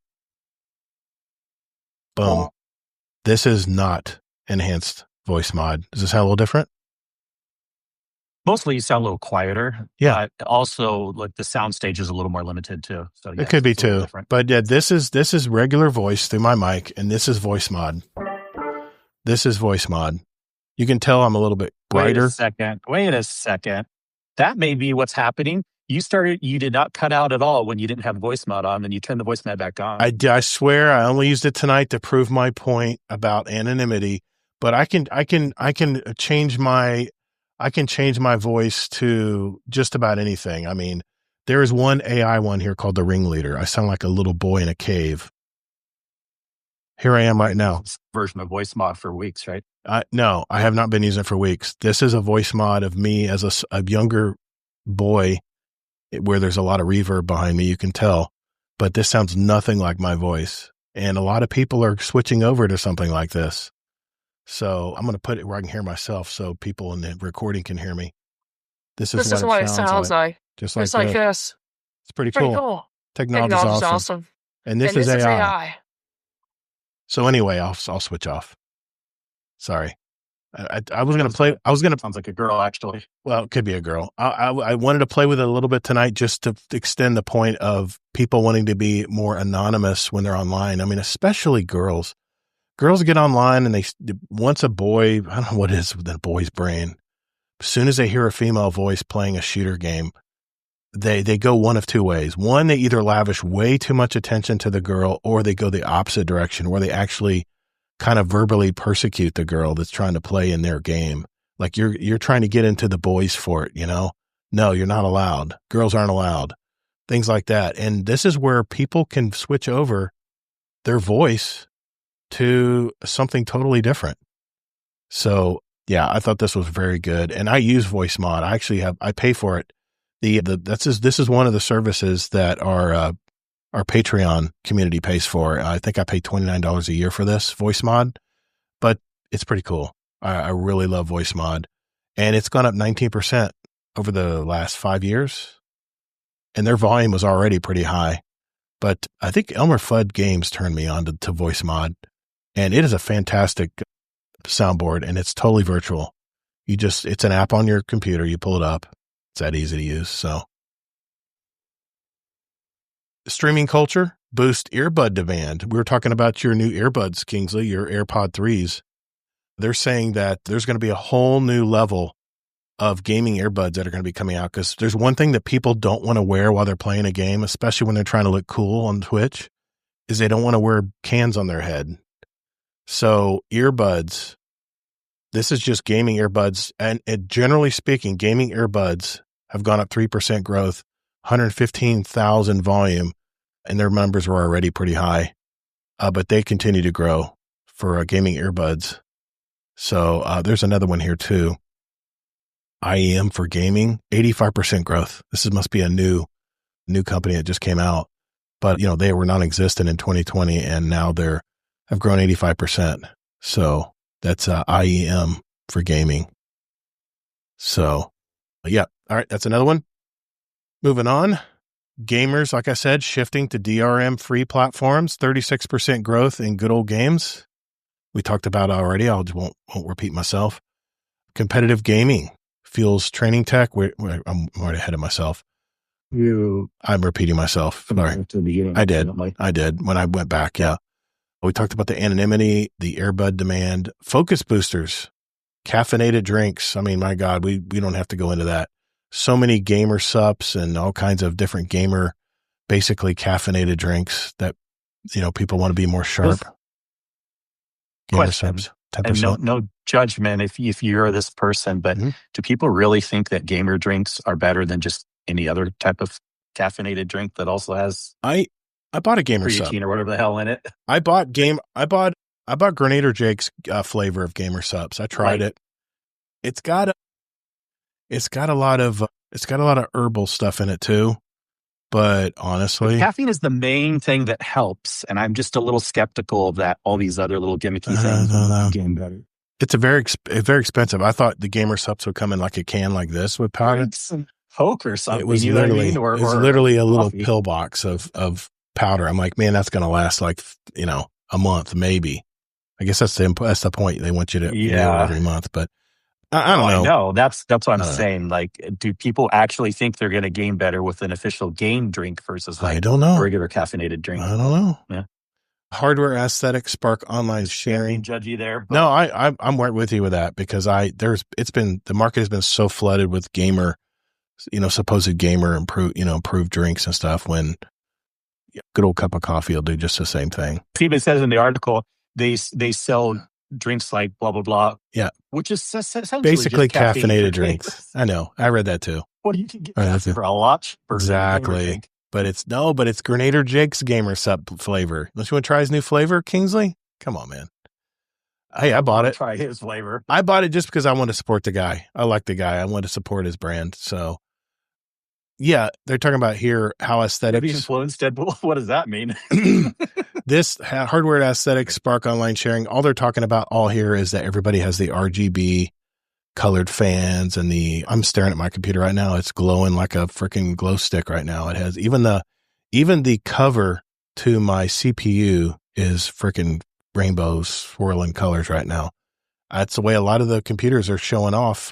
boom. This is not enhanced voice mod. Does this sound a little different? Mostly you sound a little quieter. Yeah. But also, like the sound stage is a little more limited too. So it could be too. But yeah, this is regular voice through my mic, and this is voice mod. This is voice mod. You can tell I'm a little bit brighter. Wait a second. That may be what's happening. You did not cut out at all when you didn't have voice mod on, then you turned the voice mod back on. I swear I only used it tonight to prove my point about anonymity, but I can change my voice to just about anything. I mean, there is one AI one here called the Ringleader. I sound like a little boy in a cave. Here I am right now. Version of voice mod for weeks, right? No, I have not been using it for weeks. This is a voice mod of me as a younger boy, where there's a lot of reverb behind me, you can tell, but this sounds nothing like my voice. And a lot of people are switching over to something like this. So I'm going to put it where I can hear myself so people in the recording can hear me. This is what it sounds like. Just like this. It's pretty cool. Technology's awesome. And this is AI. So anyway, I'll switch off. Sorry. I was going to play. Sounds like a girl, actually. Well, it could be a girl. I wanted to play with it a little bit tonight just to extend the point of people wanting to be more anonymous when they're online. I mean, especially girls. Girls get online and once a boy, I don't know what it is with a boy's brain. As soon as they hear a female voice playing a shooter game, they go one of two ways. One, they either lavish way too much attention to the girl, or they go the opposite direction where they actually kind of verbally persecute the girl that's trying to play in their game. Like you're trying to get into the boys' fort, No, you're not allowed. Girls aren't allowed. Things like that. And this is where people can switch over their voice to something totally different. So yeah, I thought this was very good. And I use voice mod. I pay for it. This is one of the services that our Patreon community pays for. I think I pay $29 a year for this voice mod, but it's pretty cool. I really love voice mod, and it's gone up 19% over the last 5 years, and their volume was already pretty high. But I think Elmer Fudd Games turned me on to voice mod, and it is a fantastic soundboard, and it's totally virtual. It's an app on your computer. You pull it up. It's that easy to use. So. Streaming culture boost earbud demand. We were talking about your new earbuds, Kingsley, your AirPod 3s. They're saying that there's going to be a whole new level of gaming earbuds that are going to be coming out, because there's one thing that people don't want to wear while they're playing a game, especially when they're trying to look cool on Twitch, is they don't want to wear cans on their head. So earbuds, this is just gaming earbuds. And generally speaking, gaming earbuds have gone up 3% growth, 115,000 volume, and their numbers were already pretty high, but they continue to grow for gaming earbuds. So there's another one here too. IEM for gaming, 85% growth. This must be a new company that just came out, but they were non-existent in 2020, and now have grown 85%. So that's IEM for gaming. So Yeah. All right. That's another one. Moving on. Gamers, like I said, shifting to DRM-free platforms, 36% growth in good old games. We talked about it already. I won't repeat myself. Competitive gaming fuels training tech. I'm right ahead of myself. I'm repeating myself. Sorry. I did when I went back. Yeah. We talked about the anonymity, the earbud demand, focus boosters, caffeinated drinks. I mean, my God, we don't have to go into that. So many gamer sups and all kinds of different gamer, basically caffeinated drinks that, people want to be more sharp. Gamer Question. subs, And 10%. no judgment if you're this person, but do people really think that gamer drinks are better than just any other type of caffeinated drink that also has I bought a gamer sub. creatine or whatever the hell in it? I bought Grenadier Jake's flavor of gamer subs. I tried it. It's got a lot of herbal stuff in it too. But honestly, caffeine is the main thing that helps, and I'm just a little skeptical of that. All these other little gimmicky things game better. It's very expensive. I thought the gamer subs would come in like a can like this with powder. Some Coke or something. It was literally a little pill box of powder. I'm like, man, that's going to last like a month maybe. I guess that's the point. They want you to do it every month, but I don't know. I know. That's what I'm saying. Like, do people actually think they're going to game better with an official game drink versus I don't know. a regular caffeinated drink? I don't know. Yeah. Hardware aesthetics spark online sharing. Judgy there. No, I'm right with you with that because the market has been so flooded with gamer, supposed gamer improved drinks and stuff when good old cup of coffee will do just the same thing. It even says in the article they sell drinks like blah blah blah. Yeah, which is essentially basically just caffeinated drinks. I know. I read that too. What you can get for a lot cheaper. Exactly. But it's Grenadier Jake's gamer sub flavor. Don't you want to try his new flavor, Kingsley? Come on, man. Hey, I bought it. Try his flavor. I bought it just because I want to support the guy. I like the guy. I want to support his brand. So, yeah, they're talking about here how aesthetics. Influenced Deadpool. What does that mean? This hardware aesthetics spark online sharing. All they're talking about all here is that everybody has the RGB colored fans and I'm staring at my computer right now. It's glowing like a freaking glow stick right now. It has even the cover to my CPU is freaking rainbows swirling colors right now. That's the way a lot of the computers are showing off.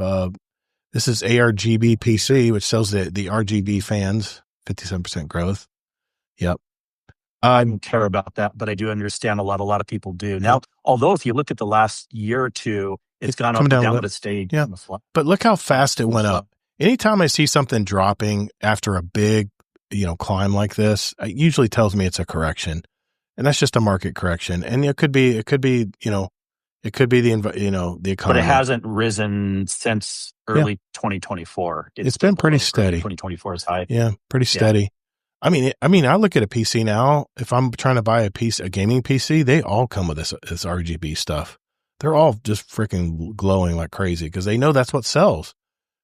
This is ARGB PC, which sells the RGB fans, 57% growth. Yep. I don't care about that, but I do understand a lot of people do. Now, although if you look at the last year or two, it's gone up and down, but it stayed. Yeah. But look how fast it went up. Anytime I see something dropping after a big, climb like this, it usually tells me it's a correction. And that's just a market correction. And it could be the economy. But it hasn't risen since early 2024. It's been pretty steady. 2024 is high. Yeah, pretty steady. I mean, I look at a PC now. If I'm trying to buy a gaming PC, they all come with this RGB stuff. They're all just freaking glowing like crazy because they know that's what sells.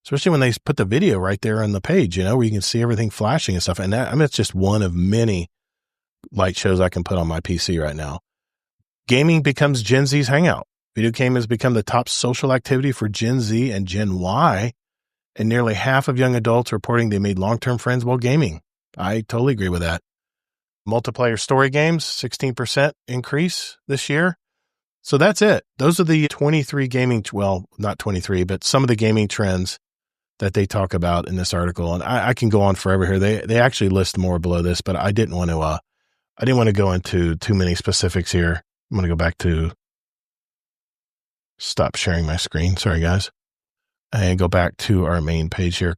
Especially when they put the video right there on the page, where you can see everything flashing and stuff. And it's just one of many light shows I can put on my PC right now. Gaming becomes Gen Z's hangout. Video game has become the top social activity for Gen Z and Gen Y, and nearly half of young adults reporting they made long-term friends while gaming. I totally agree with that. Multiplayer story games, 16% increase this year. So that's it. Those are the 23 gaming, well, not 23, but some of the gaming trends that they talk about in this article. And I can go on forever here. They actually list more below this, but I didn't want to go into too many specifics here. I'm going to go back to stop sharing my screen. Sorry, guys. And go back to our main page here.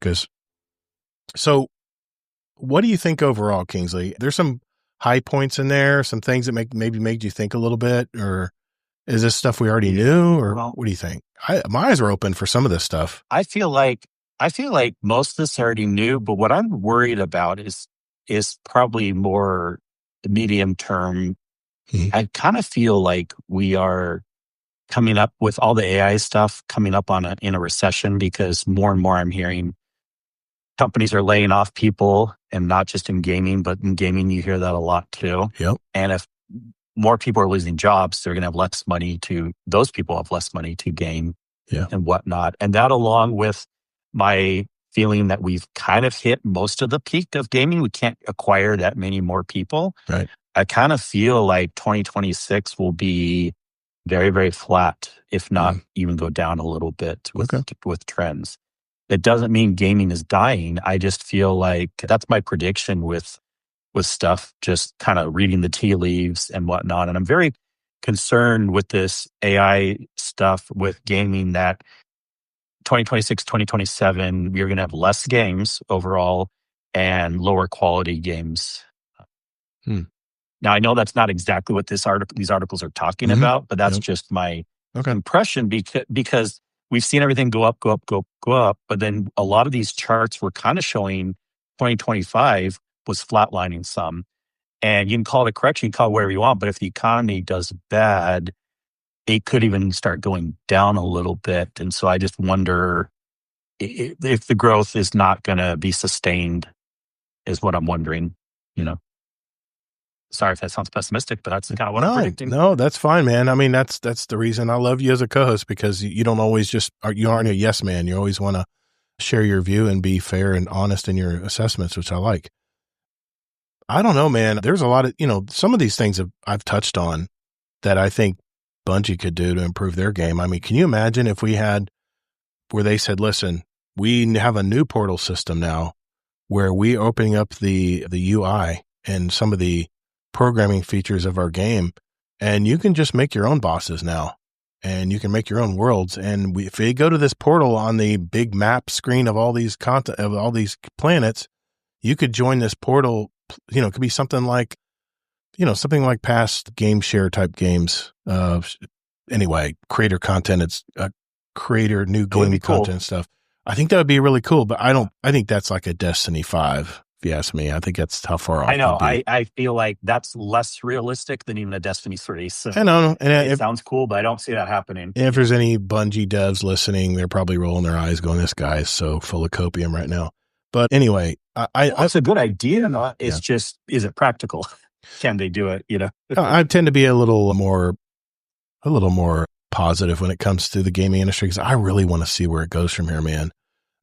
So what do you think overall, Kingsley? There's some high points in there, some things that maybe made you think a little bit, or is this stuff we already knew, or what do you think? My eyes are open for some of this stuff. I feel like most of this I already knew, but what I'm worried about is probably more the medium term. I kind of feel like we are coming up with all the AI stuff coming up in a recession, because more and more I'm hearing companies are laying off people, and not just in gaming, but in gaming you hear that a lot too. Yep. And if more people are losing jobs, they're going to have less money those people have less money to game and whatnot. And that, along with my feeling that we've kind of hit most of the peak of gaming. We can't acquire that many more people. Right. I kind of feel like 2026 will be very, very flat, if not even go down a little bit with trends. It doesn't mean gaming is dying. I just feel like that's my prediction with stuff, just kind of reading the tea leaves and whatnot. And I'm very concerned with this AI stuff with gaming that 2026, 2027, we're going to have less games overall and lower quality games. Now, I know that's not exactly what these articles are talking about, but that's just my impression because we've seen everything go up. But then a lot of these charts were kind of showing 2025 was flatlining some. And you can call it a correction, you can call it whatever you want. But if the economy does bad, it could even start going down a little bit. And so I just wonder if the growth is not going to be sustained, is what I'm wondering, Sorry if that sounds pessimistic, but that's kind of what I'm predicting. No, that's fine, man. I mean, that's the reason I love you as a co-host, because you don't always you aren't a yes man. You always want to share your view and be fair and honest in your assessments, which I like. I don't know, man. There's a lot of, some of these things I've touched on that I think Bungie could do to improve their game. I mean, can you imagine if we had where they said, listen, we have a new portal system now where we opening up the UI and some of the programming features of our game, and you can just make your own bosses now, and you can make your own worlds. And if we go to this portal on the big map screen of all these planets, you could join this portal. It could be something like past game share type games. Anyway, creator content. It's creator new gaming content stuff. I think that would be really cool, but I think that's like a Destiny 5. If you ask me, I think that's how far off. I know. I feel like that's less realistic than even a Destiny 3. So I know. And it sounds cool, but I don't see that happening. If there's any Bungie devs listening, they're probably rolling their eyes going, this guy is so full of copium right now. But anyway, it's a good idea. It's just, is it practical? Can they do it? I tend to be a little more positive when it comes to the gaming industry, because I really want to see where it goes from here, man.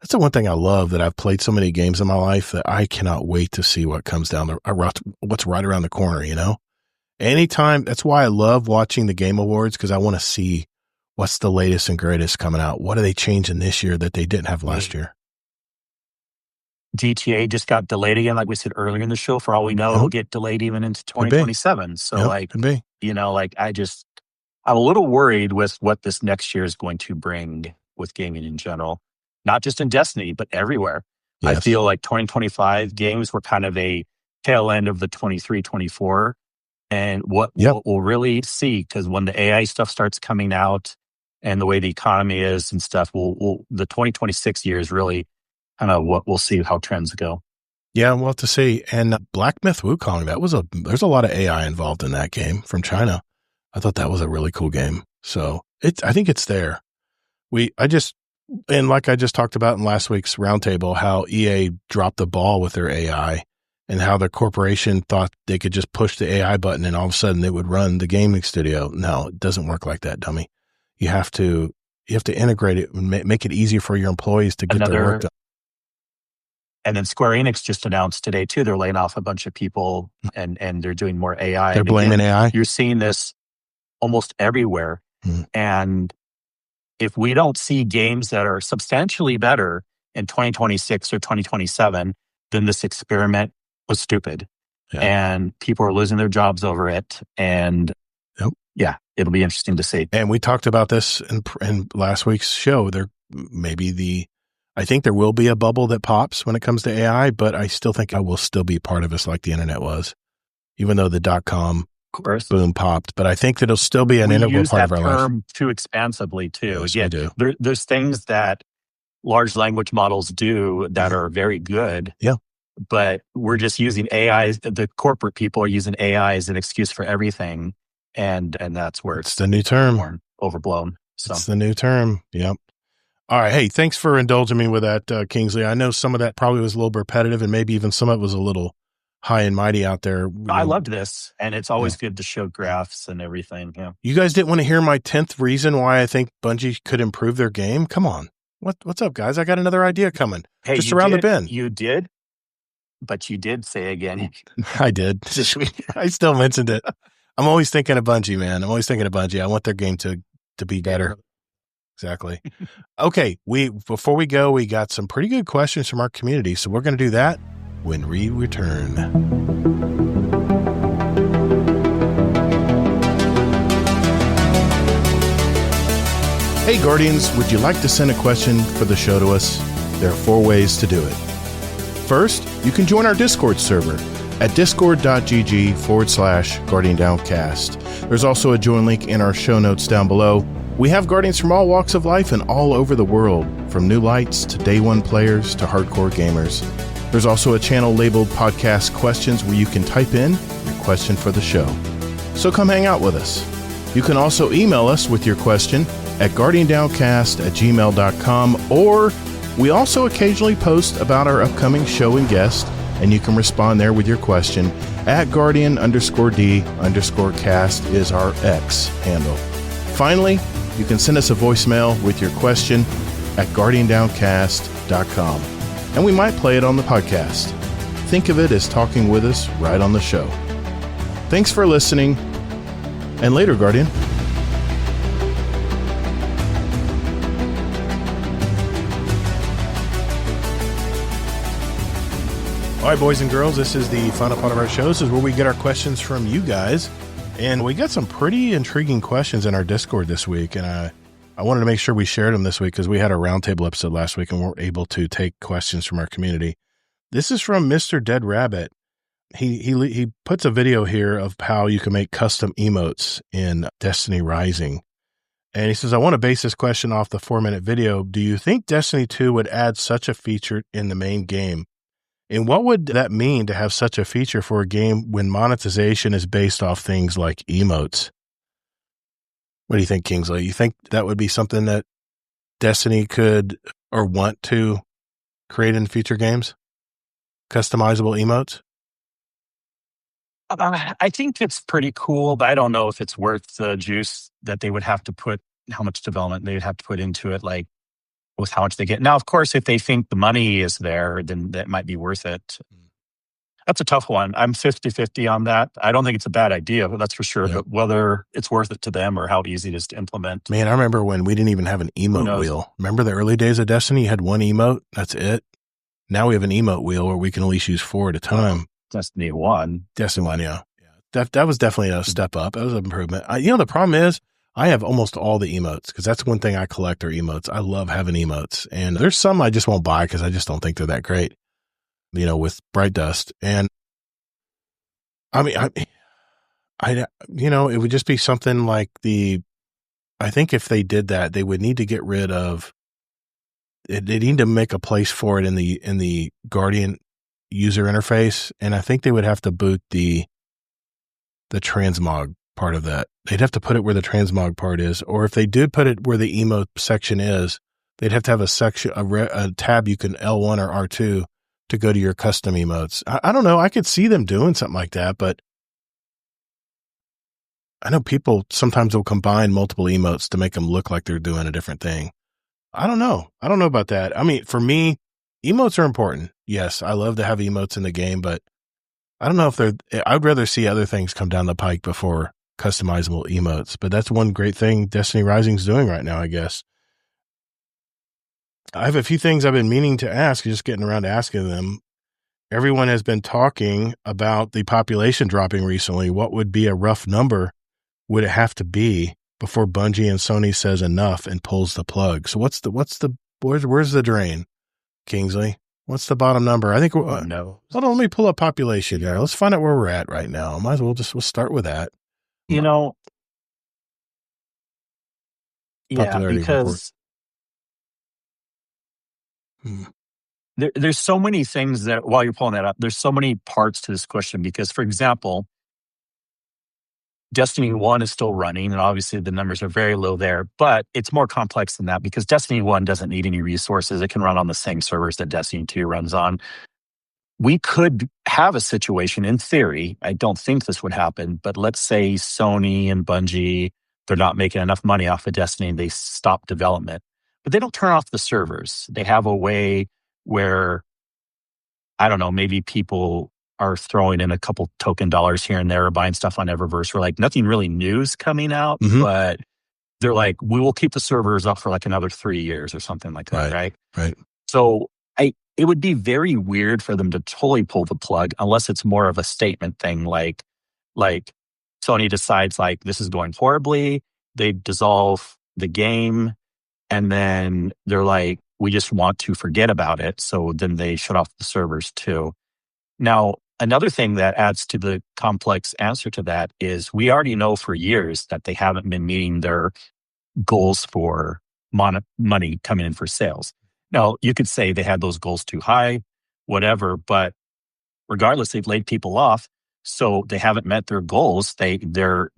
That's the one thing I love, that I've played so many games in my life that I cannot wait to see what comes down what's right around the corner, Anytime. That's why I love watching the Game Awards, because I want to see what's the latest and greatest coming out. What are they changing this year that they didn't have last year? GTA just got delayed again, like we said earlier in the show. For all we know, it'll get delayed even into 2027. So, I'm a little worried with what this next year is going to bring with gaming in general. Not just in Destiny, but everywhere. Yes. I feel like 2025 games were kind of a tail end of the 23, 24. And what we'll really see, because when the AI stuff starts coming out and the way the economy is and stuff, the 2026 year is really kind of what we'll see how trends go. Yeah, we'll have to see. And Black Myth Wukong, there's a lot of AI involved in that game from China. I thought that was a really cool game. So I think it's there. And like I just talked about in last week's roundtable, how EA dropped the ball with their AI and how the corporation thought they could just push the AI button and all of a sudden it would run the gaming studio. No, it doesn't work like that, dummy. You have to integrate it and make it easier for your employees to get their work done. And then Square Enix just announced today too, they're laying off a bunch of people and they're doing more AI. They're blaming AI. You're seeing this almost everywhere. And if we don't see games that are substantially better in 2026 or 2027, then this experiment was stupid. Yeah. And people are losing their jobs over it. And it'll be interesting to see. And we talked about this in last week's show. I think there will be a bubble that pops when it comes to AI, but I still think I will still be part of us like the internet was, even though the .com boom popped. But I think that it'll still be an integral part of our life. We use that term too expansively too. Yes, we do. There's things that large language models do that are very good. Yeah. But we're just using AI. The corporate people are using AI as an excuse for everything. And that's where it's the new term. Overblown. So it's the new term. Yep. All right. Hey, thanks for indulging me with that, Kingsley. I know some of that probably was a little repetitive and maybe even some of it was a little high and mighty out there. I loved this, and it's always good to show graphs and everything. Yeah. You guys didn't want to hear my 10th reason why I think Bungie could improve their game? Come on. What's up, guys? I got another idea coming. Hey, Just you around the did, bend. You did, but you did say again. I did. I still mentioned it. I'm always thinking of Bungie, man. I'm always thinking of Bungie. I want their game to be better. Exactly. Okay, before we go, we got some pretty good questions from our community, so we're going to do that when we return. Hey, Guardians, would you like to send a question for the show to us? There are 4 ways to do it. First, you can join our Discord server at discord.gg/Guardian Downcast. There's also a join link in our show notes down below. We have Guardians from all walks of life and all over the world, from new lights to day one players to hardcore gamers. There's also a channel labeled Podcast Questions where you can type in your question for the show. So come hang out with us. You can also email us with your question at guardiandowncast@gmail.com, or we also occasionally post about our upcoming show and guest, and you can respond there with your question at Guardian_D_cast is our X handle. Finally, you can send us a voicemail with your question at guardiandowncast.com, and we might play it on the podcast. Think of it as talking with us right on the show. Thanks for listening, and later, Guardian. All right, boys and girls, this is the final part of our show. This is where we get our questions from you guys. And we got some pretty intriguing questions in our Discord this week. And I wanted to make sure we shared them this week because we had a roundtable episode last week and weren't able to take questions from our community. This is from Mr. Dead Rabbit. He puts a video here of how you can make custom emotes in Destiny Rising. And he says, I want to base this question off the 4-minute video. Do you think Destiny 2 would add such a feature in the main game? And what would that mean to have such a feature for a game when monetization is based off things like emotes? What do you think, Kingsley? You think that would be something that Destiny could or want to create in future games? Customizable emotes? I think it's pretty cool, but I don't know if it's worth the juice that they would have to put, how much development they would have to put into it, like with how much they get. Now, of course, if they think the money is there, then that might be worth it. That's a tough one. I'm 50-50 on that. I don't think it's a bad idea, but that's for sure. Yep. But whether it's worth it to them or how easy it is to implement. Man, I remember when we didn't even have an emote wheel. Remember the early days of Destiny? You had one emote. That's it. Now we have an emote wheel where we can at least use 4 at a time. Destiny 1. Destiny 1, yeah. That was definitely a step up. That was an improvement. The problem is I have almost all the emotes because that's one thing I collect are emotes. I love having emotes. And there's some I just won't buy because I just don't think they're that great, with Bright Dust. And it would just be something like I think if they did that, they would need to get rid of it. They need to make a place for it in the Guardian user interface. And I think they would have to boot the transmog part of that. They'd have to put it where the transmog part is, or if they did put it where the emote section is, they'd have to have a section, a tab you can L1 or R2 to go to your custom emotes. I don't know. I could see them doing something like that, but I know people sometimes will combine multiple emotes to make them look like they're doing a different thing. I don't know. I don't know about that. I mean, for me, emotes are important. Yes, I love to have emotes in the game, but I don't know if I'd rather see other things come down the pike before customizable emotes, but that's one great thing Destiny Rising is doing right now, I guess. I have a few things I've been meaning to ask, just getting around to asking them. Everyone has been talking about the population dropping recently. What would be a rough number would it have to be before Bungie and Sony says enough and pulls the plug? So where's the drain, Kingsley? What's the bottom number? I think no. Hold on, let me pull up population here. Let's find out where we're at right now. Might as well we'll start with that. Popularity because there's so many things that, while you're pulling that up, there's so many parts to this question because, for example, Destiny 1 is still running, and obviously the numbers are very low there, but it's more complex than that because Destiny 1 doesn't need any resources. It can run on the same servers that Destiny 2 runs on. We could have a situation, in theory, I don't think this would happen, but let's say Sony and Bungie, they're not making enough money off of Destiny and they stop development. but they don't turn off the servers. They have a way where, I don't know, maybe people are throwing in a couple token dollars here and there or buying stuff on Eververse, where like nothing really new is coming out, but they're like, we will keep the servers up for like another 3 years or something like that, right? Right. So it would be very weird for them to totally pull the plug unless it's more of a statement thing, like Sony decides like this is going horribly, they dissolve the game, and then they're like, we just want to forget about it. So then they shut off the servers too. Now, another thing that adds to the complex answer to that is we already know for years that they haven't been meeting their goals for money coming in for sales. Now, you could say they had those goals too high, whatever, but regardless, they've laid people off. So they haven't met their goals. They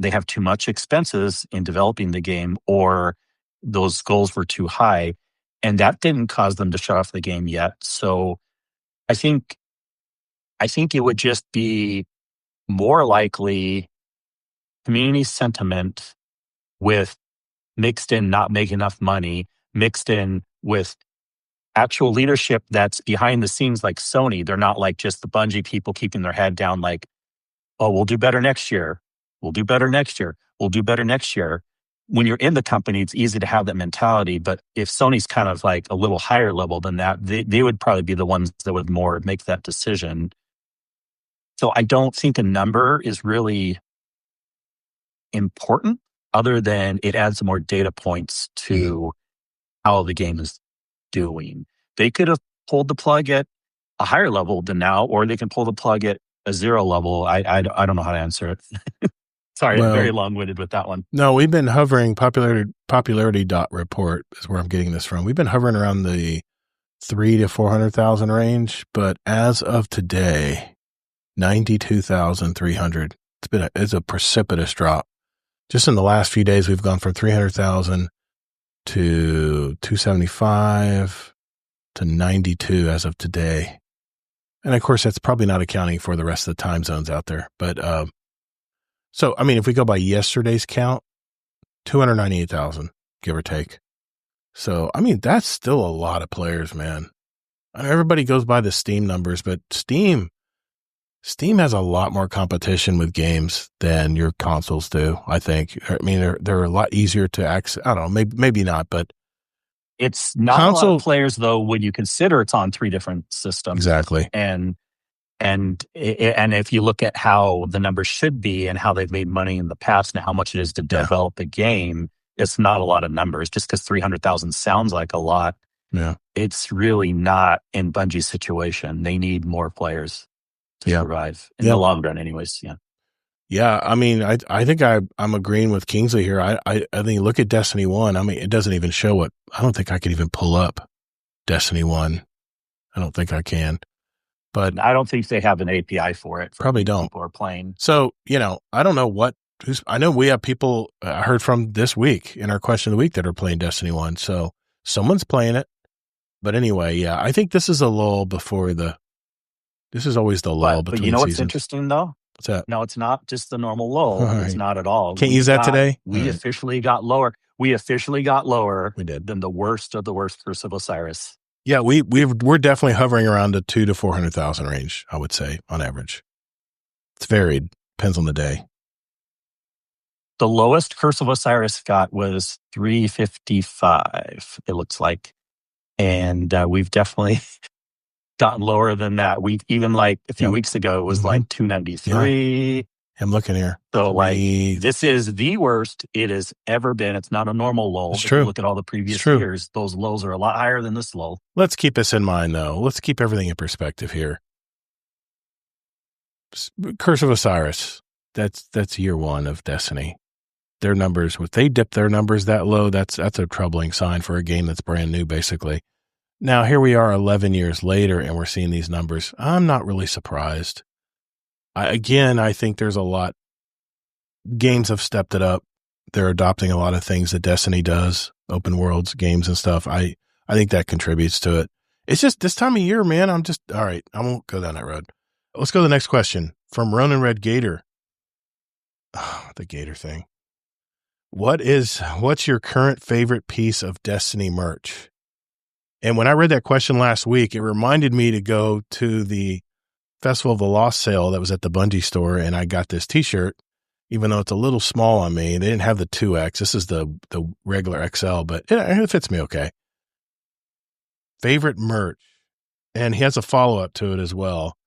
have too much expenses in developing the game, or those goals were too high. And that didn't cause them to shut off the game yet. So I think it would just be more likely community sentiment with mixed in not making enough money, mixed in with actual leadership that's behind the scenes like Sony. They're not like just the Bungie people keeping their head down like, oh, we'll do better next year. We'll do better next year. We'll do better next year. When you're in the company, it's easy to have that mentality. But if Sony's kind of like a little higher level than that, they would probably be the ones that would more make that decision. So I don't think a number is really important, other than it adds more data points to how the game is doing. They could have pulled the plug at a higher level than now, or they can pull the plug at a 0 level. I don't know how to answer it. Sorry, I'm very long-winded with that one. No, we've been hovering, popularity dot report is where I'm getting this from. We've been hovering around the 300,000 to 400,000 range, but as of today, 92,300. It's a precipitous drop. Just in the last few days, we've gone from 300,000 to 275 to 92 as of today. And of course, that's probably not accounting for the rest of the time zones out there. But, so, I mean, if we go by yesterday's count, 298,000, give or take. So, I mean, that's still a lot of players, man. I mean, everybody goes by the Steam numbers, but Steam has a lot more competition with games than your consoles do, I think. I mean, they're a lot easier to access. I don't know, maybe not, but it's not a lot of players, though, when you consider it's on 3 different systems. Exactly. And if you look at how the numbers should be and how they've made money in the past and how much it is to develop a game, it's not a lot of numbers. Just because 300,000 sounds like a lot, it's really not in Bungie's situation. They need more players to survive in the long run anyways. Yeah. I mean, I think I'm agreeing with Kingsley here. I think look at Destiny 1. I mean, it doesn't even show it. I don't think I could even pull up Destiny 1. I don't think I can, but I don't think they have an API for it. Probably don't. People are playing. So, I don't know I know we have people I heard from this week in our question of the week that are playing Destiny 1. So someone's playing it, but anyway, I think this is a lull before this is always the lull between But you know what's seasons. Interesting, though? What's that? No, it's not just the normal lull. All right. It's not at all. Can't use that today? We officially got lower. We officially got lower We did. than the worst of the worst Curse of Osiris. Yeah, we're definitely hovering around the 200,000 to 400,000 range, I would say, on average. It's varied. Depends on the day. The lowest Curse of Osiris got was 355, it looks like. And we've definitely gotten lower than that. We even like a few weeks ago, it was like 293. Yeah. I'm looking here. So this is the worst it has ever been. It's not a normal lull. It's true. If you look at all the previous years, those lows are a lot higher than this lull. Let's keep this in mind, though. Let's keep everything in perspective here. Curse of Osiris. That's year 1 of Destiny. Their numbers, if they dip their numbers that low, that's a troubling sign for a game that's brand new, basically. Now, here we are 11 years later, and we're seeing these numbers. I'm not really surprised. I think there's a lot. Games have stepped it up. They're adopting a lot of things that Destiny does, open worlds, games and stuff. I think that contributes to it. It's just this time of year, man. All right, I won't go down that road. Let's go to the next question from Ronan Red Gator. Oh, the Gator thing. What's your current favorite piece of Destiny merch? And when I read that question last week, it reminded me to go to the Festival of the Lost sale that was at the Bungie store, and I got this T-shirt, even though it's a little small on me. They didn't have the 2X. This is the regular XL, but it fits me okay. Favorite merch. And he has a follow-up to it as well.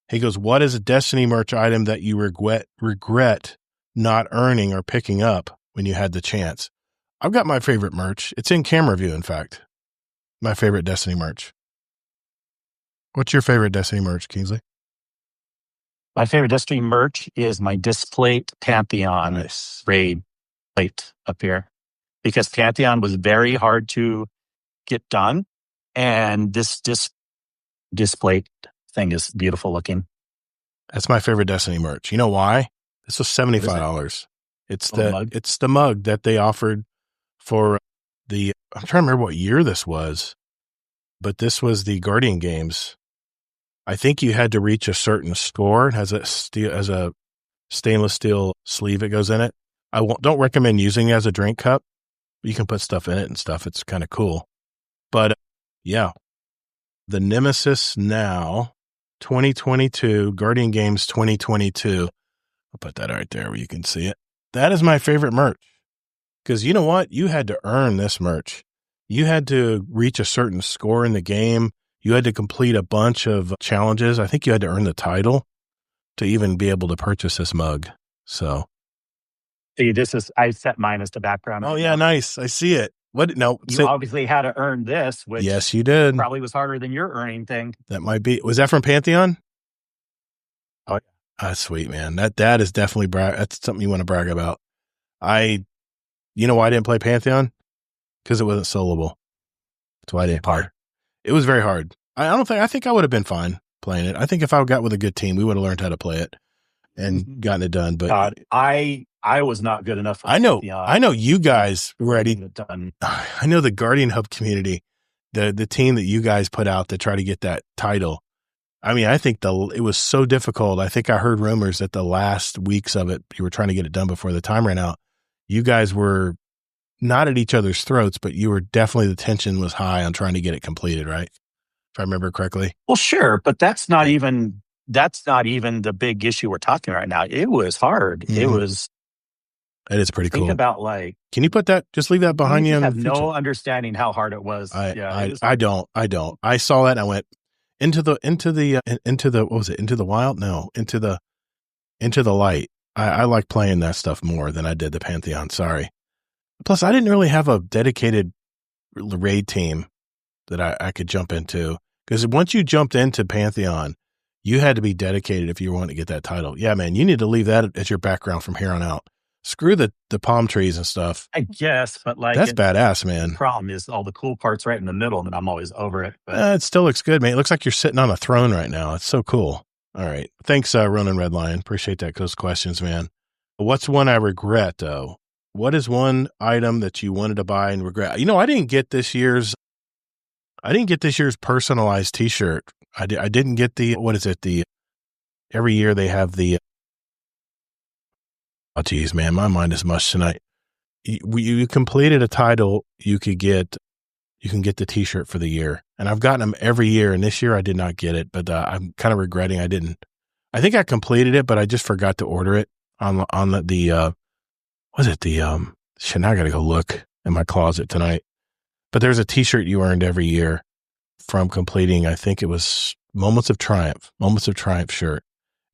He goes, what is a Destiny merch item that you regret not earning or picking up when you had the chance? I've got my favorite merch. It's in camera view, in fact. My favorite Destiny merch. What's your favorite Destiny merch, Kingsley? My favorite Destiny merch is my Displate Pantheon raid plate up here. Because Pantheon was very hard to get done. And this Displate thing is beautiful looking. That's my favorite Destiny merch. You know why? This was $75. It's the mug that they offered for the, I'm trying to remember what year this was, but this was the Guardian games. I think you had to reach a certain score. It has a stainless steel sleeve that goes in it. Don't recommend using it as a drink cup. You can put stuff in it and stuff. It's kind of cool. But yeah, the Nemesis Now 2022, Guardian Games 2022. I'll put that right there where you can see it. That is my favorite merch. Because you know what? You had to earn this merch. You had to reach a certain score in the game. You had to complete a bunch of challenges. I think you had to earn the title to even be able to purchase this mug. So. See, I set mine as the background. Oh, yeah, nice. I see it. What? No, you obviously had to earn this, which yes, you did. Probably was harder than your earning thing. That might be. Was that from Pantheon? Oh, yeah. That's sweet, man. That is definitely that's something you want to brag about. You know why I didn't play Pantheon? Because it wasn't soloable. That's why I didn't play. It was very hard. I think I would have been fine playing it. I think if I got with a good team, we would have learned how to play it and gotten it done. But God, I was not good enough. I know you guys ready. Done. I know the Guardian Hub community, the team that you guys put out to try to get that title. I mean, I think it was so difficult. I think I heard rumors that the last weeks of it, you were trying to get it done before the time ran out. You guys were not at each other's throats, but you were definitely, the tension was high on trying to get it completed, right? If I remember correctly. Well, sure, but that's not even the big issue we're talking right now. It was hard. Mm-hmm. It is pretty cool. Think about can you put that? Just leave that behind you. I have no understanding how hard it was. I don't. I saw that and I went into the what was it? Into the wild? No, into the light. I like playing that stuff more than I did the Pantheon. Sorry. Plus, I didn't really have a dedicated raid team that I could jump into, because once you jumped into Pantheon, you had to be dedicated if you wanted to get that title. Yeah, man, you need to leave that as your background from here on out. Screw the palm trees and stuff. I guess, but that's badass, man. The problem is all the cool parts right in the middle, and I'm always over it. But it still looks good, man. It looks like you're sitting on a throne right now. It's so cool. All right. Thanks, Ronan Red Lion. Appreciate those questions, man. What's one I regret, though? What is one item that you wanted to buy and regret? I didn't get this year's personalized T-shirt. I didn't get every year they have the, oh geez, man, my mind is mush tonight. You completed a title, you can get the T-shirt for the year. And I've gotten them every year, and this year I did not get it, but I'm kind of regretting I didn't. I think I completed it, but I just forgot to order it on the shit, now I gotta go look in my closet tonight. But there's a T-shirt you earned every year from completing, I think it was Moments of Triumph shirt.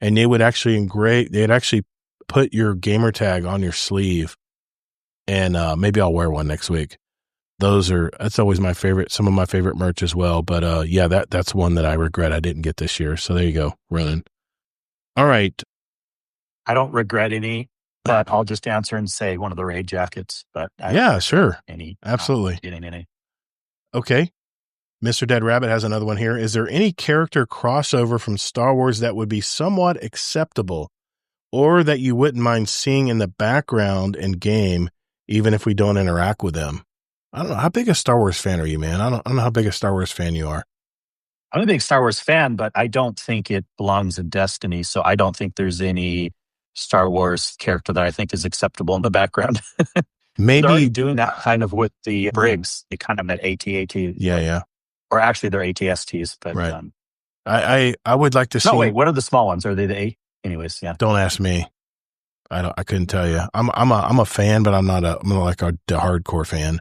And they'd actually put your gamer tag on your sleeve, and maybe I'll wear one next week. That's always my favorite, some of my favorite merch as well. But yeah, that's one that I regret I didn't get this year. So there you go, Ronan. All right. I don't regret any, but I'll just answer and say one of the raid jackets. But yeah, sure. Absolutely. Getting any. Okay. Mr. Dead Rabbit has another one here. Is there any character crossover from Star Wars that would be somewhat acceptable, or that you wouldn't mind seeing in the background in game, even if we don't interact with them? I don't know. How big a Star Wars fan are you, man? I don't know how big a Star Wars fan you are. I'm a big Star Wars fan, but I don't think it belongs in Destiny. So I don't think there's any Star Wars character that I think is acceptable in the background. They're already Maybe. doing that kind of with the Briggs. They kind of met AT-AT. Yeah. Or actually, they're ATSTs. But Right. I would like to see. no, wait. What are the small ones? Are they the A? Anyways, yeah. Don't ask me. I couldn't tell you. I'm a fan, but I'm not like a hardcore fan.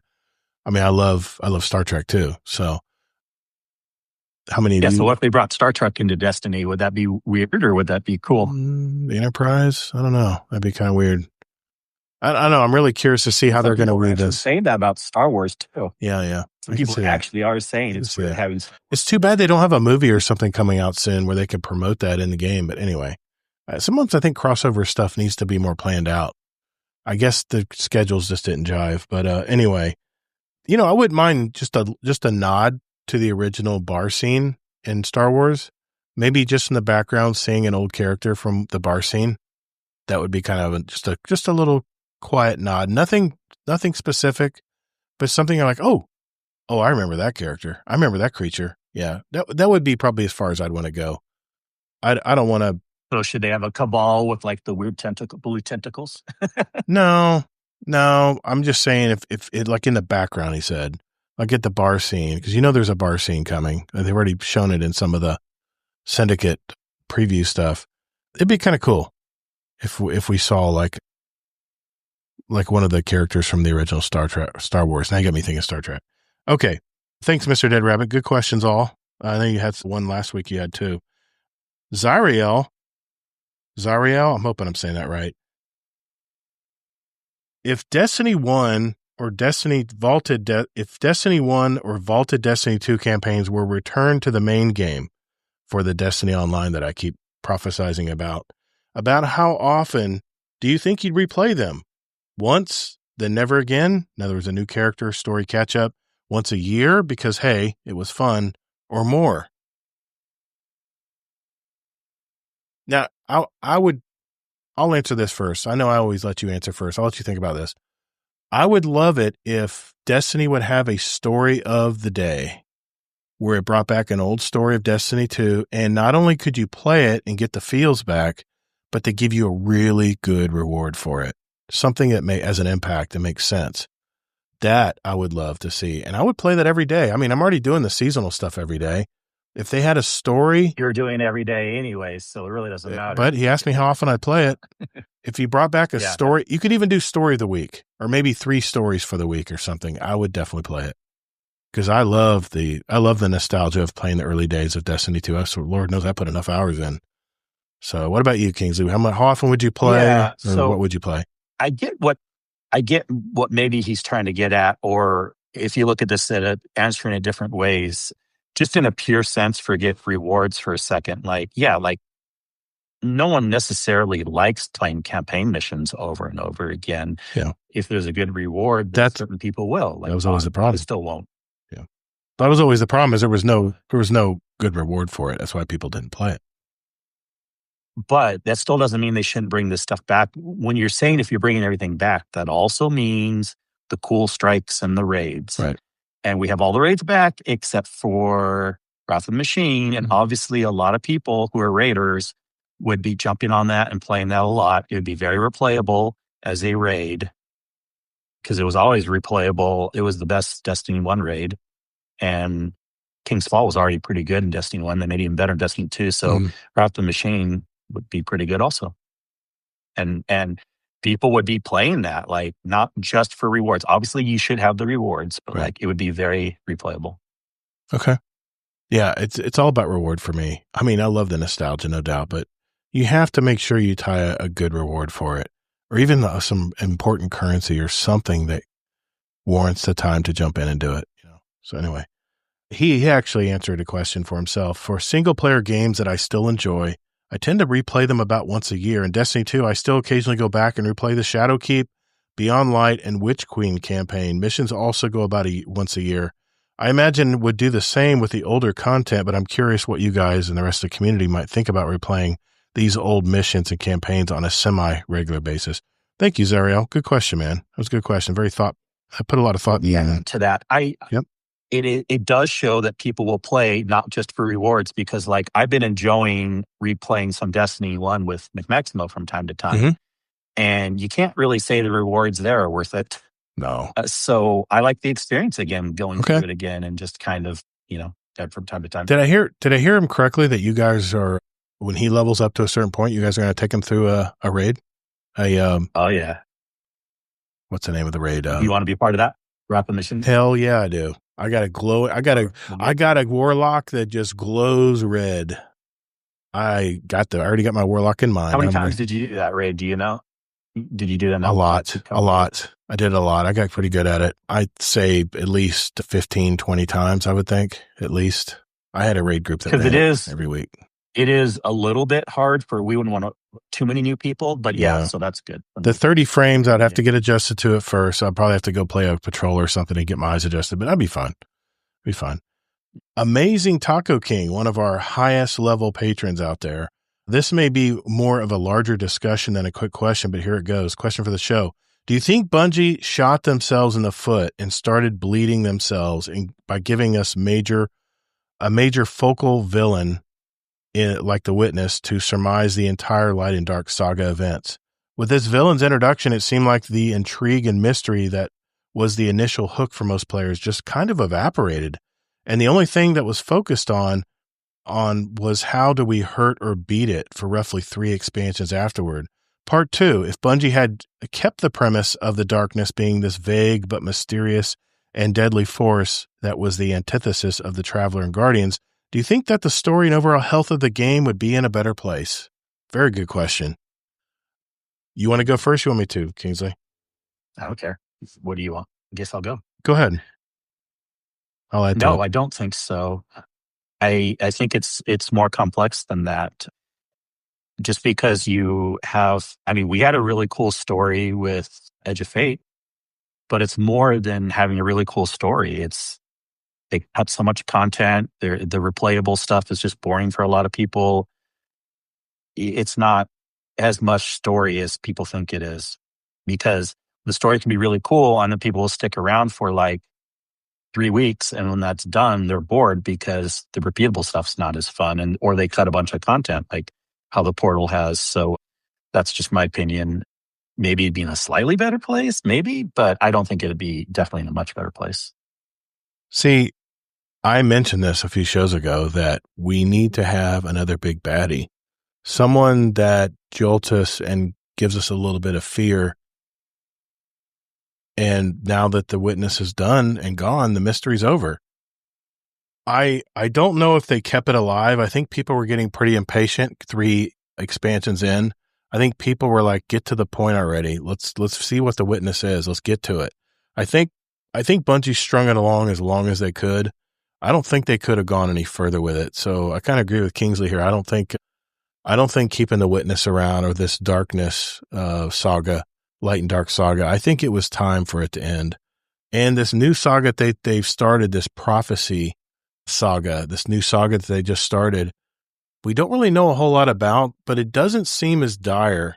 I mean, I love Star Trek too. So how many? Yeah. So what if they brought Star Trek into Destiny? Would that be weird or would that be cool? The Enterprise? I don't know. That'd be kind of weird. I don't know. I'm really curious to see how they're going to read this. Saying that about Star Wars too. Yeah. Some people actually are saying it's weird having. It's too bad they don't have a movie or something coming out soon where they could promote that in the game. But anyway, sometimes I think crossover stuff needs to be more planned out. I guess the schedules just didn't jive. But anyway, I wouldn't mind just a nod to the original bar scene in Star Wars. Maybe just in the background, seeing an old character from the bar scene. That would be kind of just a little quiet nod. Nothing specific, but something you're like, oh, I remember that character. I remember that creature. Yeah, that would be probably as far as I'd want to go. I don't want to. So should they have a cabal with like the weird blue tentacles? No. I'm just saying if it like in the background, he said, like at the bar scene, because there's a bar scene coming. They've already shown it in some of the Syndicate preview stuff. It'd be kind of cool if we saw like one of the characters from the original Star Wars. Now you got me thinking Star Trek. Okay. Thanks, Mr. Dead Rabbit. Good questions all. I know you had one last week. You had two. Zariel, I'm hoping I'm saying that right. If Destiny 1 or Vaulted Destiny 2 campaigns were returned to the main game for the Destiny Online that I keep prophesizing about how often do you think you'd replay them? Once, then never again? In other words, a new character, story catch-up. Once a year because, hey, it was fun, or more? Now, I'll answer this first. I know I always let you answer first. I'll let you think about this. I would love it if Destiny would have a story of the day where it brought back an old story of Destiny 2, and not only could you play it and get the feels back, but they give you a really good reward for it. Something that as an impact that makes sense. That I would love to see. And I would play that every day. I mean, I'm already doing the seasonal stuff every day. If they had a story. You're doing it every day anyway, so it really doesn't matter. But he asked me how often I play it. If he brought back a story, you could even do story of the week or maybe 3 stories for the week or something. I would definitely play it because I love the nostalgia of playing the early days of Destiny 2. So Lord knows I put enough hours in. So what about you, Kingsley? How often would you play? Yeah, or what would you play? I get what maybe he's trying to get at, or if you look at this answering it different ways, just in a pure sense, forget rewards for a second. Like no one necessarily likes playing campaign missions over and over again. Yeah. If there's a good reward, certain people will. That was always the problem. They still won't. Yeah. That was always the problem is there was no good reward for it. That's why people didn't play it. But that still doesn't mean they shouldn't bring this stuff back. When you're saying if you're bringing everything back, that also means the cool strikes and the raids. Right. And we have all the raids back except for Wrath of the Machine. And obviously a lot of people who are raiders would be jumping on that and playing that a lot. It would be very replayable as a raid because it was always replayable. It was the best Destiny 1 raid. And King's Fall was already pretty good in Destiny 1. They made it even better in Destiny 2. So Wrath of the Machine would be pretty good also. And people would be playing that, like not just for rewards. Obviously you should have the rewards, but like it would be very replayable. Okay. Yeah, it's all about reward for me. I mean, I love the nostalgia, no doubt, but you have to make sure you tie a good reward for it, or even some important currency or something that warrants the time to jump in and do it. So anyway, he actually answered a question for himself. For single player games that I still enjoy, I tend to replay them about once a year. In Destiny 2, I still occasionally go back and replay the Shadowkeep, Beyond Light, and Witch Queen campaign. Missions also go about once a year. I imagine would do the same with the older content, but I'm curious what you guys and the rest of the community might think about replaying these old missions and campaigns on a semi-regular basis. Thank you, Zariel. Good question, man. That was a good question. I put a lot of thought to that. Yep. It does show that people will play not just for rewards, because like I've been enjoying replaying some Destiny 1 with McMaximo from time to time. And you can't really say the rewards there are worth it. No. So I like the experience again, going Okay. through it again, and just kind of, from time to time. Did I hear him correctly that you guys are, when he levels up to a certain point, you guys are going to take him through a raid? Oh yeah. What's the name of the raid? Do you want to be a part of that? Rapid mission? Hell yeah, I do. I got a warlock that just glows red. I already got my warlock in mind. How many times did you do that raid? Do you know? Did you do that? A lot. I did a lot. I got pretty good at it. I'd say at least 15, 20 times, I would think, at least. I had a raid group that ran it every week. It is a little bit hard we wouldn't want too many new people, but yeah, so that's good. The 30 frames, I'd have to get adjusted to it first. I'd probably have to go play a patrol or something to get my eyes adjusted, but that'd be fun. Be fun. Amazing Taco King, one of our highest level patrons out there. This may be more of a larger discussion than a quick question, but here it goes. Question for the show. Do you think Bungie shot themselves in the foot and started bleeding themselves by giving us a major focal villain like the Witness to surmise the entire Light and Dark saga events? With this villain's introduction, it seemed like the intrigue and mystery that was the initial hook for most players just kind of evaporated. And the only thing that was focused on was how do we hurt or beat it for roughly 3 expansions afterward. Part 2, if Bungie had kept the premise of the darkness being this vague but mysterious and deadly force that was the antithesis of the Traveler and Guardians, do you think that the story and overall health of the game would be in a better place? Very good question. You want to go first? You want me to, Kingsley? I don't care. What do you want? I guess I'll go. Go ahead. No, I don't think so. I think it's more complex than that. Just because we had a really cool story with Edge of Fate, but it's more than having a really cool story. They cut so much content. The replayable stuff is just boring for a lot of people. It's not as much story as people think it is, because the story can be really cool and then people will stick around for like 3 weeks, and when that's done, they're bored because the repeatable stuff's not as fun, or they cut a bunch of content like how the Portal has. So that's just my opinion. Maybe it'd be in a slightly better place, maybe, but I don't think it'd be definitely in a much better place. See, I mentioned this a few shows ago that we need to have another big baddie, someone that jolts us and gives us a little bit of fear. And now that the Witness is done and gone, the mystery's over. I don't know if they kept it alive. I think people were getting pretty impatient 3 expansions in. I think people were like, get to the point already. Let's see what the Witness is. Let's get to it. I think Bungie strung it along as they could. I don't think they could have gone any further with it. So I kind of agree with Kingsley here. I don't think keeping the Witness around, or this darkness saga, Light and Dark saga, I think it was time for it to end. And this new saga they've started, this prophecy saga, this new saga that they just started, we don't really know a whole lot about, but it doesn't seem as dire.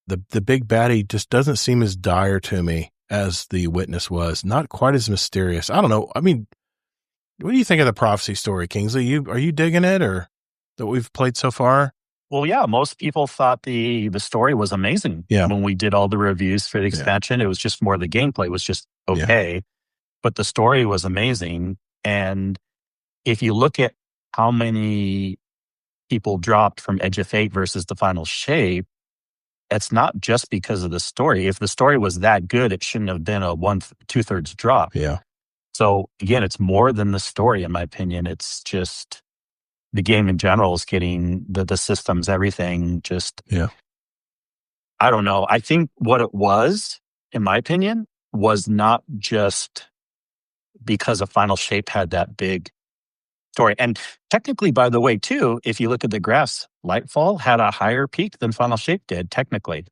The big baddie just doesn't seem as dire to me as the Witness was. Not quite as mysterious. I don't know. I mean, what do you think of the prophecy story, Kingsley? Are you digging it, or that we've played so far? Well, yeah, most people thought the story was amazing. Yeah. When we did all the reviews for the expansion, it was just more the gameplay was just okay, but the story was amazing. And if you look at how many people dropped from Edge of Fate versus the Final Shape, it's not just because of the story. If the story was that good, it shouldn't have been a 2/3 drop. Yeah. So again, it's more than the story, in my opinion. It's just the game in general is getting the systems, everything. Just I don't know. I think what it was, in my opinion, was not just because a Final Shape had that big story. And technically, by the way, too, if you look at the graphs, Lightfall had a higher peak than Final Shape did, technically.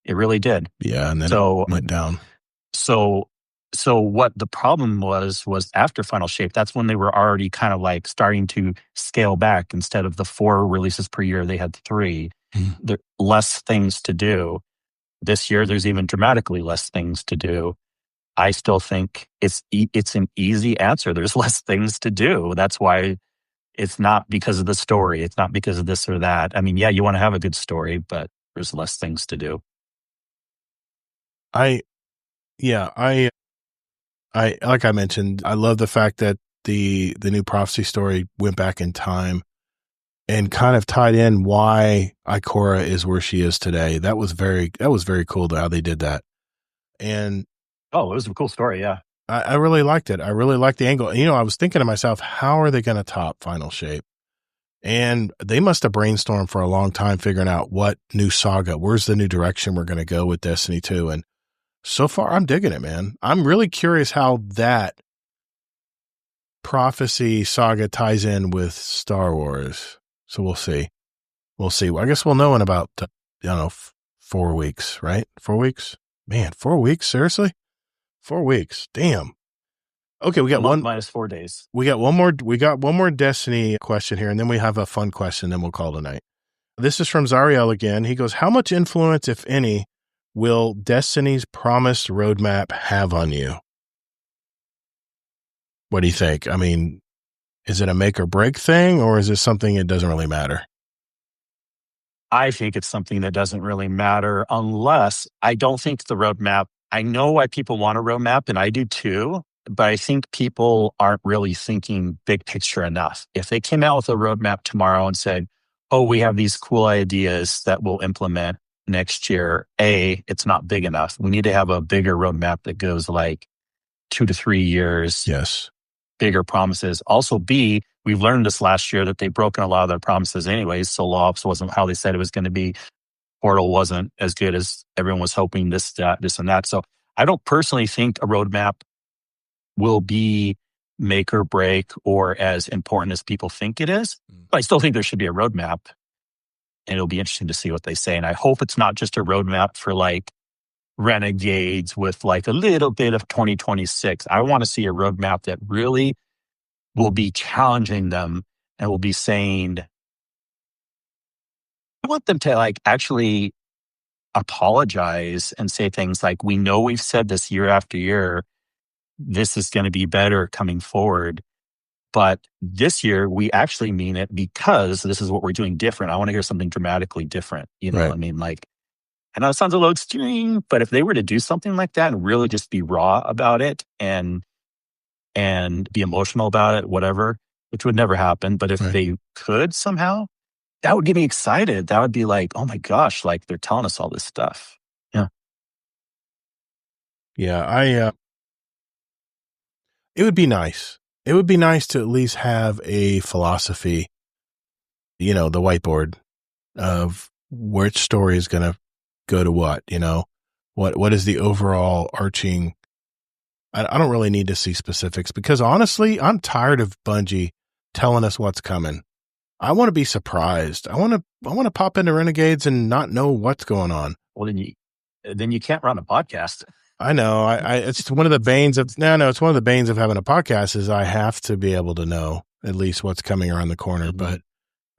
It really did. Yeah, and then it went down. So what the problem was after Final Shape, that's when they were already kind of like starting to scale back. Instead of the 4 releases per year, they had 3. There are less things to do. This year, there's even dramatically less things to do. I still think it's an easy answer. There's less things to do. That's why it's not because of the story. It's not because of this or that. I mean, yeah, you want to have a good story, but there's less things to do. Yeah, I like I mentioned, I love the fact that the new prophecy story went back in time and kind of tied in why Ikora is where she is today. That was very cool how they did that. And Oh, it was a cool story. Yeah. I really liked it. I really liked the angle. You know, I was thinking to myself, how are they going to top Final Shape? And they must have brainstormed for a long time figuring out what new saga, where's the new direction we're going to go with Destiny 2. And so far, I'm digging it, man. I'm really curious how that prophecy saga ties in with Star Wars. So we'll see. We'll see. I guess we'll know in about, 4 weeks, right? 4 weeks? Man, 4 weeks? Seriously? 4 weeks. Damn. Okay, we got one minus 4 days. We got one more Destiny question here, and then we have a fun question, then we'll call tonight. This is from Zariel again. He goes, how much influence, if any, will Destiny's promised roadmap have on you? What do you think? I mean, is it a make or break thing, or is it something it doesn't really matter? I think it's something that doesn't really matter unless I don't think the roadmap, I know why people want a roadmap, and I do too, but I think people aren't really thinking big picture enough. If they came out with a roadmap tomorrow and said, oh, we have these cool ideas that we'll implement next year, A, it's not big enough. We need to have a bigger roadmap that goes like 2 to 3 years. Yes. Bigger promises. Also, B, we've learned this last year that they've broken a lot of their promises anyways. Solo Ops wasn't how they said it was going to be. Portal wasn't as good as everyone was hoping, this, and that. So I don't personally think a roadmap will be make or break or as important as people think it is. But I still think there should be a roadmap, and it'll be interesting to see what they say. And I hope it's not just a roadmap for like Renegades with like a little bit of 2026. I want to see a roadmap that really will be challenging them and will be saying, I want them to like actually apologize and say things like, we know we've said this year after year, this is going to be better coming forward. But this year we actually mean it because this is what we're doing different. I want to hear something dramatically different. You know, Right. I mean, like, I know it sounds a little extreme, but if they were to do something like that and really just be raw about it and be emotional about it, whatever, which would never happen. But if they could somehow, that would get me excited. That would be like, oh my gosh, like they're telling us all this stuff. Yeah. Yeah, it would be nice. It would be nice to at least have a philosophy, the whiteboard of which story is going to go to what, what is the overall arching. I don't really need to see specifics because honestly, I'm tired of Bungie telling us what's coming. I want to be surprised. I want to pop into Renegades and not know what's going on. Well, then you can't run a podcast. I know. It's one of the banes of it's one of the banes of having a podcast is I have to be able to know at least what's coming around the corner. But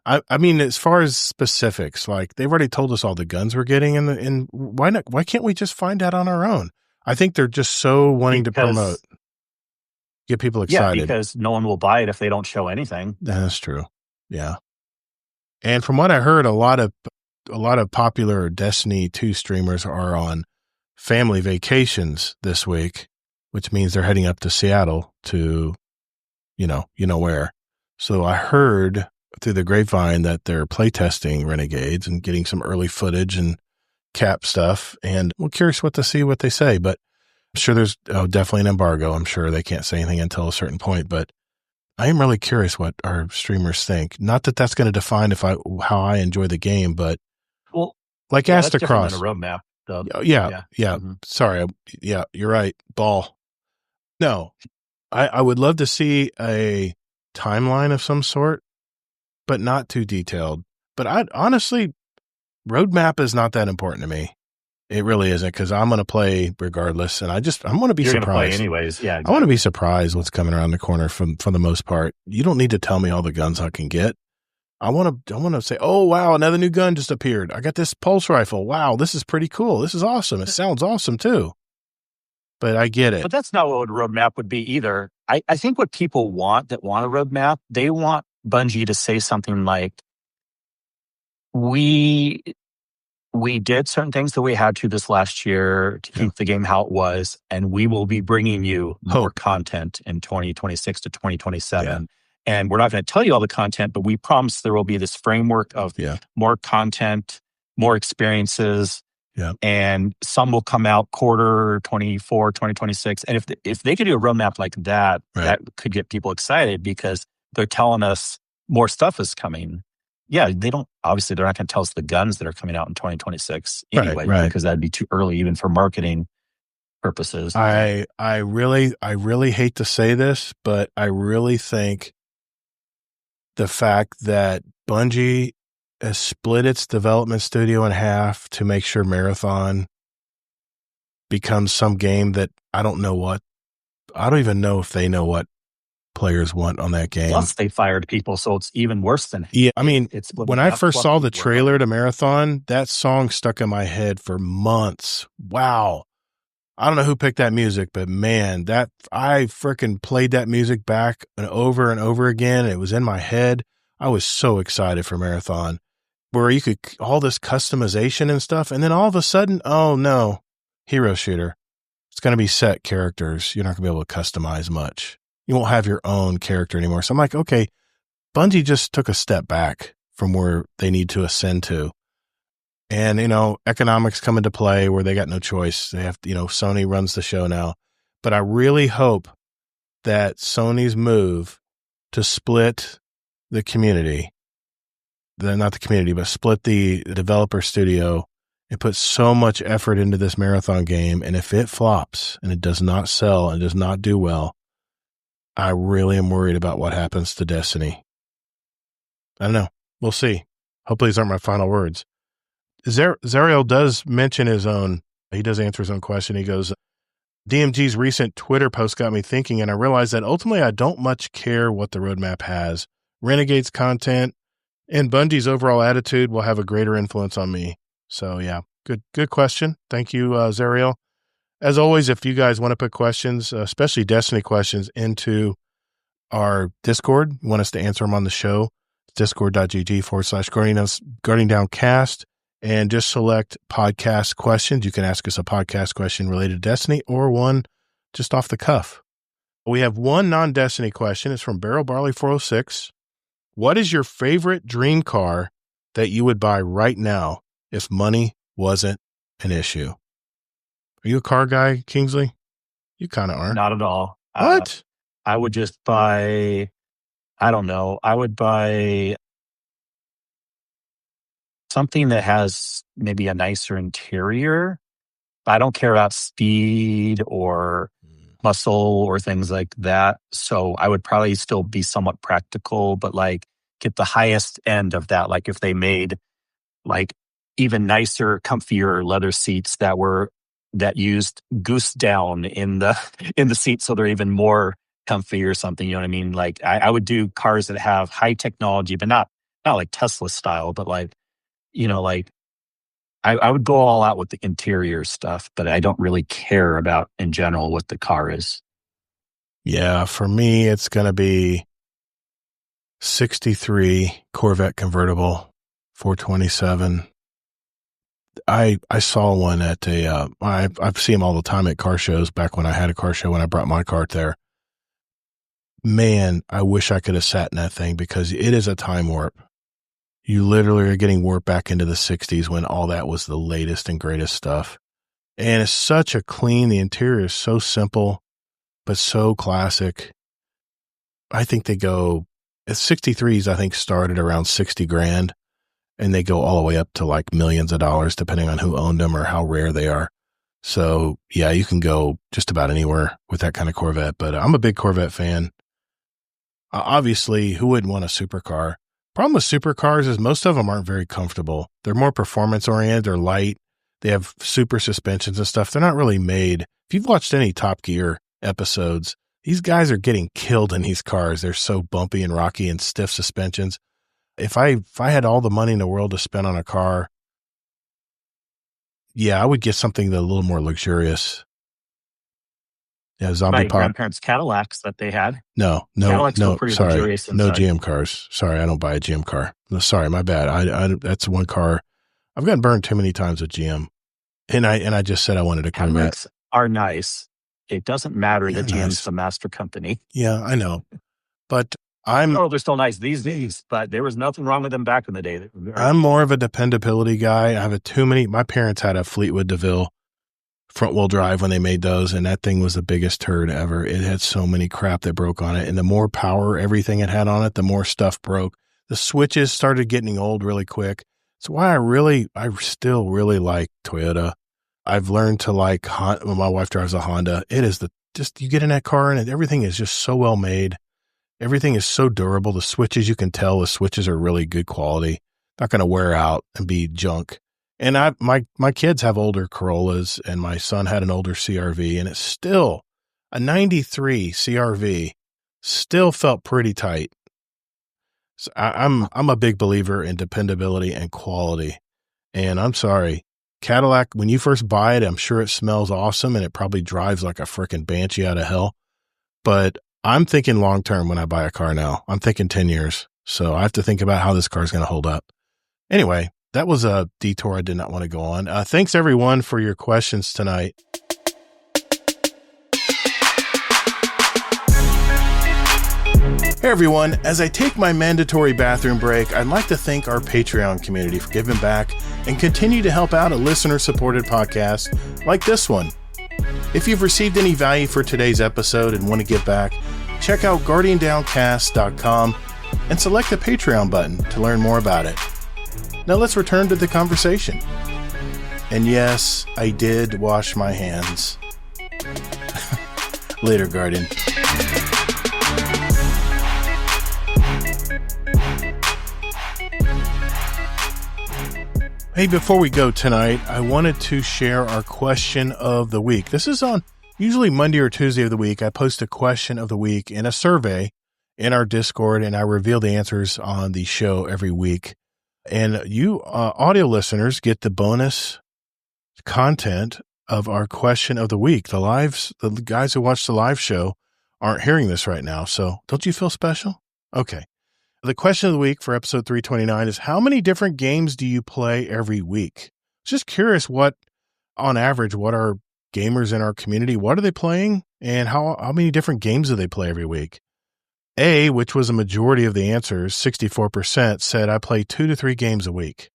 I mean, as far as specifics, like they've already told us all the guns we're getting, and why not? Why can't we just find out on our own? I think they're just so wanting to promote, get people excited. Yeah, because no one will buy it if they don't show anything. That's true. Yeah. And from what I heard, a lot of popular Destiny 2 streamers are on family vacations this week, which means they're heading up to Seattle to, you know where. So I heard through the grapevine that they're playtesting Renegades and getting some early footage and cap stuff. And we're curious what they say, but I'm sure there's definitely an embargo. I'm sure they can't say anything until a certain point, but I am really curious what our streamers think. Not that that's going to define how I enjoy the game, but Ask Across. A roadmap. Yeah. Mm-hmm. Sorry. Yeah, you're right. Ball. No, I would love to see a timeline of some sort, but not too detailed. But honestly, roadmap is not that important to me. It really isn't because I'm going to play regardless, and I'm going to be You're surprised. Play anyways, yeah. Exactly. I want to be surprised what's coming around the corner for the most part. You don't need to tell me all the guns I can get. I want to say, oh wow, another new gun just appeared. I got this pulse rifle. Wow, this is pretty cool. This is awesome. It sounds awesome too. But I get it. But that's not what a roadmap would be either. I think what people that want a roadmap, they want Bungie to say something like, we We did certain things that we had to this last year to keep the game how it was, and we will be bringing you more content in 2026 to 2027. And we're not going to tell you all the content, but we promise there will be this framework of more content, more experiences, and some will come out quarter 24, 2026. And if they could do a roadmap like that, that could get people excited because they're telling us more stuff is coming. Yeah, they're not going to tell us the guns that are coming out in 2026 anyway, because that'd be too early even for marketing purposes. I really hate to say this, but I really think the fact that Bungie has split its development studio in half to make sure Marathon becomes some game that I don't even know if they know what players want on that game. Plus, they fired people, so it's even worse than. Yeah, I mean, when I first saw the trailer to Marathon, that song stuck in my head for months. Wow. I don't know who picked that music, but man, that I freaking played that music back and over again. It was in my head. I was so excited for Marathon, where you could all this customization and stuff, and then all of a sudden, oh no, hero shooter. It's going to be set characters. You're not going to be able to customize much. You won't have your own character anymore. So I'm like, okay, Bungie just took a step back from where they need to ascend to. And, economics come into play where they got no choice. They have, Sony runs the show now. But I really hope that Sony's move to split the community, not the community, but split the developer studio and put so much effort into this Marathon game. And if it flops and it does not sell and does not do well, I really am worried about what happens to Destiny. I don't know. We'll see. Hopefully these aren't my final words. Zariel does mention he does answer his own question. He goes, DMG's recent Twitter post got me thinking, and I realized that ultimately I don't much care what the roadmap has. Renegade's content and Bungie's overall attitude will have a greater influence on me. So yeah, good question. Thank you, Zariel. As always, if you guys want to put questions, especially Destiny questions, into our Discord, you want us to answer them on the show, discord.gg/GuardianDownCast, and just select podcast questions. You can ask us a podcast question related to Destiny or one just off the cuff. We have one non-Destiny question. It's from Barrel Barley 406. What is your favorite dream car that you would buy right now if money wasn't an issue? Are you a car guy, Kingsley? You kind of are. Not at all. What? I would just buy, I don't know. I would buy something that has maybe a nicer interior. I don't care about speed or muscle or things like that. So I would probably still be somewhat practical, but get the highest end of that. Like if they made even nicer, comfier leather seats that used goose down in the seat, so they're even more comfy or something. You know what I mean? I would do cars that have high technology, but not like Tesla style, but I would go all out with the interior stuff, but I don't really care about in general what the car is. Yeah, for me, it's going to be 63 Corvette convertible, 427. I saw one at I see them all the time at car shows back when I had a car show when I brought my car there. Man, I wish I could have sat in that thing because it is a time warp. You literally are getting warped back into the 60s when all that was the latest and greatest stuff. And it's such a clean, the interior is so simple, but so classic. I think they go, 63s, I think started around 60 grand. And they go all the way up to millions of dollars, depending on who owned them or how rare they are. So yeah, you can go just about anywhere with that kind of Corvette, but I'm a big Corvette fan. Obviously, who wouldn't want a supercar? Problem with supercars is most of them aren't very comfortable. They're more performance oriented. They're light. They have super suspensions and stuff. They're not really made. If you've watched any Top Gear episodes, these guys are getting killed in these cars. They're so bumpy and rocky and stiff suspensions. If I had all the money in the world to spend on a car, yeah, I would get something a little more luxurious. Yeah, Zombie Pop. Grandparents' Cadillacs that they had. No, luxurious no inside. GM cars. Sorry, I don't buy a GM car. No, sorry, my bad. I that's one car I've gotten burned too many times with GM. And I just said I wanted to come back. Hamlets are nice. It doesn't matter that They're GM's nice. the master company. Yeah, I know. But I'm Oh, they're still nice these days, but there was nothing wrong with them back in the day. They were very I'm more of a dependability guy. I have my parents had a Fleetwood DeVille front wheel drive when they made those, and that thing was the biggest turd ever. It had so many crap that broke on it. And the more power everything it had on it, the more stuff broke. The switches started getting old really quick. That's why I still really like Toyota. I've learned to like Honda. When my wife drives a Honda, it is you get in that car and everything is just so well made. Everything is so durable. The switches, you can tell the switches are really good quality. Not going to wear out and be junk. And my kids have older Corollas, and my son had an older CRV, and it's still a 93 CRV still felt pretty tight. So I'm a big believer in dependability and quality. And I'm sorry, Cadillac, when you first buy it, I'm sure it smells awesome and it probably drives like a freaking banshee out of hell. But I'm thinking long term when I buy a car now. I'm thinking 10 years. So I have to think about how this car is going to hold up. Anyway, that was a detour I did not want to go on. Thanks, everyone, for your questions tonight. Hey, everyone. As I take my mandatory bathroom break, I'd like to thank our Patreon community for giving back and continue to help out a listener-supported podcast like this one. If you've received any value for today's episode and want to give back, check out guardiandowncast.com and select the Patreon button to learn more about it. Now let's return to the conversation. And yes, I did wash my hands. Later, Guardian. Hey, before we go tonight, I wanted to share our question of the week. This is on usually Monday or Tuesday of the week. I post a question of the week in a survey in our Discord, and I reveal the answers on the show every week. And you audio listeners get the bonus content of our question of the week. The guys who watch the live show aren't hearing this right now. So don't you feel special? Okay. The question of the week for episode 329 is, how many different games do you play every week? Just curious on average, what are gamers in our community, what are they playing? And how many different games do they play every week? A, which was a majority of the answers, 64%, said I play 2 to 3 games a week.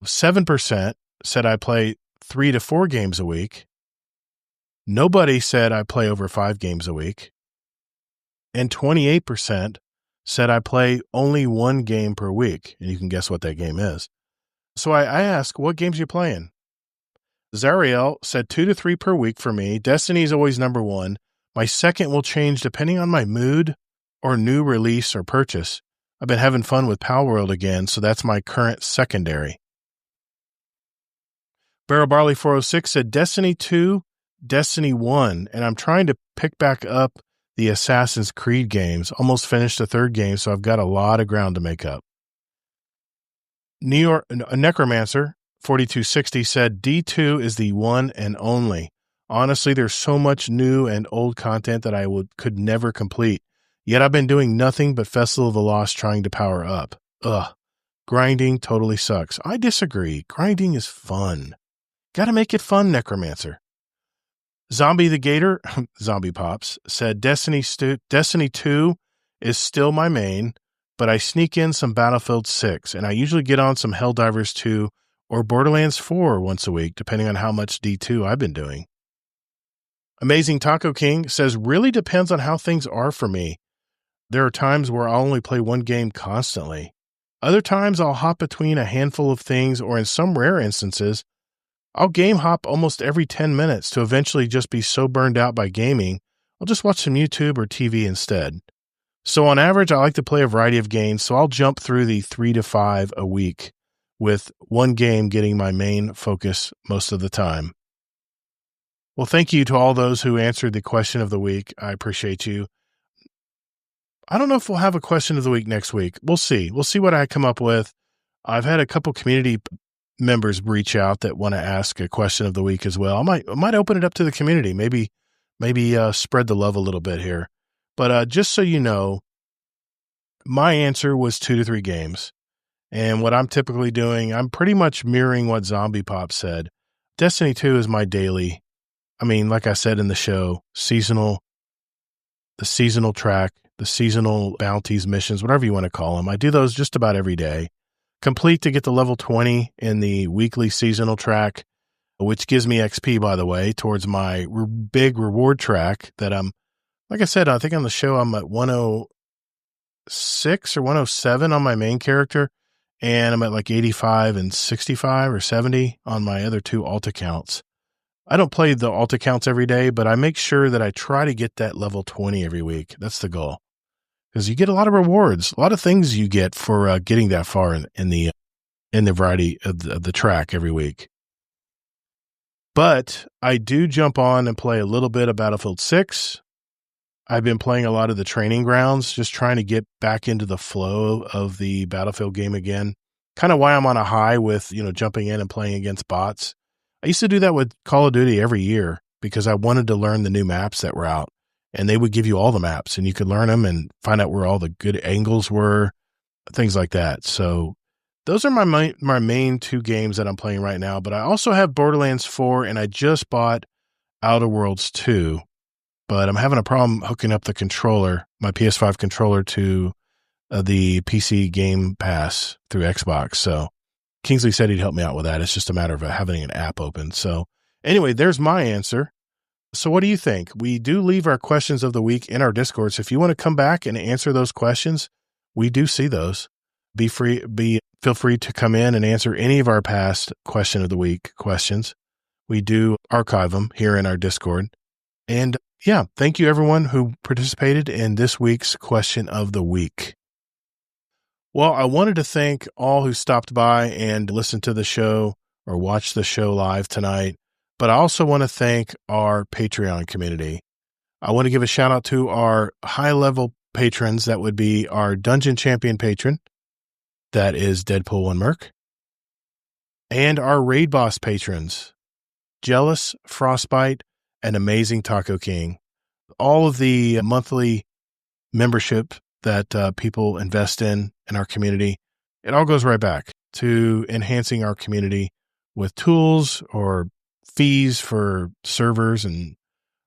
7% said I play 3 to 4 games a week. Nobody said I play over 5 games a week. And 28% said I play only 1 game per week. And you can guess what that game is. So I asked, what games you playing? Zariel said 2 to 3 per week for me. Destiny is always number 1. My second will change depending on my mood or new release or purchase. I've been having fun with Palworld again, so that's my current secondary. Barrel Barley 406 said Destiny 2, Destiny 1, and I'm trying to pick back up the Assassin's Creed games. Almost finished the 3rd game, so I've got a lot of ground to make up. Necromancer 4260 said D2 is the one and only. Honestly, there's so much new and old content that I could never complete. Yet I've been doing nothing but Festival of the Lost trying to power up. Ugh. Grinding totally sucks. I disagree. Grinding is fun. Gotta make it fun, Necromancer. Zombie the Gator, Zombie Pops, said Destiny 2 is still my main, but I sneak in some Battlefield 6, and I usually get on some Helldivers 2 or Borderlands 4 once a week, depending on how much D2 I've been doing. Amazing Taco King says, really depends on how things are for me. There are times where I'll only play 1 game constantly. Other times I'll hop between a handful of things, or in some rare instances, I'll game hop almost every 10 minutes to eventually just be so burned out by gaming, I'll just watch some YouTube or TV instead. So on average, I like to play a variety of games, so I'll jump through the 3 to 5 a week, with 1 game getting my main focus most of the time. Well, thank you to all those who answered the question of the week. I appreciate you. I don't know if we'll have a question of the week next week. We'll see. We'll see what I come up with. I've had a couple community members reach out that want to ask a question of the week as well. I might open it up to the community. Maybe spread the love a little bit here. But just so you know, my answer was 2 to 3 games. And what I'm typically doing, I'm pretty much mirroring what Zombie Pop said. Destiny 2 is my daily, like I said in the show, the seasonal track, the seasonal bounties, missions, whatever you want to call them. I do those just about every day. Complete to get to level 20 in the weekly seasonal track, which gives me XP, by the way, towards my big reward track that like I said, I think on the show I'm at 106 or 107 on my main character, and I'm at like 85 and 65 or 70 on my other two alt accounts. I don't play the alt accounts every day, but I make sure that I try to get that level 20 every week. That's the goal. Because you get a lot of rewards, a lot of things you get for getting that far in the variety of the track every week. But I do jump on and play a little bit of Battlefield 6. I've been playing a lot of the training grounds, just trying to get back into the flow of the Battlefield game again. Kind of why I'm on a high with, jumping in and playing against bots. I used to do that with Call of Duty every year because I wanted to learn the new maps that were out. And they would give you all the maps and you could learn them and find out where all the good angles were, things like that. So those are my main two games that I'm playing right now. But I also have Borderlands 4 and I just bought Outer Worlds 2. But I'm having a problem hooking up the controller, my PS5 controller, to the PC Game Pass through Xbox. So Kingsley said he'd help me out with that. It's just a matter of having an app open. So anyway, there's my answer. So what do you think? We do leave our questions of the week in our Discord. So if you want to come back and answer those questions, we do see those. Feel free to come in and answer any of our past question of the week questions. We do archive them here in our Discord. And yeah, thank you everyone who participated in this week's question of the week. Well, I wanted to thank all who stopped by and listened to the show or watched the show live tonight. But I also want to thank our Patreon community. I want to give a shout out to our high-level patrons. That would be our Dungeon Champion patron. That is Deadpool and Merc. And our Raid Boss patrons, Jealous, Frostbite, and Amazing Taco King. All of the monthly membership that people invest in our community, it all goes right back to enhancing our community with tools or fees for servers and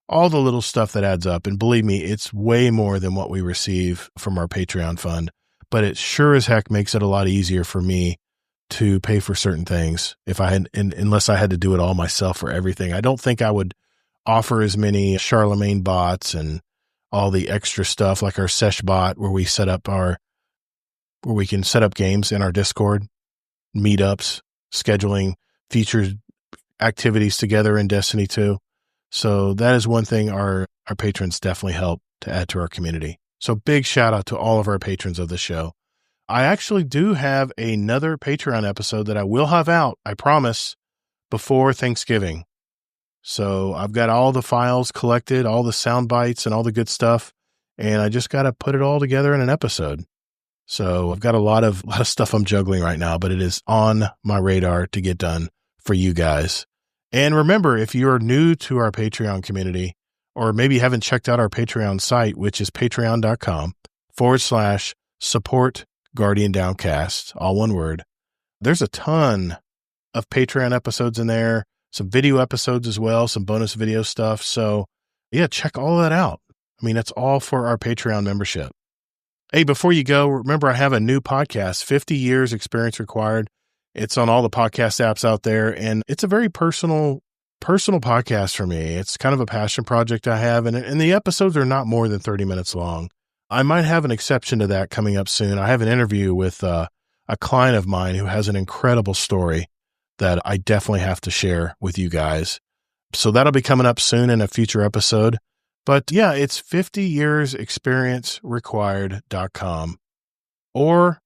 all the little stuff that adds up. And believe me, it's way more than what we receive from our Patreon fund, but it sure as heck makes it a lot easier for me to pay for certain things unless I had to do it all myself for everything. I don't think I would offer as many Charlemagne bots and all the extra stuff like our Sesh bot where we can set up games in our Discord, meetups, scheduling featured activities together in Destiny 2. So that is one thing our patrons definitely help to add to our community. So big shout out to all of our patrons of the show. I actually do have another Patreon episode that I will have out, I promise, before Thanksgiving. So I've got all the files collected, all the sound bites and all the good stuff, and I just got to put it all together in an episode. So I've got a lot of stuff I'm juggling right now, but it is on my radar to get done for you guys. And remember, if you're new to our Patreon community, or maybe haven't checked out our Patreon site, which is patreon.com/support Guardian Downcast, all one word. There's a ton of Patreon episodes in there, some video episodes as well, some bonus video stuff. So yeah, check all that out. That's all for our Patreon membership. Hey, before you go, remember I have a new podcast, 50 Years Experience Required. It's on all the podcast apps out there, and it's a very personal podcast for me. It's kind of a passion project I have, and the episodes are not more than 30 minutes long. I might have an exception to that coming up soon. I have an interview with a client of mine who has an incredible story that I definitely have to share with you guys. So that'll be coming up soon in a future episode. But yeah, it's 50yearsexperiencerequired.com or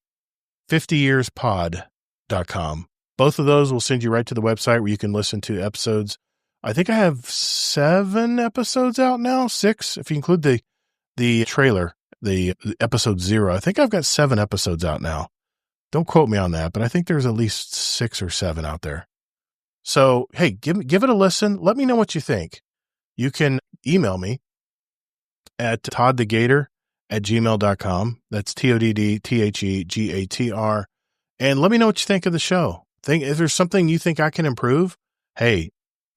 50yearspod.com. Both of those will send you right to the website where you can listen to episodes. I think I have 7 episodes out now, 6, if you include the trailer, the episode 0. I think I've got 7 episodes out now. Don't quote me on that, but I think there's at least 6 or 7 out there. So, hey, give it a listen. Let me know what you think. You can email me at toddthegator@gmail.com. That's TODDTHEGATR And let me know what you think of the show. If there's something you think I can improve, hey,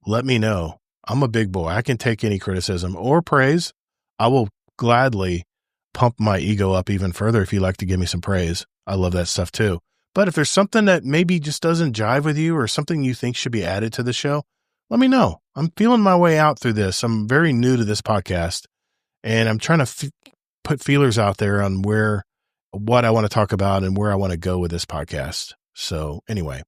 let me know. I'm a big boy. I can take any criticism or praise. I will gladly pump my ego up even further if you'd like to give me some praise. I love that stuff too. But if there's something that maybe just doesn't jive with you or something you think should be added to the show, let me know. I'm feeling my way out through this. I'm very new to this podcast, and I'm trying to put feelers out there on what I want to talk about and where I want to go with this podcast. So anyway,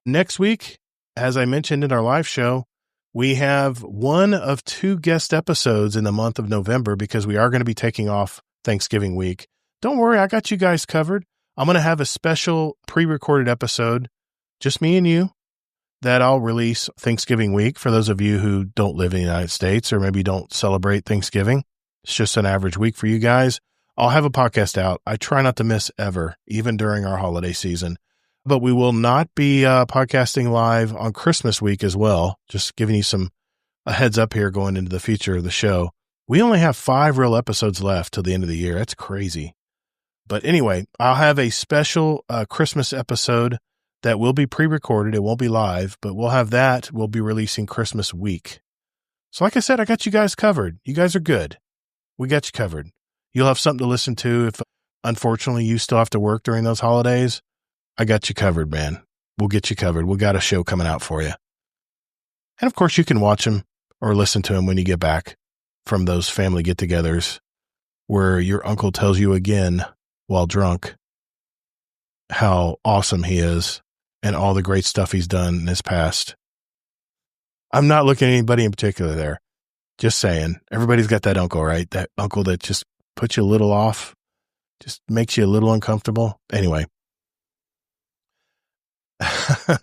next week, as I mentioned in our live show, we have one of 2 guest episodes in the month of November because we are going to be taking off Thanksgiving week. Don't worry, I got you guys covered. I'm going to have a special pre-recorded episode, just me and you, that I'll release Thanksgiving week for those of you who don't live in the United States or maybe don't celebrate Thanksgiving. It's just an average week for you guys. I'll have a podcast out. I try not to miss ever, even during our holiday season. But we will not be podcasting live on Christmas week as well. Just giving you a heads up here going into the future of the show. We only have 5 real episodes left till the end of the year. That's crazy. But anyway, I'll have a special Christmas episode that will be pre-recorded. It won't be live, but we'll be releasing Christmas week. So like I said, I got you guys covered. You guys are good. We got you covered. You'll have something to listen to if, unfortunately, you still have to work during those holidays. I got you covered, man. We'll get you covered. We got a show coming out for you. And of course, you can watch them or listen to them when you get back from those family get-togethers where your uncle tells you again while drunk how awesome he is and all the great stuff he's done in his past. I'm not looking at anybody in particular there. Just saying. Everybody's got that uncle, right? That uncle that just puts you a little off, just makes you a little uncomfortable. Anyway.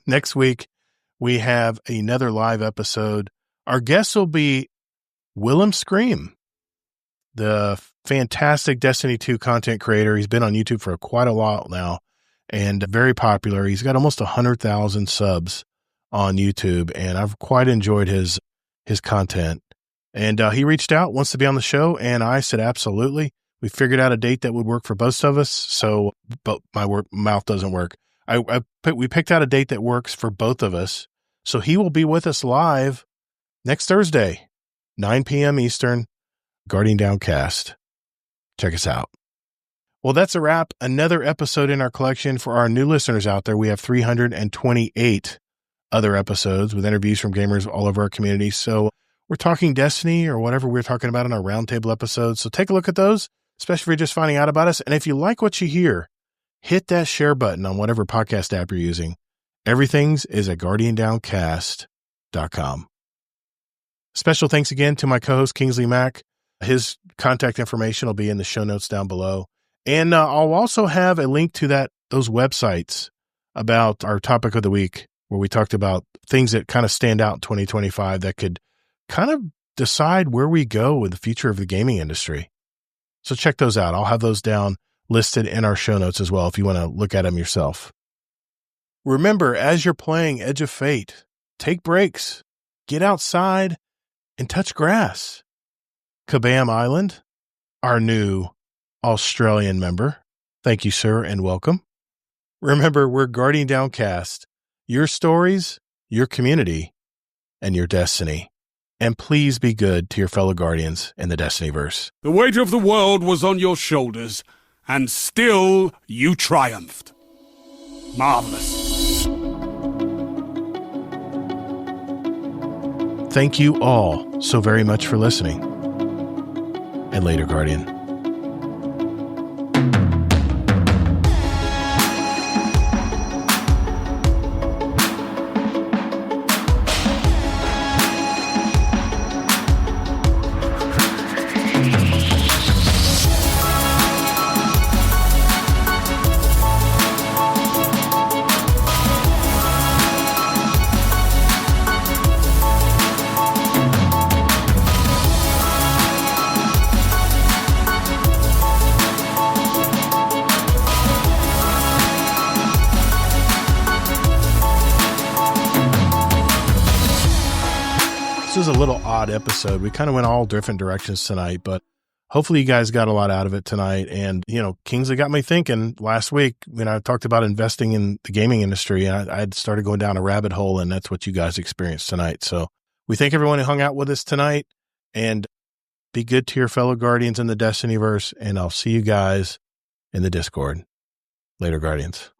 Next week, we have another live episode. Our guest will be Willem Scream, the fantastic Destiny 2 content creator. He's been on YouTube for quite a while now and very popular. He's got almost 100,000 subs on YouTube, and I've quite enjoyed his content. And he reached out, wants to be on the show, and I said absolutely. We figured out a date that would work for both of us, but my mouth doesn't work. We picked out a date that works for both of us. So he will be with us live next Thursday, 9 p.m. Eastern, Guardian Downcast. Check us out. Well, that's a wrap. Another episode in our collection. For our new listeners out there, we have 328 other episodes with interviews from gamers all over our community. So we're talking Destiny or whatever we're talking about in our roundtable episodes. So take a look at those, especially if you're just finding out about us. And if you like what you hear, hit that share button on whatever podcast app you're using. Everything's is at guardiandowncast.com. Special thanks again to my co-host, Kingsley Mack. His contact information will be in the show notes down below. And I'll also have a link to those websites about our topic of the week, where we talked about things that kind of stand out in 2025 that could kind of decide where we go with the future of the gaming industry. So check those out. I'll have those down listed in our show notes as well if you want to look at them yourself. Remember, as you're playing Edge of Fate, take breaks, get outside, and touch grass. Kabam Island, our new Australian member. Thank you, sir, and welcome. Remember, we're Guardian Downcast, your stories, your community, and your destiny. And please be good to your fellow Guardians in the Destinyverse. The weight of the world was on your shoulders, and still you triumphed. Marvelous. Thank you all so very much for listening. And later, Guardian. This was a little odd episode. We kind of went all different directions tonight, but hopefully you guys got a lot out of it tonight. And, Kingsley got me thinking last week when I talked about investing in the gaming industry. I had started going down a rabbit hole, and that's what you guys experienced tonight. So we thank everyone who hung out with us tonight, and be good to your fellow Guardians in the Destinyverse. And I'll see you guys in the Discord. Later, Guardians.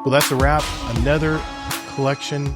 Well, that's a wrap. Another collection.